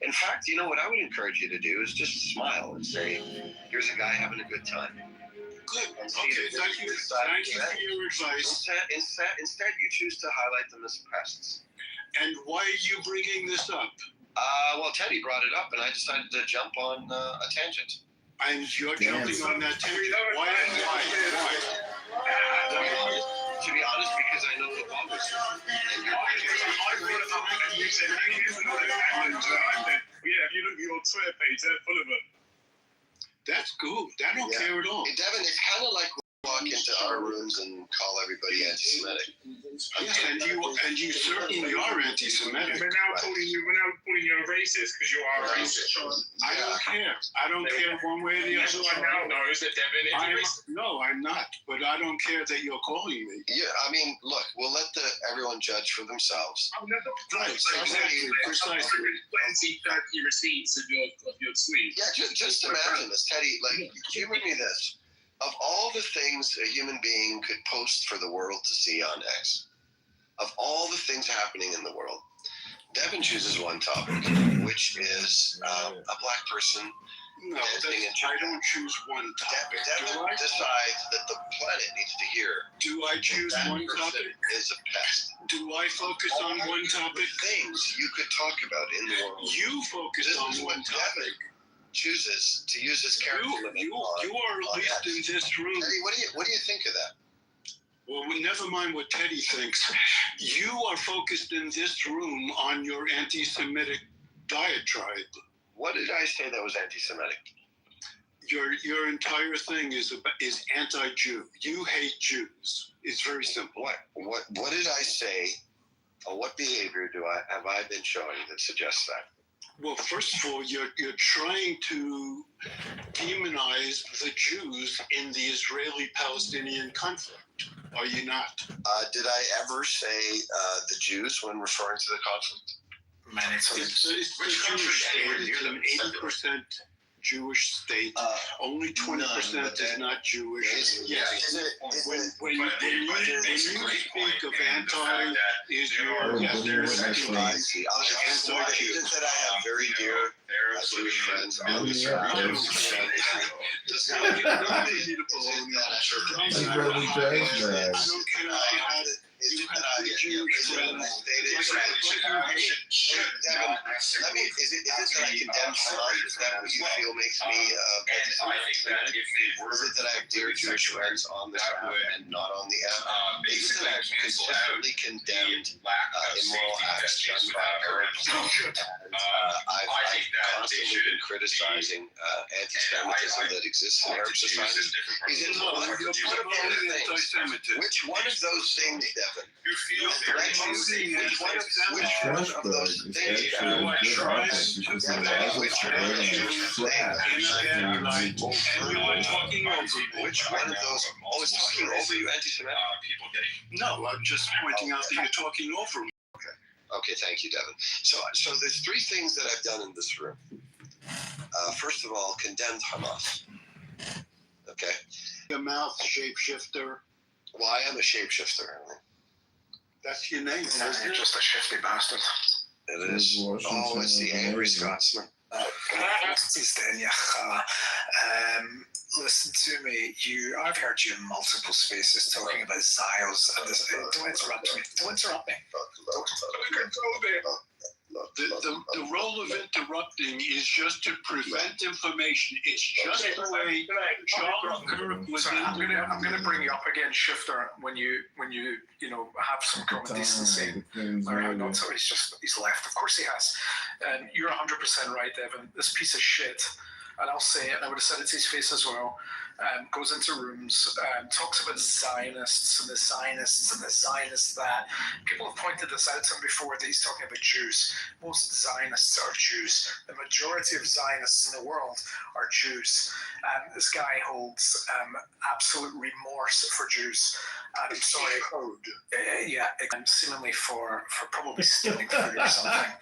In fact, you know what I would encourage you to do is just smile and say, here's a guy having a good time. Good. And see Okay, the thank you. good side Thank of you that. for your advice. Instead, you choose to highlight them as pests. And why are you bringing this up? Well, Teddy brought it up, and I decided to jump on a tangent. And you're jumping on that tangent. Why? To be honest, because I know what Bob was saying. And you said, yeah, if you look at your Twitter page, they're full of them. That's good. I don't care at all. Hey, Devin, it's kind of like we walk into our rooms and call everybody anti-Semitic. Yes, and you certainly are anti-Semitic. We're now calling you a racist because you are a racist. I don't care. I don't care one way or the other. Everyone now knows that Devin is a racist. No, I'm not. But I don't care that you're calling me. Yeah, I mean, look, we'll let everyone judge for themselves. Right, exactly, precisely. Plenty receipts of your tweet. Yeah, just imagine this, Teddy. Like, humor me this. Of all the things a human being could post for the world to see on X, of all the things happening in the world, Devin chooses one topic, which is a black person. No, I don't choose one topic. Devin decides that the planet needs to hear. Do I choose one topic? Is a pest. Do I focus on one topic? Things you could talk about in the world. You focus on one topic. Chooses to use his character limit. You are at least in this room. Teddy, what do you think of that? Well, never mind what Teddy thinks. You are focused in this room on your anti-Semitic diatribe. What did I say that was anti-Semitic? Your entire thing is anti-Jew. You hate Jews. It's very simple. What did I say? Or what behavior have I been showing that suggests that? Well, first of all, you're trying to demonize the Jews in the Israeli-Palestinian conflict. Are you not? Did I ever say the Jews when referring to the conflict? It's the Jewish state. It's an 80% Jewish state. Only 20% is not Jewish. Yes. When you speak of anti-Israel, There's anti-Jew. That I have very dear Jewish friends on this earth. Is it that I condemn Hamas? Is that what you feel makes me Is it that I have dear Jewish friends on this app and not on the app? Is it that I've consistently condemned immoral acts done by Arabs? I've constantly been criticizing anti-Semitism that exists in Arab society. Is it one of those things? Which one of those things, Devin? You feel which one of those things which one of those always talking over you, anti-Semitic? No, I'm just pointing out that you're talking over me. Okay, thank you, Devin. So there's three things that I've done in this room. First of all, condemned Hamas. Okay. Your mouth shapeshifter. Well, I am a shapeshifter. That's your name. You're just a shifty bastard. It is. Oh, it's the angry Scotsman. Listen to me. I've heard you in multiple spaces talking about Zios. And don't interrupt me. Don't interrupt me. The role of interrupting is just to prevent information. It's just the way Charles Kirk was. I'm gonna bring you up again, Shifter, when you have some common decency. Larry Hugginson, he's left. Of course he has. And you're 100% right, Evan. This piece of shit, and I'll say it, and I would have said it to his face as well, goes into rooms, talks about Zionists and the Zionists and the Zionists that. People have pointed this out to him before that he's talking about Jews. Most Zionists are Jews. The majority of Zionists in the world are Jews. This guy holds absolute remorse for Jews. I'm sorry. Seemingly for probably stealing food or something.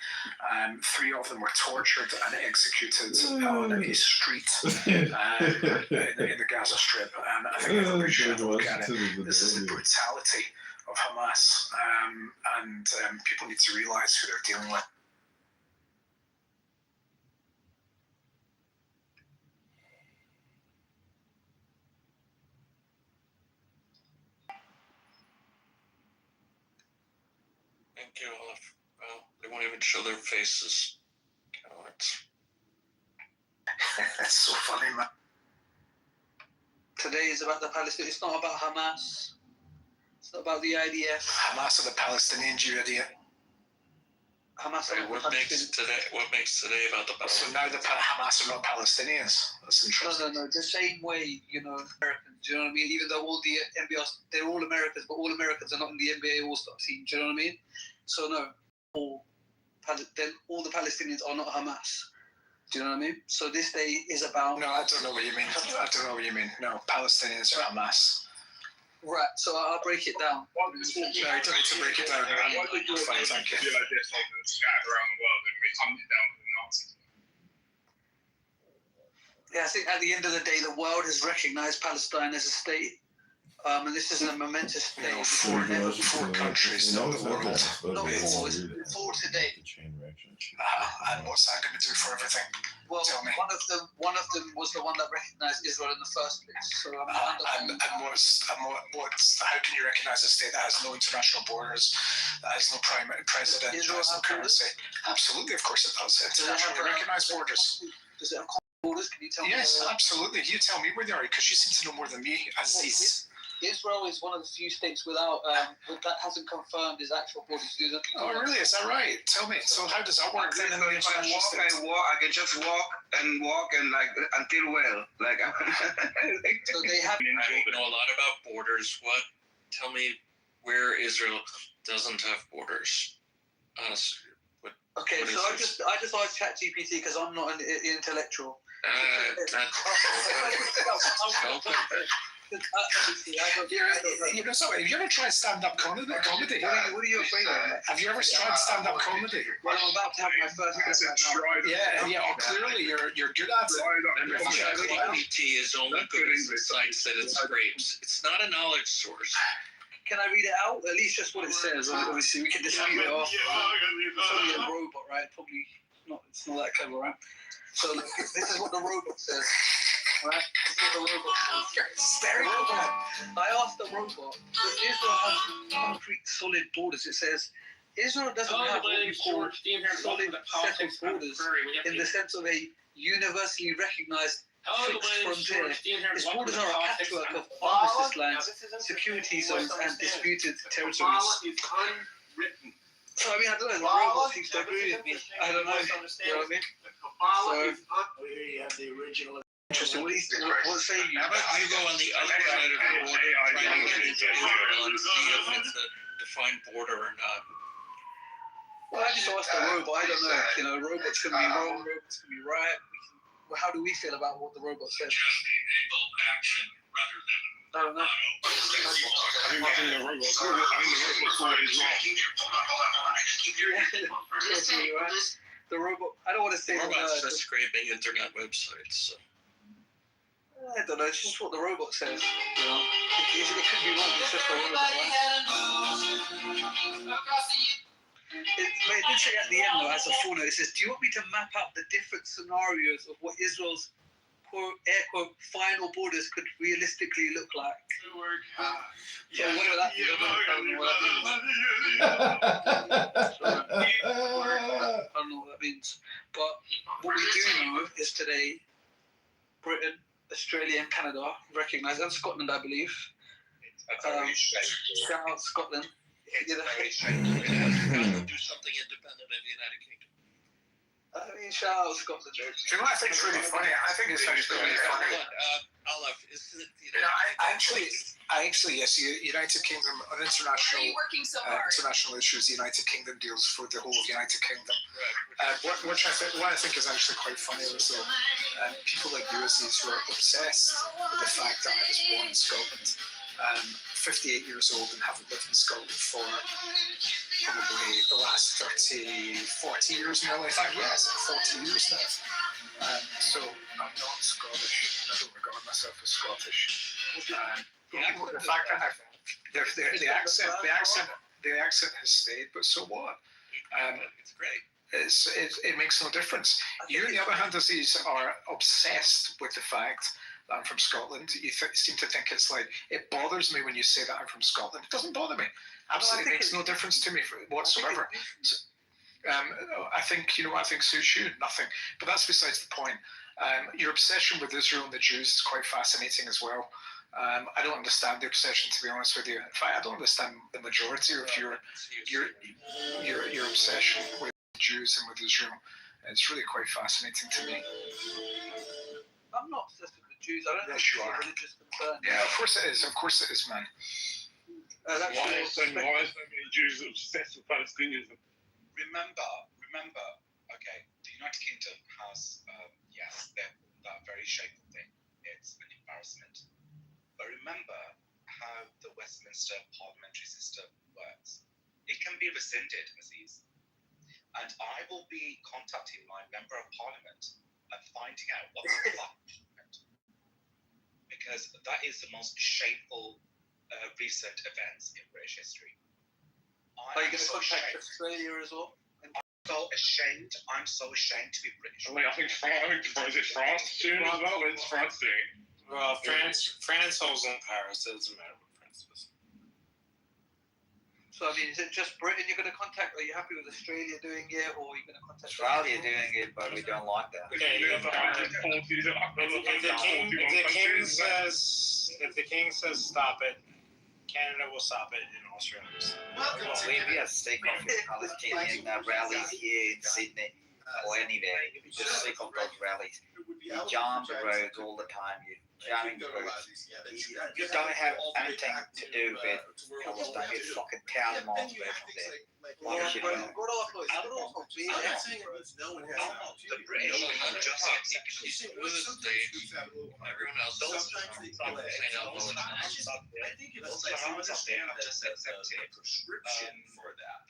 3 of them were tortured and executed on a street in the Gaza Strip. And I think everybody should look at it. This is the brutality of Hamas, and people need to realize who they're dealing with. Thank you, Olive. Well, they won't even show their faces. Cowards. That's so funny, man. Today is about the Palestinians. It's not about Hamas. It's not about the IDF. Hamas are the Palestinians, you idiot. Hamas Wait, what makes today about the So Palestinians? now the Hamas are not Palestinians. That's interesting. No. The same way, Americans. Do you know what I mean? Even though all the NBA, they're all Americans, but all Americans are not in the NBA All-Star team. Do you know what I mean? So no, all the Palestinians are not Hamas. Do you know what I mean? So this day is about. No, I don't know what you mean. No, Palestinians are Hamas. Right, so I'll break it down. No, you don't need to break it down. I'm fine, thank you. Yeah, I think at the end of the day, the world has recognized Palestine as a state. And this is a momentous day. Four countries, not the world. Not four today. And what's that going to do for everything? Well, Tell me. one of them was the one that recognized Israel in the first place. So and how can you recognize a state that has no international borders, that has no president, that has no currency? Absolutely, of course it does. Internationally recognized borders. Does it have borders? Can you tell me? Yes, absolutely. You tell me where they are, because you seem to know more than me, Aziz. Israel is one of the few states without that hasn't confirmed its actual borders. Oh, really? Is that right? Tell me. So how does that work then? So if I can just walk and like until So they have. I know a lot about borders. Tell me where Israel doesn't have borders. Honestly. Okay, so I just asked ChatGPT because I'm not an intellectual. Have you ever tried stand-up comedy? What are you afraid of? Have you ever tried stand-up comedy? Well, I'm about to have my first right now. Yeah. Oh, clearly you're good at it. ChatGPT is only good as the site said it scrapes. It's not a knowledge source. Can I read it out? At least just what it says. Obviously, we can dispute it off. It's only a robot, right? Probably not. It's not that clever, right? So look, this is what the robot says. Right? This is what the robot says. I asked the robot, does Israel have concrete, solid borders? It says, Israel doesn't have what we call solid, settled borders in the sense of a universally recognized fixed frontier. Its borders are a patchwork of armistice lines, security zones, and disputed territories. So, I don't know, the robot seems to agree with me. I don't know, you know what I mean? So, you have the original. Interesting. What say you? How about you go on the other side of the border, try to get into Israel and see if it's a defined border or not? Well, I just asked the robot. I don't know. Robots can be wrong, robots can be right. How do we feel about what the robot says? Just enable action rather than. I don't know. The robot's The robot. I don't want to say the robot's just scraping internet websites. So. I don't know. It's just what the robot says. It could be wrong. It's just the robot. But it did say at the end, though, as a full note, it says, "Do you want me to map out the different scenarios of what Israel's quote, air quote, final borders could realistically look like?" So whatever that means. I don't know what that means. But what we do know is today, Britain, Australia, and Canada recognise, and Scotland, I believe. Shout out Scotland. Do something independent of the United Kingdom. Shout out Scotland. Do you know what I think is really funny? I think it's actually really funny. Olive, I actually, yes, United Kingdom on international international issues. The United Kingdom deals for the whole of United Kingdom. What I think is actually quite funny was that people like you, Aziz, were obsessed with the fact that I was born in Scotland. 58 years old and haven't lived in Scotland for probably the last 40 years now. In fact, yes, 40 years now. So I'm not Scottish. I don't regard myself as Scottish. The fact that the accent has stayed, but so what? It's great. It makes no difference. You, on the other hand, Aziz, are obsessed with the fact that I'm from Scotland. You seem to think it's like, it bothers me when you say that I'm from Scotland. It doesn't bother me. Absolutely makes no difference to me whatsoever. I think suits you, nothing. But that's besides the point. Your obsession with Israel and the Jews is quite fascinating as well. I don't understand the obsession, to be honest with you. In fact, I don't understand the majority of your obsession with Jews and with Israel. It's really quite fascinating to me. I'm not obsessed with the Jews. I don't think it's a religious concern. Yeah, of course it is. Of course it is, man. Why are so many Jews obsessed with Palestinians? Remember, okay, the United Kingdom has, yes, that very shameful thing. It's an embarrassment. But remember how the Westminster parliamentary system works. It can be rescinded, Aziz. And I will be contacting my member of parliament and finding out what the fuck happened. Because that is the most shameful recent events in British history. Are you going to contact Australia as well? I'm so ashamed to be British. I think France soon as well? When's France doing? Well, France holds in Paris. It doesn't matter what France does. So, I mean, is it just Britain you're going to contact? Are you happy with Australia doing it, or are you going to contact Australia doing it, but we don't like that? Okay, if the king says stop it, Canada will stop it, and Australia will stop it. We are sick of Palestinian rallies here in Sydney or anywhere. We're just sick of those rallies. You jam the roads all the time. You're jamming the roads. You don't have anything to do with Palestine. You're fucking 1,000 miles away from there. Why should you? The British are just everyone else does.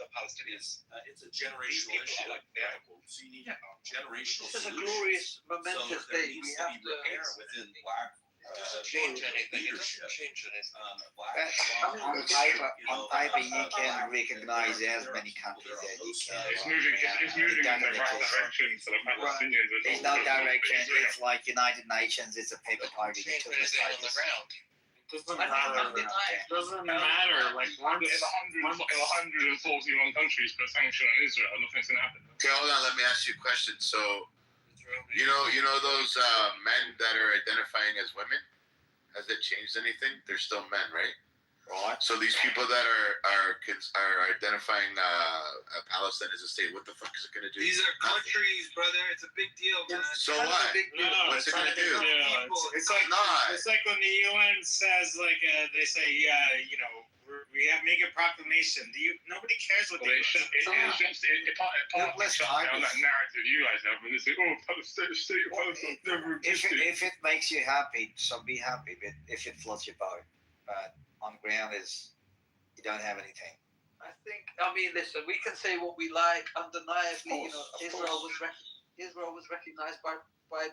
The Palestinians. It's a generational issue. Generational. This is a glorious, momentous day. We have to repair within black. Change anything. On paper, you can recognize as many countries as you can. It's moving in the right direction for the Palestinians. There's no direction. It's like United Nations. It's a paper tiger. It doesn't matter. It doesn't matter. Like once if 141 countries put a sanction on Israel, nothing's gonna happen. Okay, hold on. Let me ask you a question. So, you know those men that are identifying as women? Has that changed anything? They're still men, right? Right. So these people that are identifying Palestine as a state, what the fuck is it gonna do? These are countries, brother. It's a big deal, man. So what? What's it gonna do? It's like when the UN says, like, they say, we have make a proclamation. Nobody cares what they say. It's just on that narrative you guys have, and they say, oh, Palestine, state of Palestine never existed. If it makes you happy, so be happy. But if it floats your boat, but on the ground you don't have anything. I mean, listen, we can say what we like. Undeniably, Israel was recognized by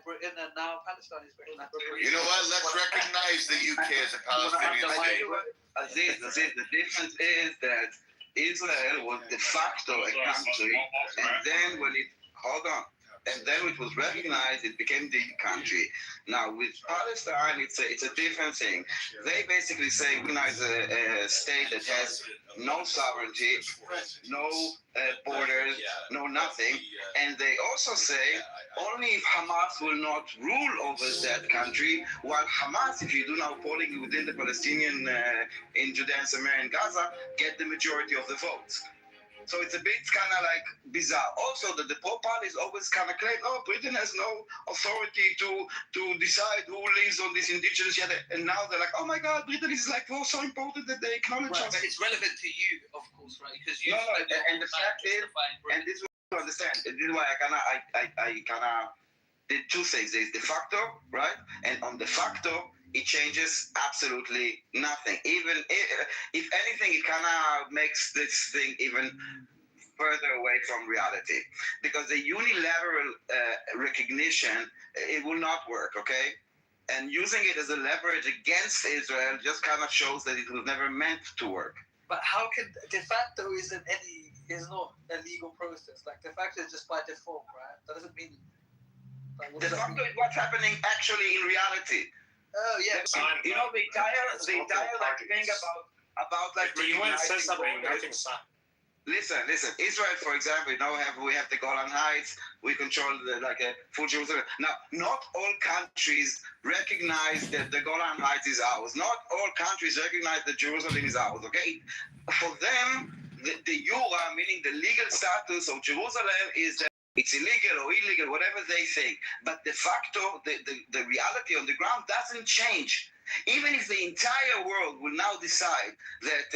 Britain, and now Palestine is recognized by Britain. You know what? Let's recognize the UK as a Palestinian state. Aziz, the difference is that Israel was de facto a country, and then when it was recognized, it became the country. Now with Palestine, it's a different thing. They basically say recognize a state that has no sovereignty, no borders, no nothing, and they also say only if Hamas will not rule over that country, while Hamas, if you do now polling within the Palestinian in Judea and Samaria and Gaza, get the majority of the votes. So it's a bit kind of like bizarre. Also, the pro-Palis always kind of claim, oh, Britain has no authority to decide who lives on this indigenous yet. And now they're like, oh my God, Britain is like so important that they acknowledge us. But it's relevant to you, of course, right? Because you. And the fact is, and this is what you understand. This is why I kind of did two things. There's de facto, right? And on de facto, it changes absolutely nothing. Even if anything, it kind of makes this thing even further away from reality, because the unilateral recognition, it will not work, okay? And using it as a leverage against Israel just kind of shows that it was never meant to work. But how can de facto is not a legal process? Like de facto is just by default, right? That doesn't mean. De facto is what's happening actually in reality. Oh yeah. You know the entire like thing about like If the UN says something, borders. nothing's signed. Listen. Israel, for example, now we have the Golan Heights. We control full Jerusalem. Now, not all countries recognize that the Golan Heights is ours. Not all countries recognize that Jerusalem is ours. Okay, for them, the Jura, meaning the legal status of Jerusalem, is that it's illegal or illegal, whatever they think. But de facto, the reality on the ground doesn't change. Even if the entire world will now decide that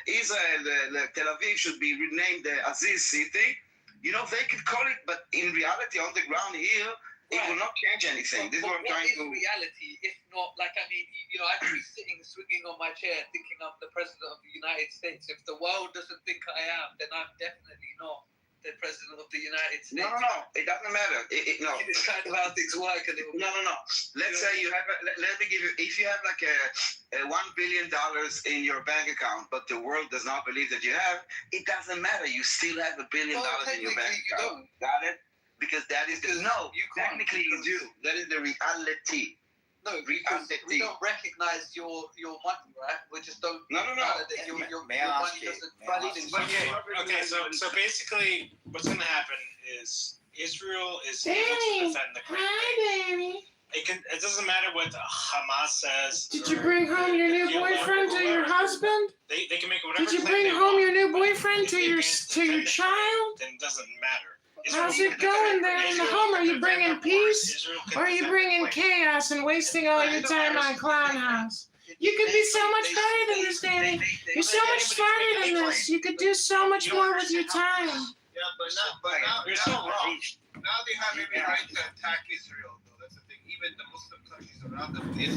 Israel, Tel Aviv should be renamed the Aziz City, they could call it, but in reality, on the ground here, it will not change anything. This is what I'm trying to. Reality, if not, I could be sitting, swinging on my chair, thinking I'm the president of the United States. If the world doesn't think I am, then I'm definitely not the president of the United States. No. It doesn't matter. No. It's kind of how things work. And No. Let's say you have. Let me give you. If you have a $1 billion in your bank account, but the world does not believe that you have, it doesn't matter. You still have $1 billion in your bank account. Got it? Because that is technically you do. That is the reality. No, because we don't recognize your money, right? We just don't. No. Your May I ask money you? doesn't validate. Okay, so basically, what's going to happen is Israel is able to defend the country. It doesn't matter what Hamas says. Did you bring home your new boyfriend to your husband? They can make whatever. Did you claim bring they home want. your new But boyfriend if to they your can't to your defend the child? country, then it doesn't matter. How's it going there in the home? Are you bringing peace? Or are you bringing chaos and wasting all your time on Clown House? You could be so much better than this, Danny. You're so much smarter than this. You could do so much more with your time. Yeah, but now You're so wrong. Now they have every right to attack Israel, though. That's the thing. Even the Muslim countries around them, they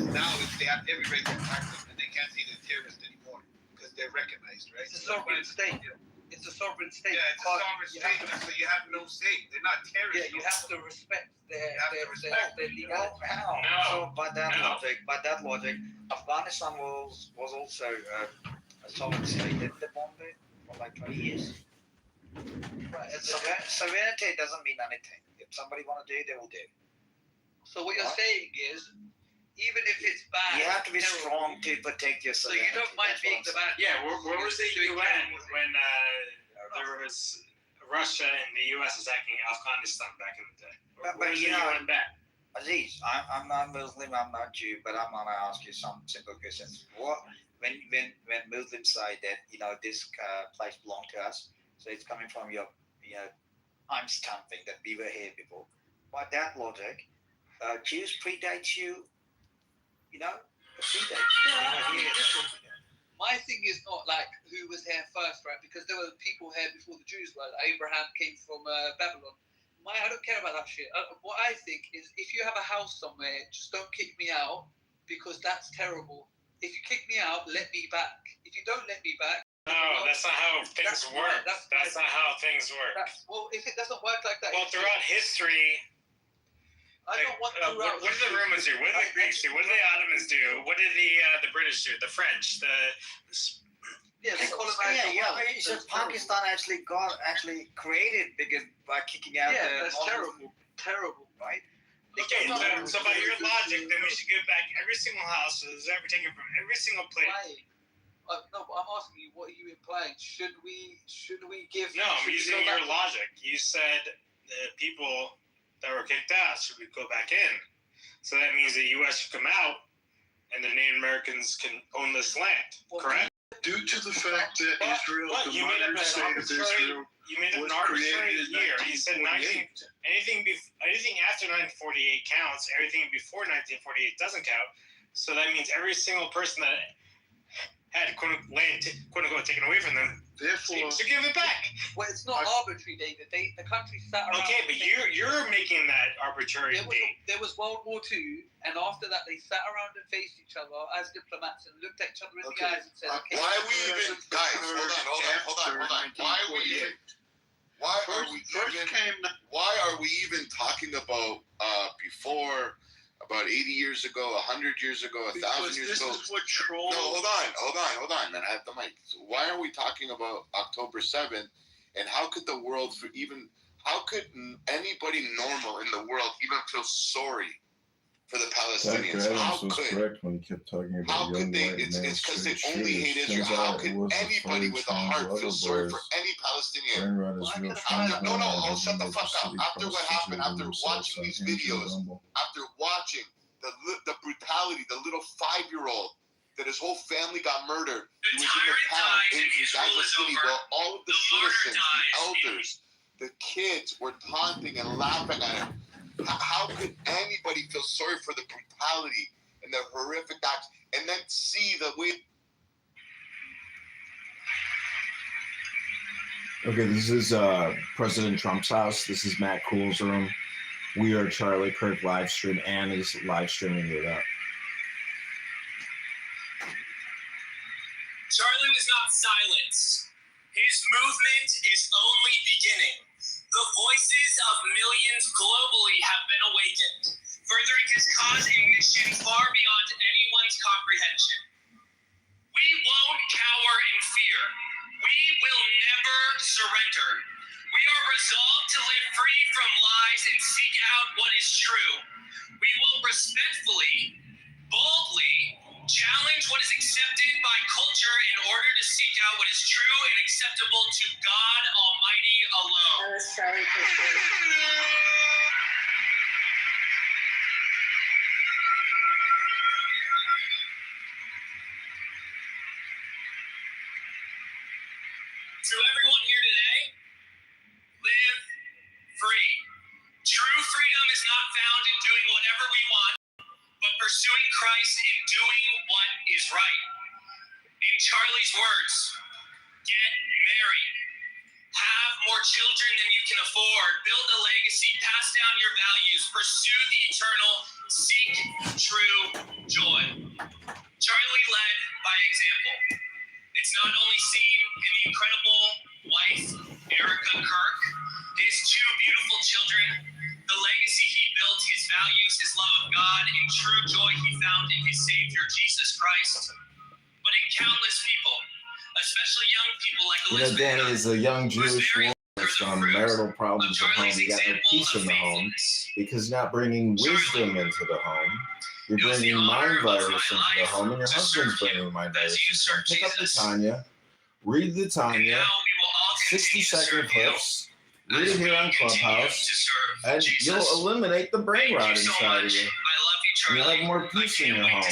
have every right to attack them, and they can't say they're terrorists anymore because they're recognized, right? It's a sovereign state. It's a sovereign state. Yeah, it's a sovereign state, so you have no say. They're not terrorists. Yeah, you have to respect their legality. So by that logic, Afghanistan was also a sovereign state. Didn't they bomb it for like 20 years? Right. Sovereignty doesn't mean anything. If somebody want to do it, they will do it. So what you're saying is, even if it's bad, You have to be strong to protect your So you sovereignty. don't mind That's being what the I'm bad. Yeah, where was the UN when there was Russia and the US attacking Afghanistan back in the day? But Where's you the know, UN back? Aziz, I'm not Muslim, I'm not Jew, but I'm gonna ask you some simple questions. When Muslims say that this place belongs to us, so it's coming from your I'm stamping that we were here before. By that logic, Jews predate you. My thing is not like who was here first, right? Because there were people here before the Jews were. Like Abraham came from Babylon. I don't care about that shit. What I think is, if you have a house somewhere, just don't kick me out because that's terrible. If you kick me out, let me back. If you don't let me back, No, that's not how things work. That's not how things work. well, if it doesn't work like that, Well, throughout history, I don't want to. what did the Romans do? What did the Greeks do? What did the Ottomans do? What did the British do? The French? They colonized. So Pakistan actually created because by kicking out the that's terrible, right? Okay, so by your logic, then we should give back every single house that was ever taken from every single place. No, but I'm asking you, what are you implying? Should we give? No, I'm using your logic. You said the people that were kicked out should we go back in. So that means the U.S. should come out, and the Native Americans can own this land. Correct? Due to the fact that Israel, But you made up an arbitrary. You made up an arbitrary year. You said anything after 1948 counts. Everything before 1948 doesn't count. So that means every single person that had land taken away from them, therefore, to give it back. Well, it's not arbitrary, David. The country sat around. Okay, but you're making that arbitrary date. There was World War II, and after that, they sat around and faced each other as diplomats and looked at each other in the eyes and said, "Okay." Why are we even, guys? Hold on. Why are we even talking about before? About 80 years ago, 100 years ago, 1,000 years ago. This is what trolls. No, hold on. Then I have the mic. So why are we talking about October 7th? And how could the world how could anybody normal in the world even feel sorry for the Zach Palestinians. How Adams was could correct when he kept talking how about young could they? white It's males because they straight only hate shooters. Israel. Turns How out could it was the anybody footage with a from heart his feel other sorry for boys. any Palestinian? Brain rot is real No, trauma. oh, shut the Living fuck up. city After what happened, after prostituting watching themselves these on Hinge and videos, Bumble. after watching the brutality, the little 5-year-old, that his whole family got murdered. He was in the town in Gaza City where all of the citizens, the elders, the kids were taunting and laughing at him. How could anybody feel sorry for the brutality and the horrific acts and then see the way? Okay, this is President Trump's house. This is Matt Cool's room. We are Charlie Kirk live stream. Ann is live streaming it up. Charlie was not silenced. His movement is only beginning. The voices of millions globally have been awakened, furthering his cause and mission far beyond anyone's comprehension. We won't cower in fear. We will never surrender. We are resolved to live free from lies and seek out what is true. We will respectfully, boldly challenge what is accepted by culture in order to seek out what is true and acceptable to God Almighty alone. That was Charlie Kirk. To everyone here today, live free. True freedom is not found in doing whatever we want, but pursuing Christ in doing what is right. In Charlie's words, get married. Have more children than you can afford. Build a legacy. Pass down your values. Pursue the eternal. Seek true joy. Charlie led by example. It's not only seen in the incredible wife, Erica Kirk, his 2 beautiful children, the legacy he built, his values, his love of God, and true joy he found in his Savior, Jesus Christ, but in countless people, especially young people like Elizabeth. Danny is a young Jewish woman with some marital problems at home. You got no peace in the home because you're not bringing wisdom into the home. You're bringing mind virus into the home, and your husband's bringing mind virus into the home. Pick up the Tanya, read the Tanya, 60-second clips, read it here on Clubhouse, and you'll eliminate the brain rot inside of you. And you'll have more peace in your home.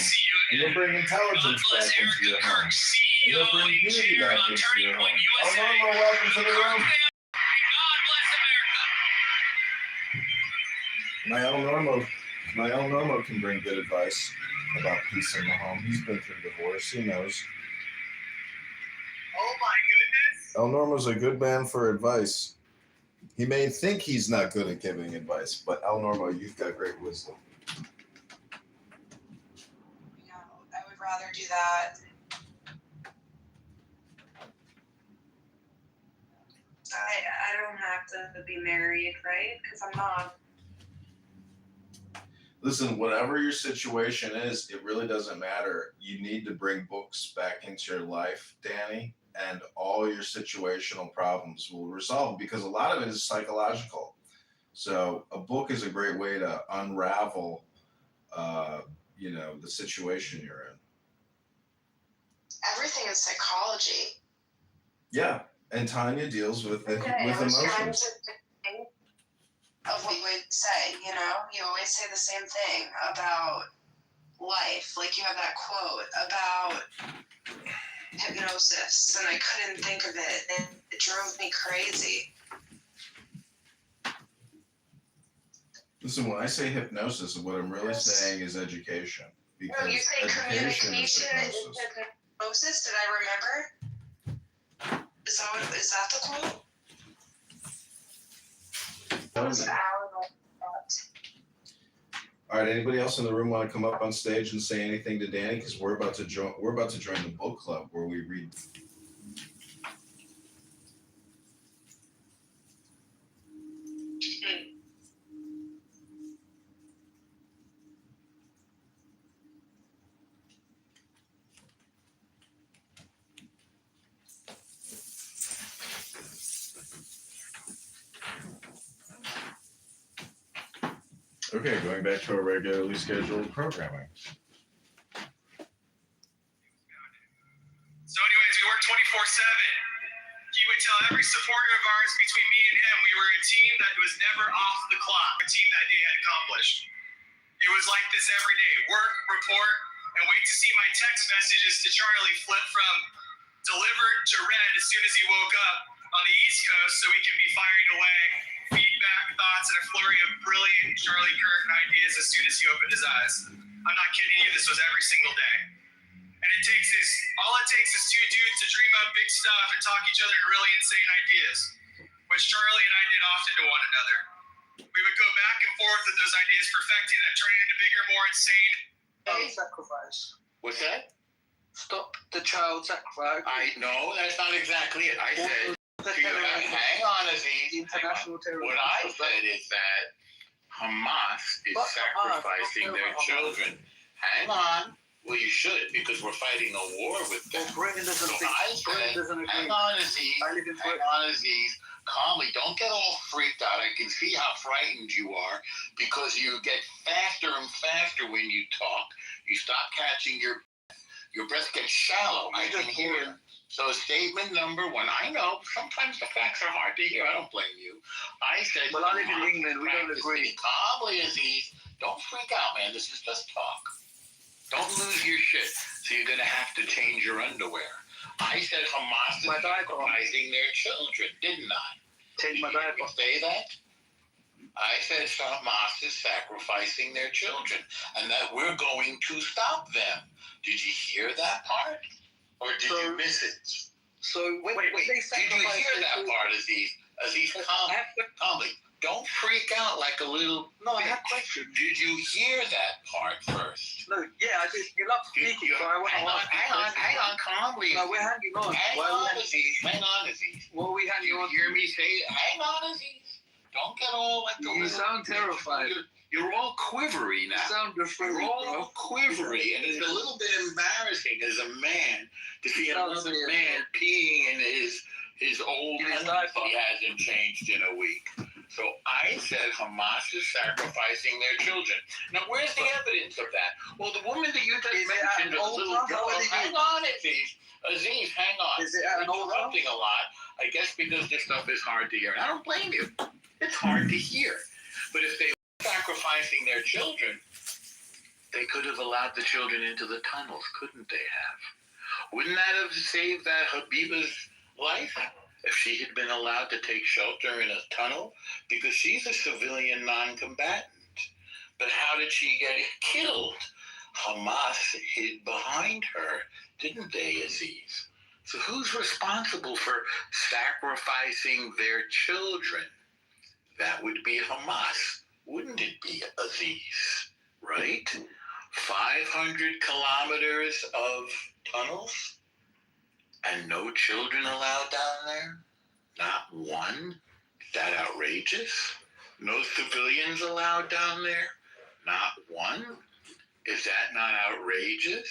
And you'll bring intelligence back into your home. And you'll bring beauty back into your home. Oh, Mama, welcome to the room. My El Normo can bring good advice about peace in the home. He's been through divorce. He knows. Oh my goodness. El Normo's a good man for advice. He may think he's not good at giving advice, but El Normo, you've got great wisdom. I would rather do that. I don't have to be married, right? Because I'm not. Listen, whatever your situation is, it really doesn't matter. You need to bring books back into your life, Danny, and all your situational problems will resolve because a lot of it is psychological. So a book is a great way to unravel, the situation you're in. Everything is psychology. Yeah, and Tanya deals with with emotions. Of what you would say, you always say the same thing about life. Like you have that quote about hypnosis, and I couldn't think of it. It drove me crazy. Listen, when I say hypnosis, what I'm really saying is education. Because no, you say communication is hypnosis. Did I remember? Is that the quote? All right. Anybody else in the room want to come up on stage and say anything to Danny? Because we're about to join the book club where we read. Okay, going back to our regularly scheduled programming. So, anyways, we work 24/7. He would tell every supporter of ours between me and him, we were a team that was never off the clock, a team that day had accomplished. It was like this every day: work, report, and wait to see my text messages to Charlie flip from delivered to read as soon as he woke up on the East Coast, so we can be firing away feedback, thoughts, and a flurry of brilliant Charlie Kirk ideas as soon as he opened his eyes. I'm not kidding you, this was every single day. And all it takes is two dudes to dream up big stuff and talk each other into really insane ideas, which Charlie and I did often to one another. We would go back and forth with those ideas, perfecting them, turning into bigger, more insane. Sacrifice. What's that? Stop the child sacrifice. I know that's not exactly it. I said, hang on, Aziz. International terrorism. What I said is that Hamas is sacrificing their children. Hang on. Well, you should, because we're fighting a war with them. Britain doesn't So think. I said, hang on, Aziz. Hang on, Aziz. Calmly, don't get all freaked out. I can see how frightened you are because you get faster and faster when you talk. You stop catching your breath gets shallow. I can hear it. So statement number one, I know sometimes the facts are hard to hear. I don't blame you. I said, well, I live in England. We don't agree. Calmly, Aziz. Don't freak out, man. This is just talk. Don't lose your shit. So you're going to have to change your underwear. I said Hamas is sacrificing their children, didn't I? Change my diaper. Say that? I said Hamas is sacrificing their children and that we're going to stop them. Did you hear that part? Or did you miss it? So wait. Did you hear that part, Aziz? Aziz, calmly. Don't freak out like a little. No, I have questions. Did you hear that part first? No, yeah, I did. You love speaking, so I want to ask. Hang on, calmly. No, we're hanging on. Hang on, Aziz. Hang on, Aziz. What are we hanging on? You hear me say, hang on, Aziz. Don't get all like the. You sound terrified. You're all quivery now. You sound You're all quivery, and it's a little bit embarrassing as a man to see another man peeing in his old underwear he hasn't changed in a week. So I said Hamas is sacrificing their children. Now, where's the evidence of that? Well, the woman that you just mentioned, a little girl. Hang on, Aziz. Aziz, hang on. Is it an old interrupting a lot? I guess because this stuff is hard to hear. And I don't blame you. It's hard to hear. But if they were sacrificing their children, they could have allowed the children into the tunnels, couldn't they have? Wouldn't that have saved that Habiba's life? If she had been allowed to take shelter in a tunnel, because she's a civilian non-combatant. But how did she get killed? Hamas hid behind her, didn't they, Aziz? So who's responsible for sacrificing their children? That would be Hamas, wouldn't it be, Aziz? Right? 500 kilometers of tunnels? And no children allowed down there? Not one? Is that outrageous? No civilians allowed down there? Not one? Is that not outrageous?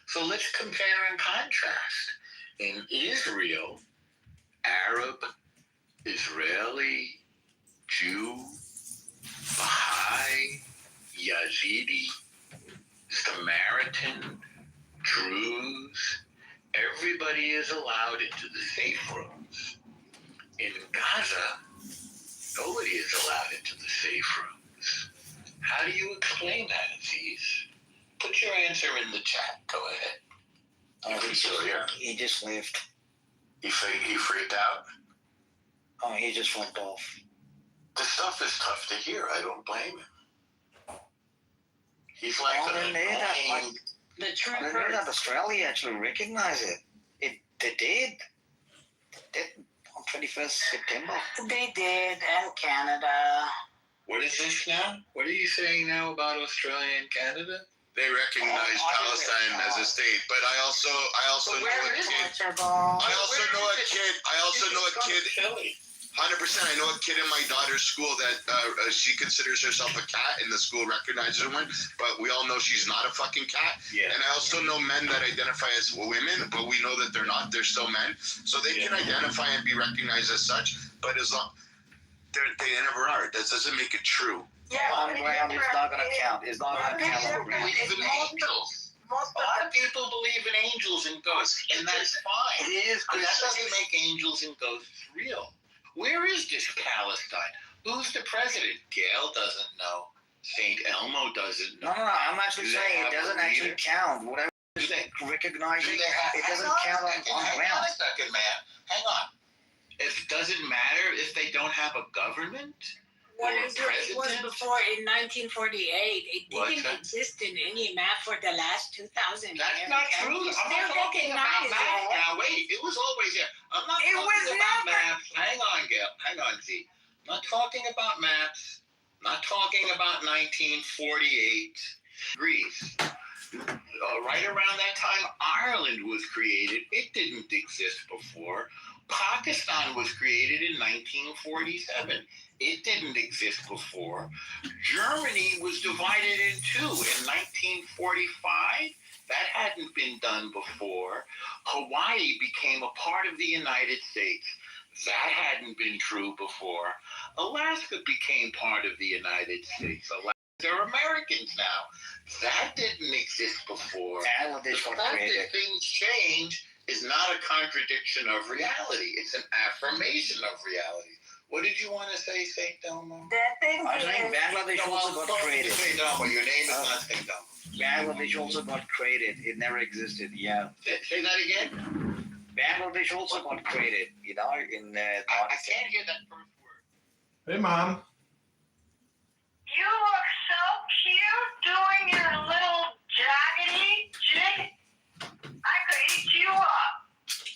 So let's compare and contrast. In Israel, Arab, Israeli, Jew, Baha'i, Yazidi, Samaritan, Druze, everybody is allowed into the safe rooms. In Gaza, nobody is allowed into the safe rooms. How do you explain that, Aziz? Put your answer in the chat. Go ahead. Oh, He's still here. He just left. He freaked out? Oh, he just flipped off. This stuff is tough to hear. I don't blame him. He's like The truth is that Australia actually recognized it. They did. On 21st September. They did, and Canada. What is this now? What are you saying now about Australia and Canada? They recognize Palestine as a state, but I also know a kid. I also know a kid. 100%. I know a kid in my daughter's school that she considers herself a cat, and the school recognizes her one. But we all know she's not a fucking cat. Yeah. And I also know men that identify as women, but we know that they're not. They're still men, so they can identify and be recognized as such. But as long they never are. That doesn't make it true. On ground is not going to count. It's not going to count on ground. Believe in angels. A lot of people believe in angels and ghosts, and that's fine. It is, But that doesn't make angels and ghosts real. Where is this Palestine? Who's the president? Gail doesn't know. St. Elmo doesn't know. No, I'm actually Do they saying have it doesn't a actually leader? count. Whatever Do they? recognizing, Do they have, it doesn't hang count on on hang ground. on a second, man. Hang on. It doesn't matter if they don't have a government? What Or is it? It was president? before in 1948. It What's didn't that? exist in any map for the last 2,000 years. That's not true. And you I'm still not talking about recognize maps it. now. Wait, it was always there. I'm not It talking was about never- maps. Hang on, Gail. Hang on, Z. I'm not talking about maps. I'm not talking about 1948 Greece. Right around that time, Ireland was created. It didn't exist before. Pakistan was created in 1947. It didn't exist before. Germany was divided in two in 1945. That hadn't been done before. Hawaii became a part of the United States. That hadn't been true before. Alaska became part of the United States. They're Americans now. That didn't exist before. The fact that things change is not a contradiction of reality. It's an affirmation of reality. What did you want to say, St. Elmo? The thing I think Bangladesh also got created. St. Elmo, your name is not St. Elmo. Bangladesh also got created. It never existed. Yeah. Say that again? Bangladesh also got created. You know, in I can't hear that first word. Hey, Mom. You look so cute doing your little joggity jig. I could eat you up.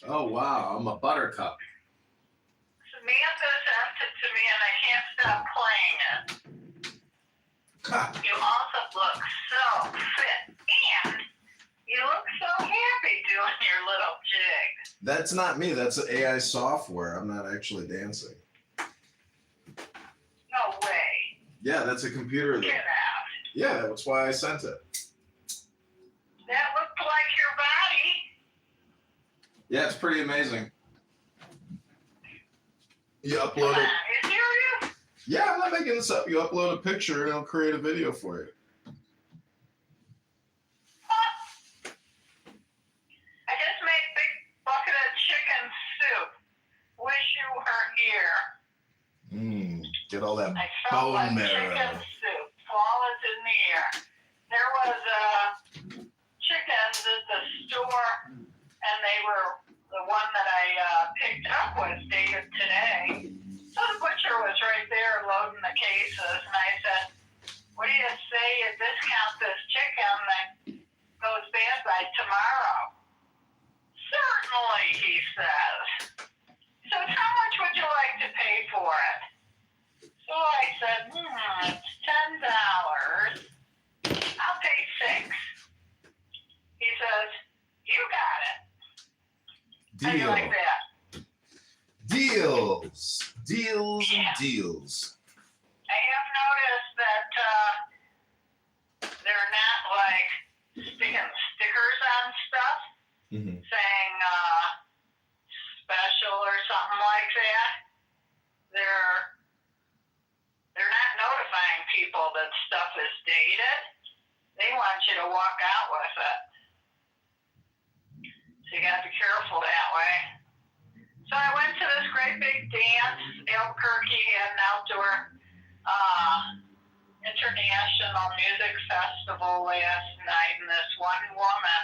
Oh, wow. I'm a buttercup. Samantha sent it to me and I can't stop playing it. You also look so fit and you look so happy doing your little jig. That's not me. That's AI software. I'm not actually dancing. No way. Yeah, that's a computer. Get out. Yeah, that's why I sent it. That looked like your body. Yeah, it's pretty amazing. You Come upload on, it. you serious? Yeah, I'm not making this up. You upload a picture and it'll create a video for you. I just made a big bucket of chicken soup. Wish you were here. Get all that I felt like bone chicken marrow. soup. Ball is in the air. There was chickens at the store, and they were the one that I picked up was dated today. So the butcher was right there loading the cases, and I said, "What do you say you discount this chicken that goes bad by tomorrow?" "Certainly," he says. He says, "How much would you like to pay for it?" So I said, it's $10. I'll pay $6. He says, "You got it." How do you like that? Deals. Deals and deals. I have noticed that they're not like sticking stickers on stuff saying special or something like that. They're not notifying people that stuff is dated. They want you to walk out with it. So you gotta be careful that way. So I went to this great big dance. Albuquerque had an outdoor international music festival last night, and this one woman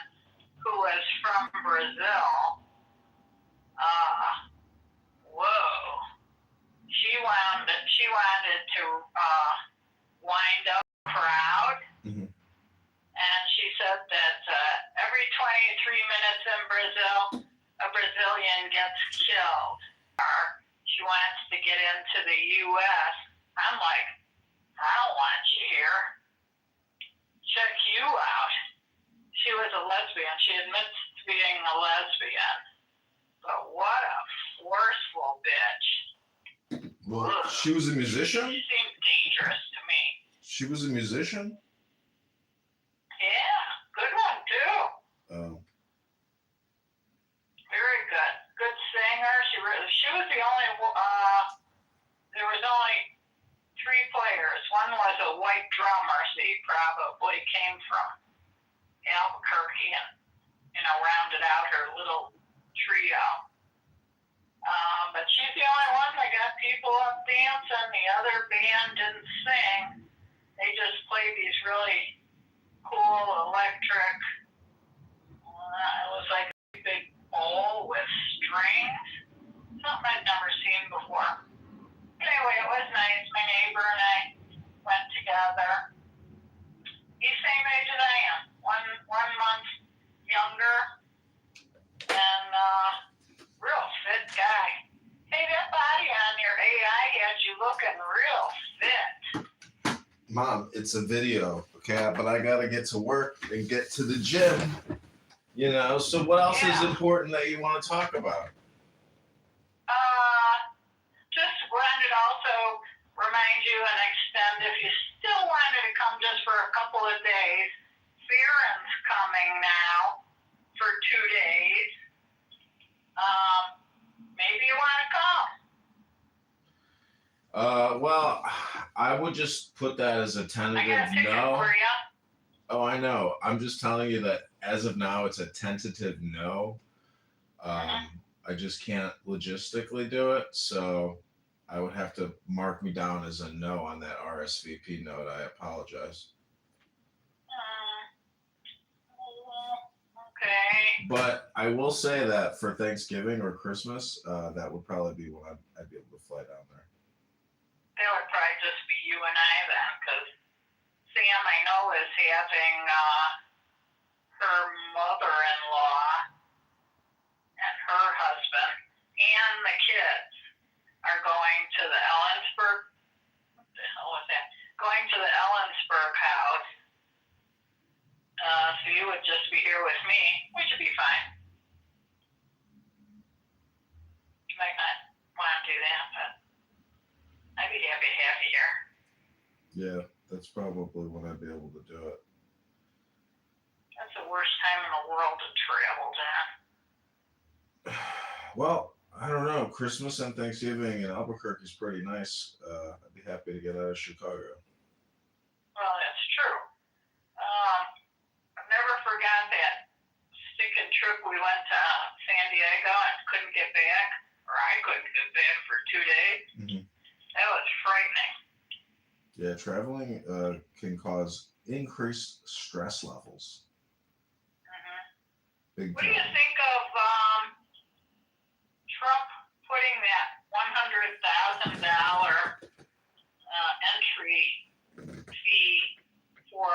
who was from Brazil, she wanted to wind up a crowd, and she said that every 23 minutes in Brazil, a Brazilian gets killed. She wants to get into the U.S. I'm like, I don't want you here. Check you out. She was a lesbian. She admits to being a lesbian. But what a forceful bitch. Well, she was a musician? She seemed dangerous to me. She was a musician? Yeah, good one too. Oh. Very good. Good singer. She was the only, there was only 3 players. One was a came from Albuquerque and, rounded out her little trio. But she's the only one that got people up dancing. The other band didn't sing. They just played these really cool electric, it was like a big bowl with strings. Something I'd never seen before. Anyway, it was nice. My neighbor and I went together. He's the same age as I am. One month younger. And real fit guy. Hey, that body on your AI had you looking real fit. Mom, it's a video, okay? But I gotta get to work and get to the gym. So what else is important that you want to talk about? Just wanted to also remind you and extend, if you still wanted to come just for a couple of days, Farron's coming now for 2 days. Maybe you want to come. Well, I would just put that as a tentative I got a ticket no. for you. Oh, I know. I'm just telling you that as of now, it's a tentative no. I just can't logistically do it, so I would have to mark me down as a no on that RSVP note. I apologize. Okay. But I will say that for Thanksgiving or Christmas, that would probably be when I'd be able to fly down there. It would probably just be you and I then, because Sam, I know, is having her mother-in-law and her husband and the kids are going to the Ellensburg. What the hell was that? Going to the Ellensburg house. So you would just be here with me, which would be fine. You might not want to do that, but I'd be happy to have you here. Yeah, that's probably when I'd be able to do it. That's the worst time in the world to travel, Dan. Well, I don't know. Christmas and Thanksgiving in Albuquerque is pretty nice. I'd be happy to get out of Chicago. Well, that's true. I've never forgot that stinking trip we went to San Diego and couldn't get back, or I couldn't get back for 2 days. Mm-hmm. That was frightening. Yeah, traveling can cause increased stress levels. Big What do you time. think of Trump putting that $100,000 entry fee for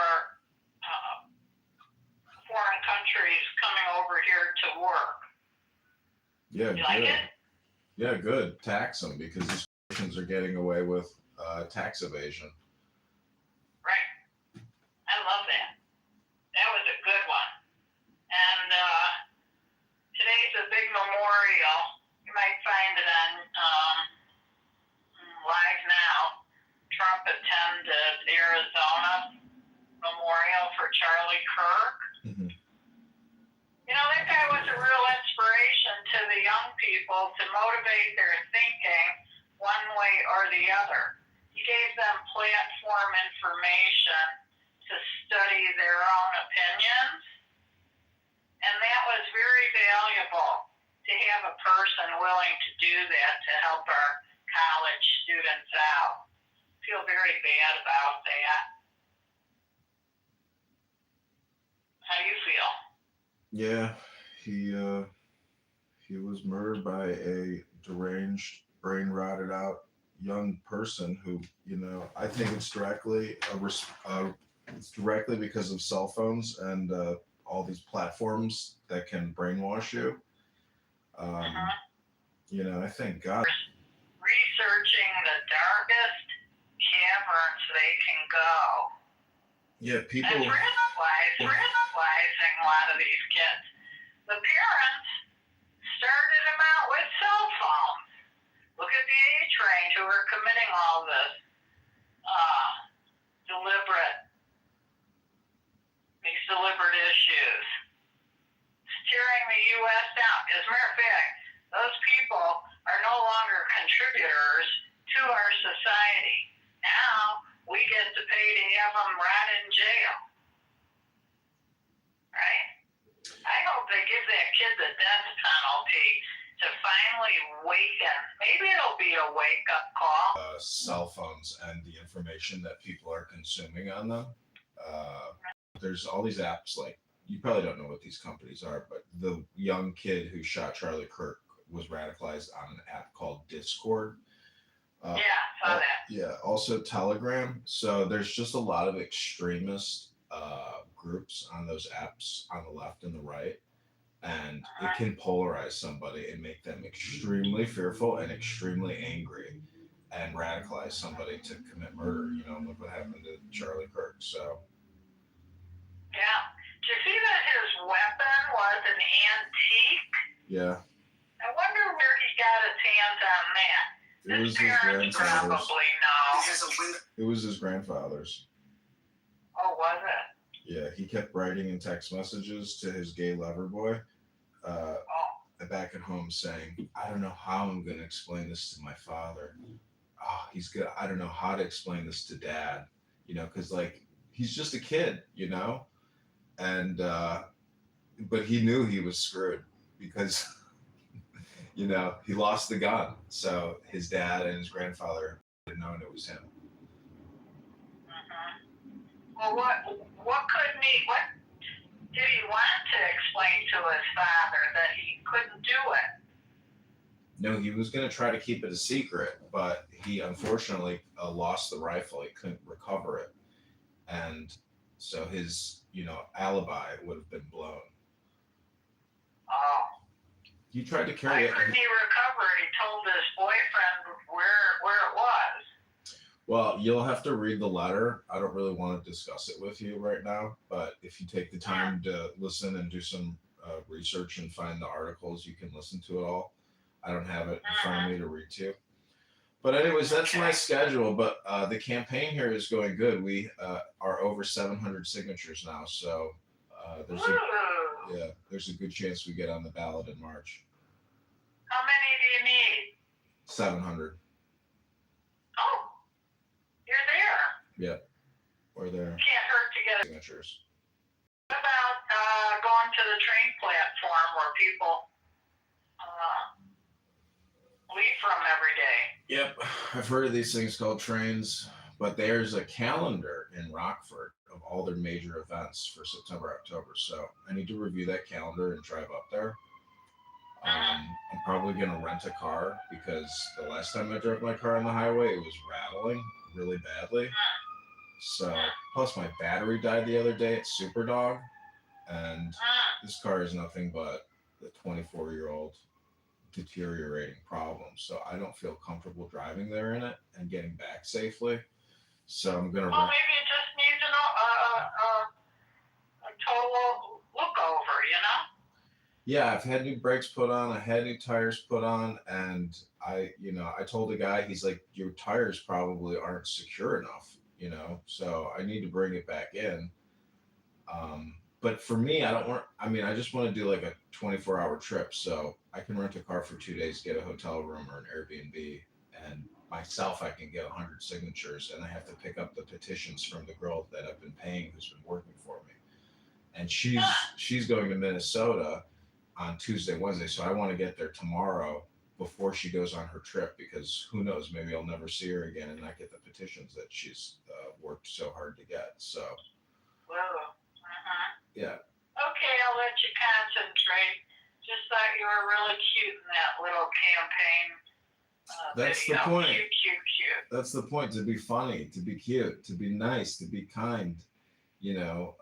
foreign countries coming over here to work? Yeah, You like good. it? Yeah, good. Tax them because these nations are getting away with tax evasion. Right. I love that. That was a good one. And today's a big memorial. You might find it on Live Now. Trump attended Arizona Memorial for Charlie Kirk. Mm-hmm. That guy was a real inspiration to the young people to motivate their thinking one way or the other. He gave them platform information to study their own opinions. And that was very valuable to have a person willing to do that to help our college students out. I feel very bad about that. How do you feel? Yeah, he was murdered by a deranged, brain rotted out young person who, I think it's directly because of cell phones and all these platforms that can brainwash you. I thank God. Researching the darkest caverns they can go. Yeah, people. That's radicalizing a lot of these kids. The parents started them out with cell phones. Look at the age range who are committing all this deliberate issues. Steering the U.S. down. As a matter of fact, those people are no longer contributors to our society. Now we get to pay to have them rot in jail. penalty to finally waken. Maybe it'll be a wake-up call. Cell phones and the information that people are consuming on them. There's all these apps, like, you probably don't know what these companies are, but the young kid who shot Charlie Kirk was radicalized on an app called Discord. Yeah, saw that. Yeah, also Telegram. So there's just a lot of extremist groups on those apps on the left and the right. And it can polarize somebody and make them extremely fearful and extremely angry and radicalize somebody to commit murder. You know, look what happened to Charlie Kirk. So. Yeah. Did you see that his weapon was an antique? Yeah. I wonder where he got his hands on that. It was his parents grandfather's. probably know. It was his grandfather's. Oh, was it? Yeah, he kept writing in text messages to his gay lover boy back at home saying, I don't know how I'm going to explain this to my father. Oh, he's good. I don't know how to explain this to dad, you know, because, like, he's just a kid, you know? And, but he knew he was screwed because, you know, he lost the gun. So his dad and his grandfather had known it was him. Well, what did he want to explain to his father that he couldn't do it? No, he was going to try to keep it a secret, but he unfortunately lost the rifle. He couldn't recover it. And so his, you know, alibi would have been blown. Oh. He tried to carry it. Why couldn't he recover it? He told his boyfriend where it was. Well, you'll have to read the letter. I don't really want to discuss it with you right now, but if you take the time to listen and do some research and find the articles, you can listen to it all. I don't have it in front of me to read to you. But anyways, that's my schedule. But the campaign here is going good. We are over 700 signatures now, so there's a good chance we get on the ballot in March. How many do you need? 700. Oh, you're there. Yeah, we're there. Can't hurt to get signatures. What about going to the train platform where people leave from every day? Yep, I've heard of these things called trains, but there's a calendar in Rockford of all their major events for September, October. So I need to review that calendar and drive up there. I'm probably going to rent a car because the last time I drove my car on the highway, it was rattling really badly. So, plus my battery died the other day at Superdog, and this car is nothing but the 24-year-old deteriorating problem. So I don't feel comfortable driving there in it and getting back safely. So I'm going to Well, maybe it just needs a total look over, you know? Yeah, I've had new brakes put on, I had new tires put on, and I told the guy, he's like, your tires probably aren't secure enough, you know, so I need to bring it back in. But for me, I just want to do like a 24-hour trip, so I can rent a car for 2 days, get a hotel room or an Airbnb, and myself, I can get 100 signatures, and I have to pick up the petitions from the girl that I've been paying who's been working for me. And she's going to Minnesota on Tuesday, Wednesday. So I want to get there tomorrow before she goes on her trip, because who knows, maybe I'll never see her again and not get the petitions that she's worked so hard to get. So, yeah. Okay, I'll let you concentrate. Just thought you were really cute in that little campaign That's video. the point. Cute. That's the point, to be funny, to be cute, to be nice, to be kind, you know,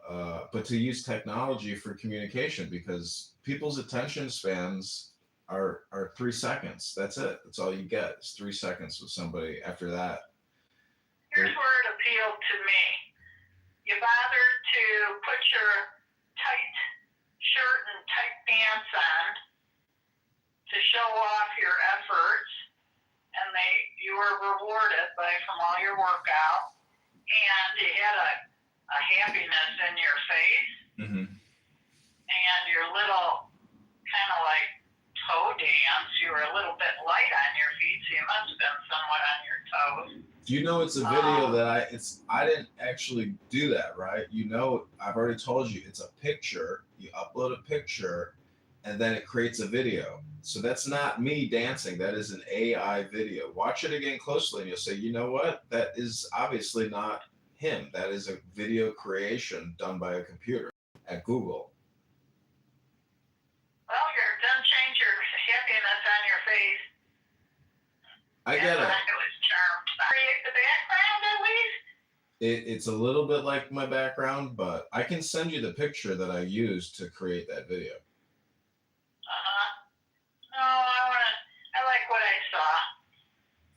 but to use technology for communication, because people's attention spans are 3 seconds. That's it. That's all you get. It's 3 seconds with somebody. After that, Here's where it appealed to me. You bothered to put your tight shirt and tight pants on to show off your efforts, and you were rewarded from all your workout, and you had a happiness in your face, and your little kind of like toe dance. You were a little bit light on your feet, so you must have been somewhat on your toes. you know, it's a video that I didn't actually do that, right? You know, I've already told you, it's a picture. You upload a picture, and then it creates a video. So that's not me dancing. That is an AI video. Watch it again closely and you'll say, you know what? That is obviously not him. That is a video creation done by a computer at Google. Well, you're done change your happiness on your face. I get it. I was charmed by the background at least. It's a little bit like my background, but I can send you the picture that I used to create that video. No, I like what I saw.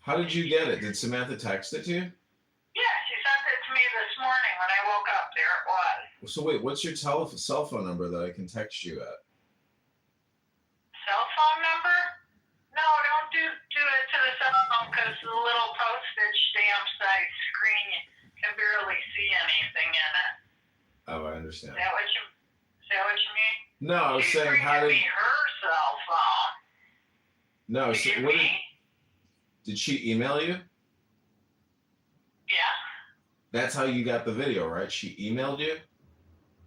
How did you get it? Did Samantha text it to you? Yeah, she sent it to me this morning when I woke up. There it was. So wait, what's your cell phone number that I can text you at? Cell phone number? No, don't do it to the cell phone because the little postage stamp size screen, you can barely see anything in it. Oh, I understand. Is that what you mean? No, I was saying how did... me her cell phone. No, so what did she email you? Yeah. That's how you got the video, right? She emailed you?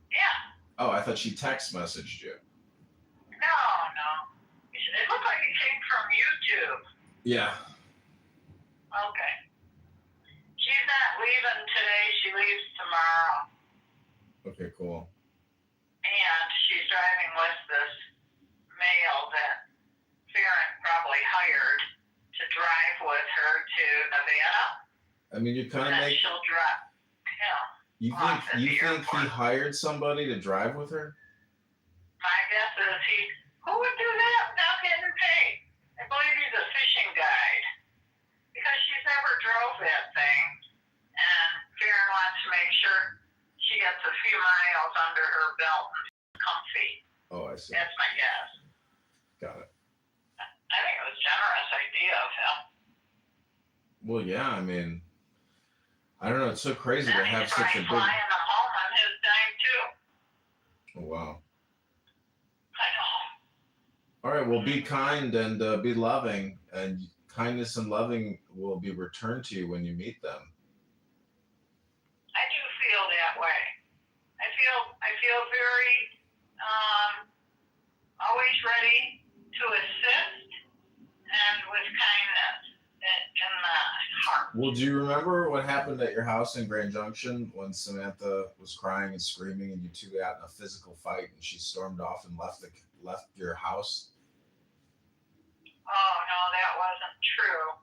Yeah. Oh, I thought she text messaged you. No. It looked like it came from YouTube. Yeah. Okay. She's not leaving today. She leaves tomorrow. Okay, cool. And she's driving with this male that Farron probably hired to drive with her to Nevada. I mean, you kind of And then make... she'll drive. You think he hired somebody to drive with her? My guess is who would do that without getting paid? I believe he's a fishing guide. Because she's never drove that thing. And Farron wants to make sure she gets a few miles under her belt and comfy. Oh, I see. That's my guess. Got it. I think it was a generous idea of him. Well, yeah, I mean, I don't know. It's so crazy to have such a big... Flying them home on his dime, too. Oh, wow. I know. All right, well, be kind and be loving, and kindness and loving will be returned to you when you meet them. I do feel that way. I feel very always ready to assist and with kindness in the heart. Well, do you remember what happened at your house in Grand Junction when Samantha was crying and screaming and you two got in a physical fight and she stormed off and left your house? Oh, no, that wasn't true.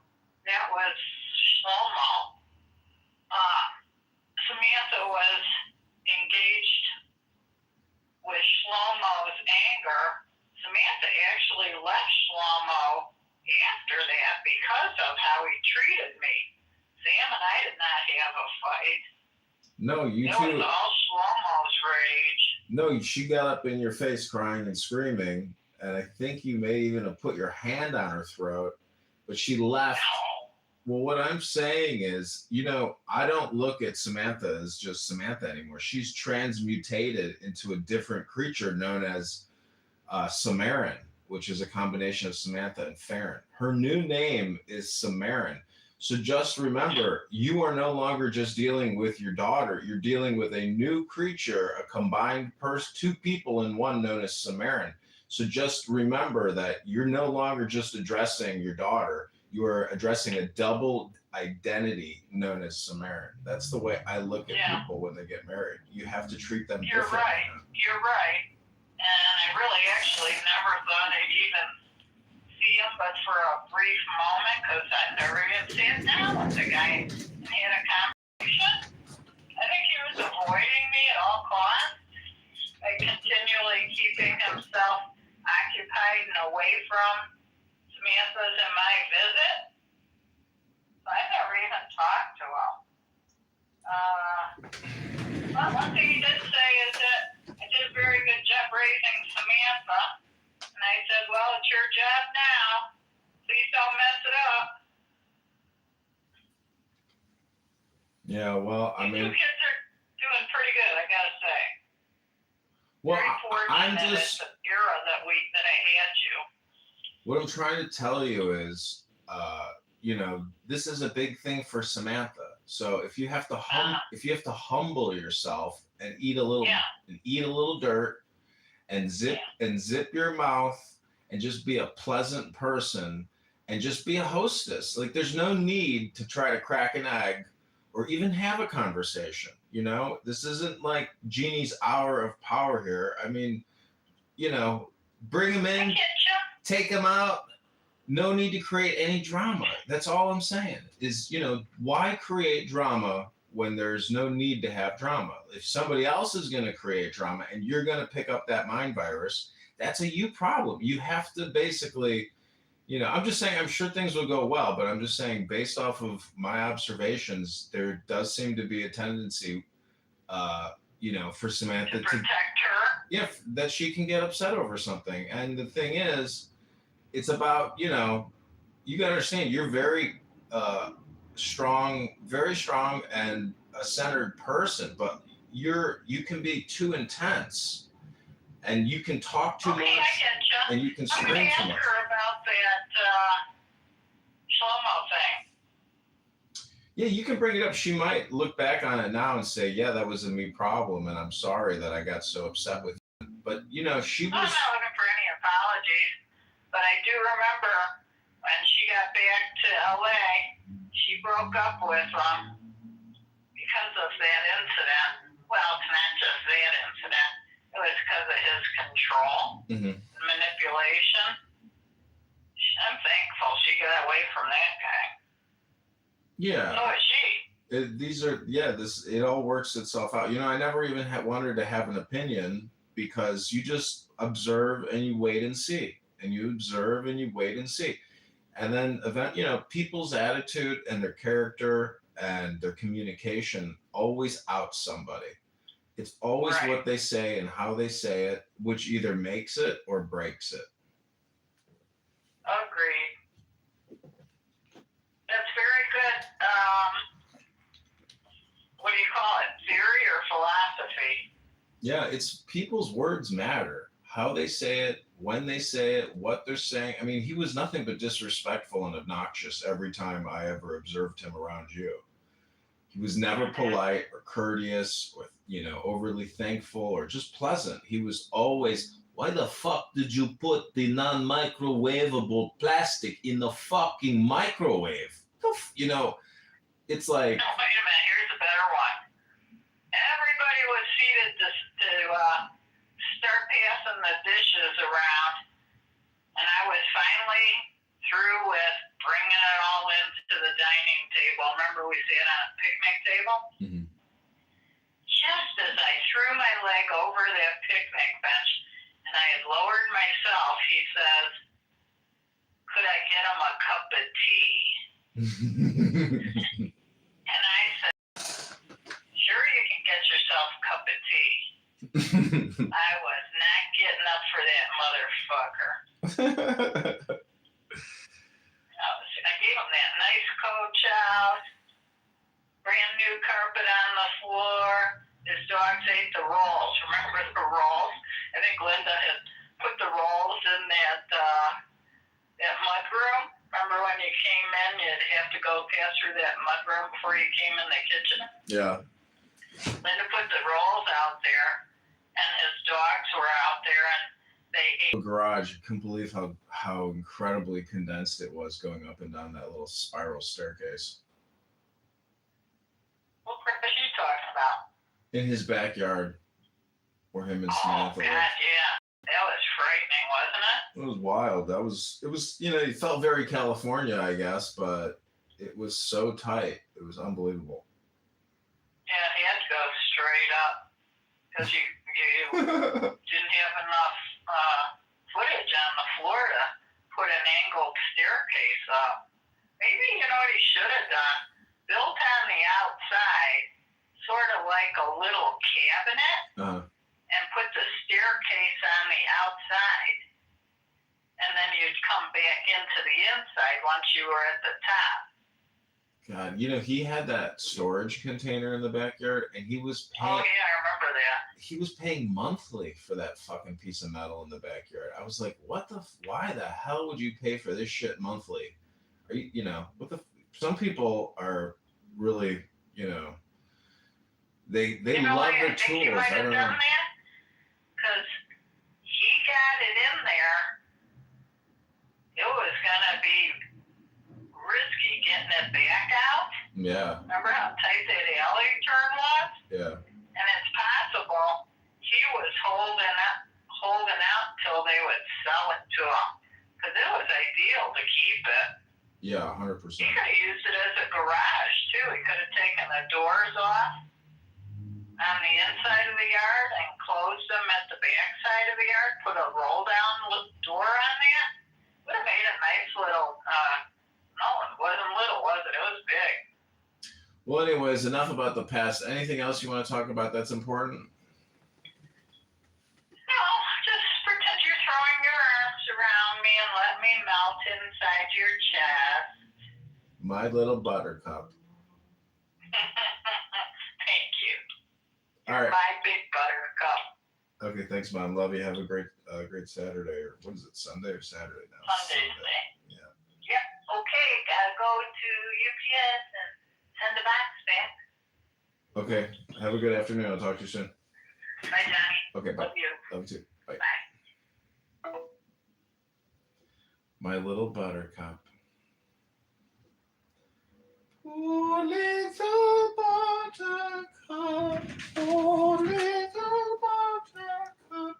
That was Shlomo. Samantha was engaged with Shlomo's anger. Samantha actually left Shlomo after that because of how he treated me. Sam and I did not have a fight. No, you It two... was all Shlomo's rage. No, she got up in your face crying and screaming, and I think you may even have put your hand on her throat, but she left. No. Well, what I'm saying is, I don't look at Samantha as just Samantha anymore. She's transmutated into a different creature known as Samarin, which is a combination of Samantha and Farron. Her new name is Samarin. So just remember, you are no longer just dealing with your daughter. You're dealing with a new creature, a combined two people in one known as Samarin. So just remember that you're no longer just addressing your daughter. You are addressing a double identity known as Samarin. That's the way I look at people when they get married. You have to treat them differently. You're right. And I really actually never thought I'd even see him but for a brief moment because I never even sat down with the guy and had a conversation. I think he was avoiding me at all costs by continually keeping himself occupied and away from Samantha's and my visit. So I never even talked to him. Well, one thing he did say is that I did a very good job raising Samantha. And I said, well, it's your job now. Please don't mess it up. Yeah, well, I mean... You kids are doing pretty good, I gotta say. Well, very fortunate I'm just... at the era that I had you. What I'm trying to tell you is, this is a big thing for Samantha. So if you have to humble yourself and eat a little dirt and zip your mouth and just be a pleasant person and just be a hostess. Like there's no need to try to crack an egg or even have a conversation. You know, this isn't like Jeannie's hour of power here. I mean, you know, bring him in, take him out. No need to create any drama. That's all I'm saying is, you know, why create drama when there's no need to have drama? If somebody else is going to create drama and you're going to pick up that mind virus, that's a you problem. You have to basically, you know, I'm just saying, I'm sure things will go well, but I'm just saying, based off of my observations, there does seem to be a tendency, you know, for Samantha to protect her. Yeah, that she can get upset over something. And the thing is, it's about, you know, you got to understand, you're very strong and a centered person, but you can be too intense and you can talk too much and you can I'm scream going to too ask much. her about that Shlomo thing. Yeah, you can bring it up. She might look back on it now and say, yeah, that was a me problem and I'm sorry that I got so upset with you. But, you know, she was... I'm not looking for any apologies, but I do remember when she got back to LA, she broke up with him because of that incident. Well, it's not just that incident. It was because of his control and manipulation. I'm thankful she got away from that guy. Yeah. So is she. It all works itself out. You know, I never even wanted to have an opinion because you just observe and you wait and see. And you observe and you wait and see. And then you know, people's attitude and their character and their communication always out somebody. It's always what they say and how they say it, which either makes it or breaks it. Agreed. That's very good. What do you call it? Theory or philosophy? Yeah, it's people's words matter. How they say it, when they say it, what they're saying. I mean, he was nothing but disrespectful and obnoxious every time I ever observed him around you. He was never polite or courteous or, you know, overly thankful or just pleasant. He was always, why the fuck did you put the non-microwavable plastic in the fucking microwave? You know, it's like... No, wait a minute. Here's a better one. Everybody was seated to start passing the dishes around, and I was finally through with bringing it all into the dining table. Remember we sat on a picnic table? Mm-hmm. Just as I threw my leg over that picnic bench and I had lowered myself, he says, could I get him a cup of tea? And I said, sure, you can get yourself a cup of tea. I was not getting up for that motherfucker. I gave him that nice coach out, brand new carpet on the floor. His dogs ate the rolls. Remember the rolls? I think Linda had put the rolls in that mud room. Remember when you came in, you'd have to go pass through that mud room before you came in the kitchen? Yeah. Linda put the rolls out there, and his dogs were out there, and they ate. Garage. I couldn't believe how incredibly condensed it was going up and down that little spiral staircase. What part is she talking about? In his backyard, where him and Samantha God, yeah. That was frightening, wasn't it? It was wild. It was, you know, it felt very California, I guess, but it was so tight. It was unbelievable. Yeah, he had to go straight up because you didn't have enough footage on the floor to put an angled staircase up. Maybe you know what he should have done? Built on the outside, sort of like a little cabinet, and put the staircase on the outside. And then you'd come back into the inside once you were at the top. God, you know, he had that storage container in the backyard, and he was paying... Oh, yeah, I remember that. He was paying monthly for that fucking piece of metal in the backyard. I was like, why the hell would you pay for this shit monthly? Are you know, some people are really, you know, they love the tools. I don't know. Because Yeah. Remember how tight that alley turn was? Yeah. And it's possible he was holding out till they would sell it to him. Because it was ideal to keep it. Yeah, 100%. He could have used it as a garage, too. He could have taken the doors off on the inside of the yard and closed them at the back side of the yard, put a roll-down door on that. Would have made a nice little, no, it wasn't little, was it? It was big. Well, anyways, enough about the past. Anything else you want to talk about that's important? No, just pretend you're throwing your arms around me and let me melt inside your chest. My little buttercup. Thank you. All right. My big buttercup. Okay, thanks, Mom. Love you. Have a great Saturday. Or what is it, Sunday or Saturday now? Sunday. Yeah. Yep. Okay, gotta go to UPS and send the box back. Okay. Have a good afternoon. I'll talk to you soon. Bye, Johnny. Okay, bye. Love you. Love you too. Bye. Bye. My little buttercup. Oh, little buttercup. Oh, little buttercup.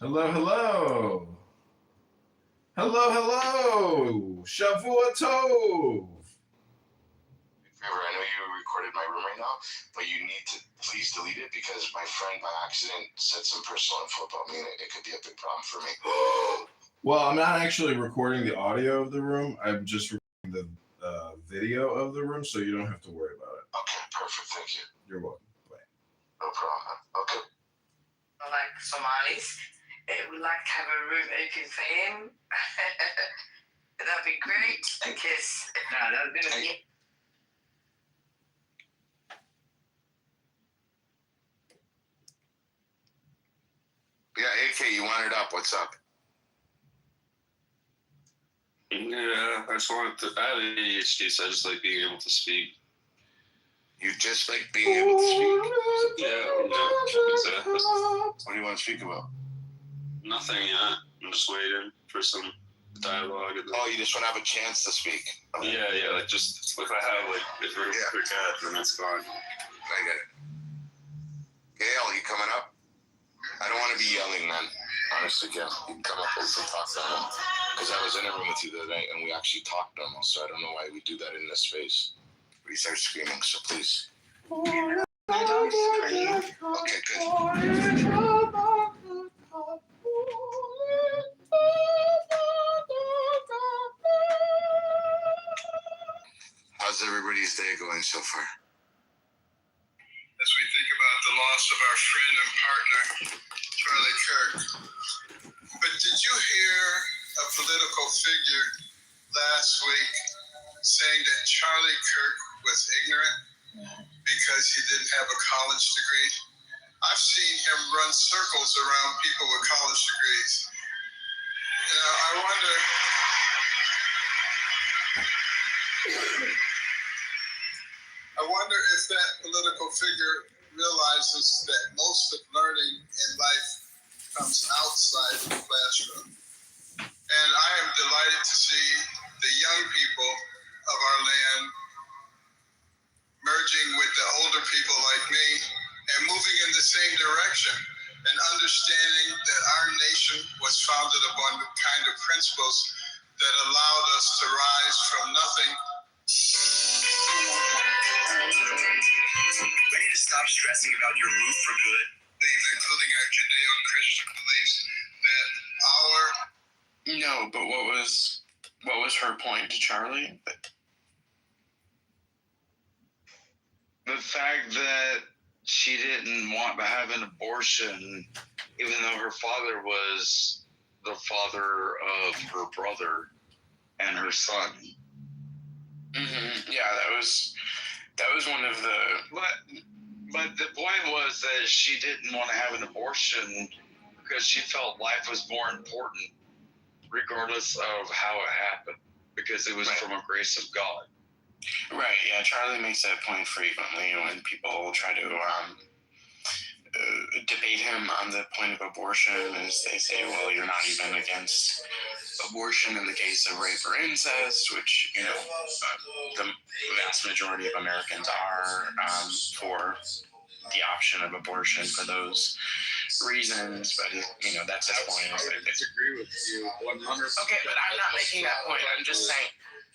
Hello, hello. Hello, hello. Shavua Tov. Favor, I know you recorded my room right now, but you need to please delete it because my friend by accident said some personal info about me and it could be a big problem for me. Well, I'm not actually recording the audio of the room. I'm just recording the video of the room, so you don't have to worry about it. Okay, perfect. Thank you. You're welcome. Bye. No problem. Okay. Like Somalis, we'd like to have a room open for him. That'd be great because Yeah, AK, you want it up. What's up? Yeah, I just wanted to. I have ADHD, so I just like being able to speak. You just like being able to speak? Yeah. What do you want to speak about? Nothing yet. I'm just waiting for some dialogue. Oh, you just want to have a chance to speak? Okay. Yeah. Like just if I have if we're quick at, then that's fine. I get it. Gail, you coming up? I don't want to be yelling, man. Honestly, Gail, you can come up and talk to him. Because I was in a room with you the other night and we actually talked normal, so I don't know why we do that in this space. We start screaming, so please. my dog's screaming. Okay, good. How's everybody's day going so far? As we think about the loss of our friend and partner, Charlie Kirk. But did you hear a political figure last week saying that Charlie Kirk was ignorant because he didn't have a college degree? I've seen him run circles around people with college degrees. You know, I wonder if that political figure realizes that most of learning in life comes outside the classroom. And I am delighted to see the young people of our land merging with the older people like me and moving in the same direction and understanding that our nation was founded upon the kind of principles that allowed us to rise from nothing. Ready to stop stressing about your roof for good? Including our Judeo-Christian beliefs, that our... No, but what was her point to Charlie? The fact that she didn't want to have an abortion, even though her father was the father of her brother and her son. Mm-hmm. Yeah, that was one of the. But the point was that she didn't want to have an abortion because she felt life was more important, regardless of how it happened, because it was from a grace of God. Right. Yeah, Charlie makes that point frequently when people try to debate him on the point of abortion is they say, well, you're not even against abortion in the case of rape or incest, which, you know, the vast majority of Americans are for the option of abortion for those reasons. But, you know, that's his point. I would disagree with you 100%. Okay, but I'm not making that point. I'm just saying,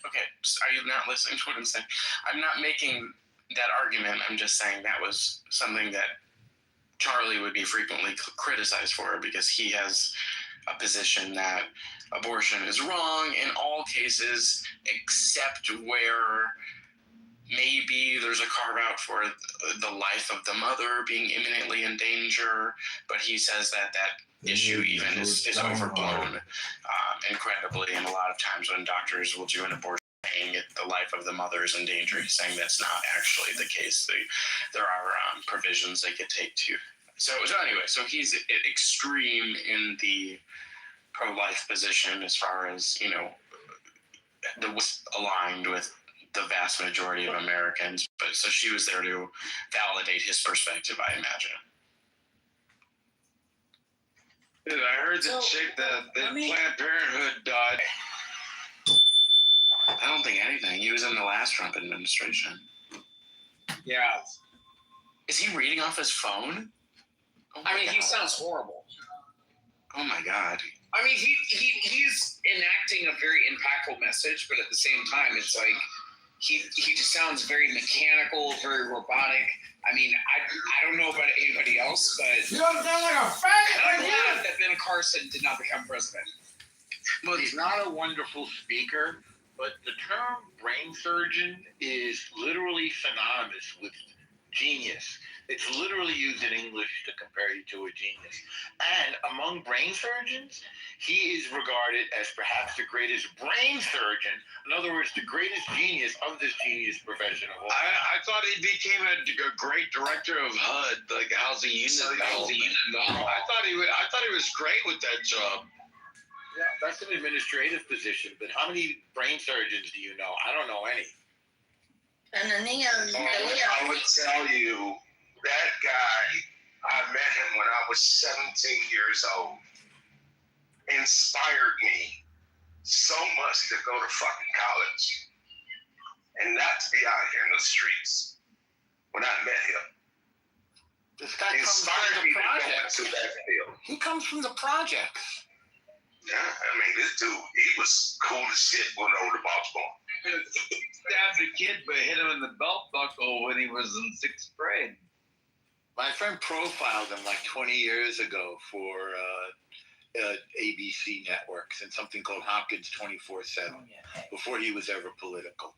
okay, are you not listening to what I'm saying? I'm not making that argument. I'm just saying that was something that Charlie would be frequently criticized for, because he has a position that abortion is wrong in all cases except where maybe there's a carve out for the life of the mother being imminently in danger, but he says that issue even is overblown incredibly, and a lot of times when doctors will do an abortion saying the life of the mother is in danger, he's saying that's not actually the case. There are provisions they could take to. So anyway, so he's extreme in the pro-life position as far as, you know, aligned with the vast majority of Americans. But so she was there to validate his perspective, I imagine. Dude, I heard that chick that Planned Parenthood died. I don't think anything. He was in the last Trump administration. Yeah. Is he reading off his phone? Oh I mean, God. he sounds horrible. Oh my God. I mean, he's enacting a very impactful message, but at the same time, it's like he just sounds very mechanical, very robotic. I mean, I don't know about anybody else, but You don't sound like a faggot I'm like glad that Ben Carson did not become president. Well, he's not a wonderful speaker, but the term brain surgeon is literally synonymous with genius. It's literally used in English to compare you to a genius. And among brain surgeons, he is regarded as perhaps the greatest brain surgeon. In other words, the greatest genius of this genius profession of all. I thought he became a great director of HUD, like housing unit development. I thought he was great with that job. Yeah, that's an administrative position, but how many brain surgeons do you know? I don't know any. And the neon. I would tell you, that guy, I met him when I was 17 years old, inspired me so much to go to fucking college and not to be out here in the streets when I met him. This guy comes from the projects. He comes from the projects. Yeah, I mean, this dude, he was cool as shit going over to Baltimore. He stabbed a kid but hit him in the belt buckle when he was in 6th grade. My friend profiled him like 20 years ago for ABC Networks and something called Hopkins 24/7 before he was ever political.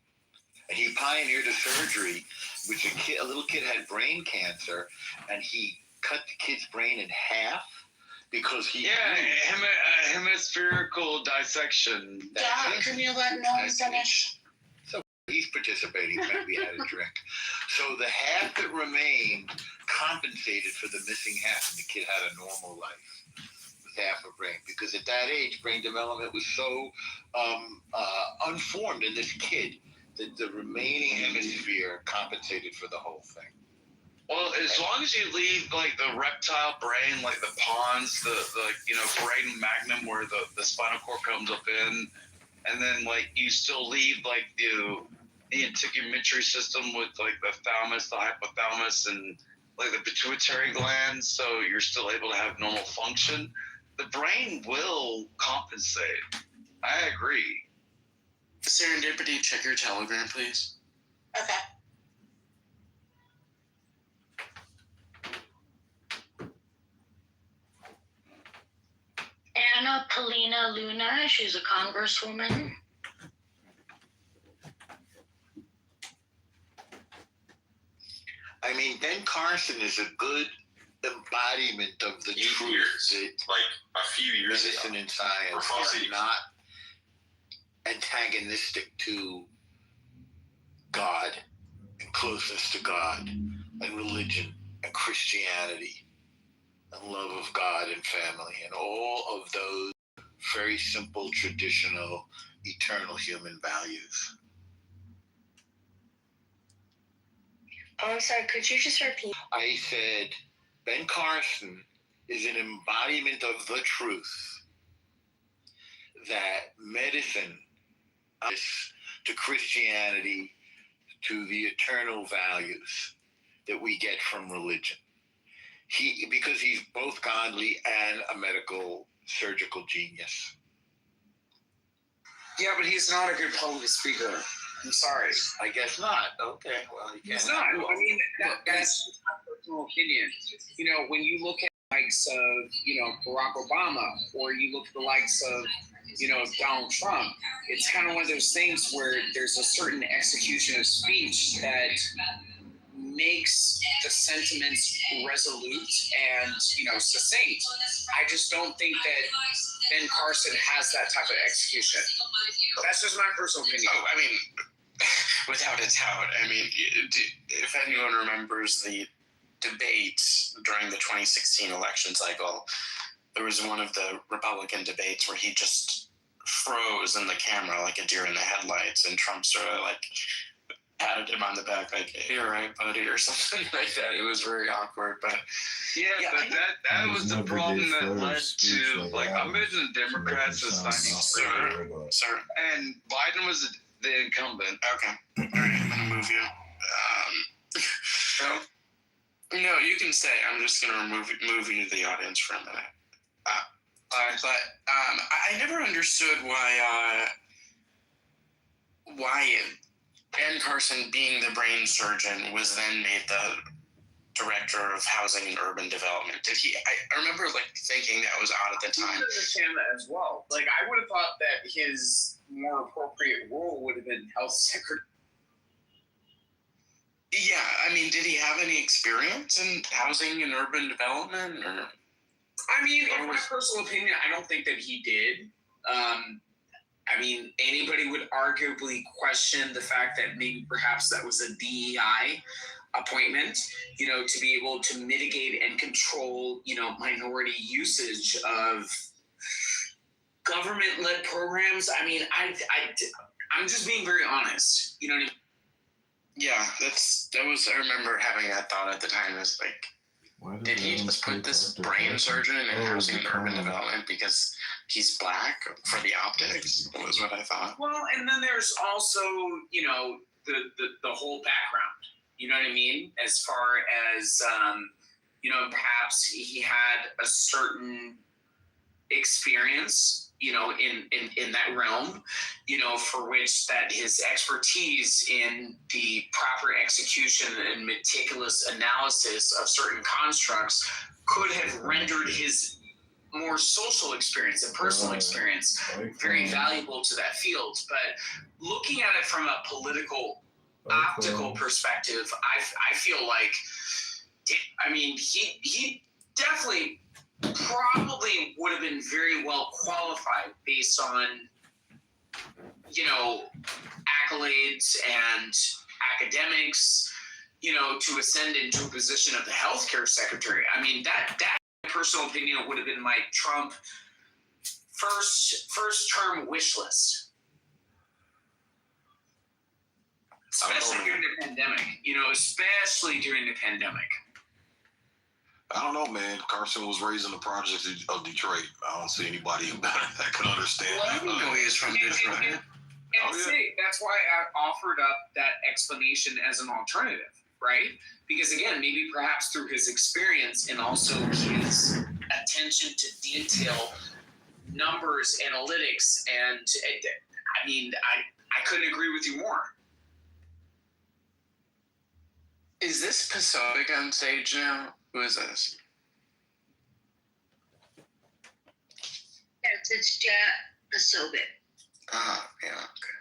And he pioneered a surgery, which a little kid had brain cancer, and he cut the kid's brain in half because he hemispherical dissection. Can you let Noah finish? So he's participating. Maybe had a drink. So the half that remained compensated for the missing half, and the kid had a normal life with half a brain, because at that age, brain development was so unformed in this kid that the remaining hemisphere compensated for the whole thing. Well, as long as you leave like the reptile brain, like the pons, the brain magnum where the spinal cord comes up in, and then like you still leave like the integumentary system with like the thalamus, the hypothalamus, and like the pituitary glands, so you're still able to have normal function, the brain will compensate. I agree. Serendipity, check your Telegram, please. Okay. Anna Polina Luna, she's a congresswoman. I mean, Ben Carson is a good embodiment of the truth that like a few years medicine and science are not antagonistic to God and closeness to God and religion and Christianity and love of God and family and all of those very simple, traditional, eternal human values. Oh, I'm sorry, could you just repeat? I said Ben Carson is an embodiment of the truth that medicine to Christianity, to the eternal values that we get from religion. Because he's both godly and a medical surgical genius. Yeah, but he's not a good public speaker. I'm sorry. I guess not. Okay, well, He's not. I mean, that's my personal opinion. You know, when you look at the likes of, Barack Obama, or you look at the likes of, Donald Trump, it's kind of one of those things where there's a certain execution of speech that makes the sentiments resolute and, succinct. I just don't think that Ben Carson has that type of execution. That's just my personal opinion. Oh, I mean, without a doubt. I mean, if anyone remembers the debates during the 2016 election cycle, there was one of the Republican debates where he just froze in the camera like a deer in the headlights, and Trump sort of like patted him on the back like, "Hey, all right, buddy," or something like that. It was very awkward, but but that was the problem that led to, like, I'm betting the Democrats is signing sir. And Biden was the incumbent. Okay. All right, I'm gonna move you. No, you can stay. I'm just gonna move you to the audience for a minute. But I never understood why Ben Carson, being the brain surgeon, was then made the director of housing and urban development. Did he? I remember thinking that was odd at the time. I understand that as well. Like, I would have thought that his more appropriate role would have been health secretary. Yeah, I mean, did he have any experience in housing and urban development, or? I mean, in my personal opinion, I don't think that he did. I mean, anybody would arguably question the fact that maybe perhaps that was a DEI appointment, to be able to mitigate and control, minority usage of government-led programs. I mean, I'm just being very honest. You know what I mean? Yeah, I remember having that thought at the time. Is like, did he just put this brain surgeon in housing and urban development because he's black for the optics? Was what I thought. Well, and then there's also, the whole background. You know what I mean? As far as, perhaps he had a certain experience, in that realm, for which that his expertise in the proper execution and meticulous analysis of certain constructs could have rendered his more social experience and personal experience very valuable to that field. But looking at it from a political, optical perspective, I feel like, he definitely probably would have been very well qualified based on, accolades and academics, to ascend into a position of the healthcare secretary. I mean, that in my personal opinion would have been my Trump first term wish list. Especially during the pandemic, especially during the pandemic. I don't know, man. Carson was raised in the projects of Detroit. I don't see anybody that can understand. Well, I didn't know he was from Detroit. And that's why I offered up that explanation as an alternative, right? Because again, maybe perhaps through his experience and also his attention to detail, numbers, analytics, and I couldn't agree with you more. Is this Pacific on stage now? Who is this? Yes, it's Jack Pasovic. Ah, yeah, okay.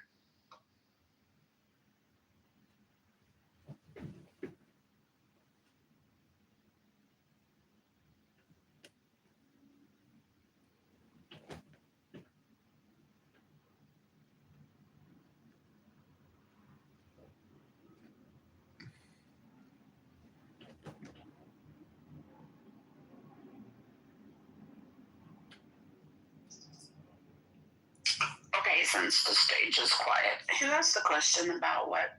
Okay, since the stage is quiet, who asked the question about what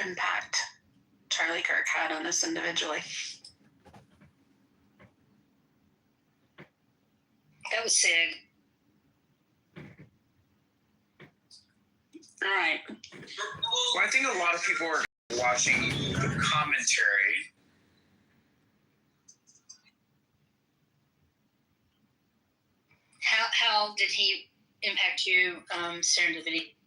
impact Charlie Kirk had on us individually? That was sad. All right. Well, I think a lot of people are watching the commentary. How did he impact you, Serendipity?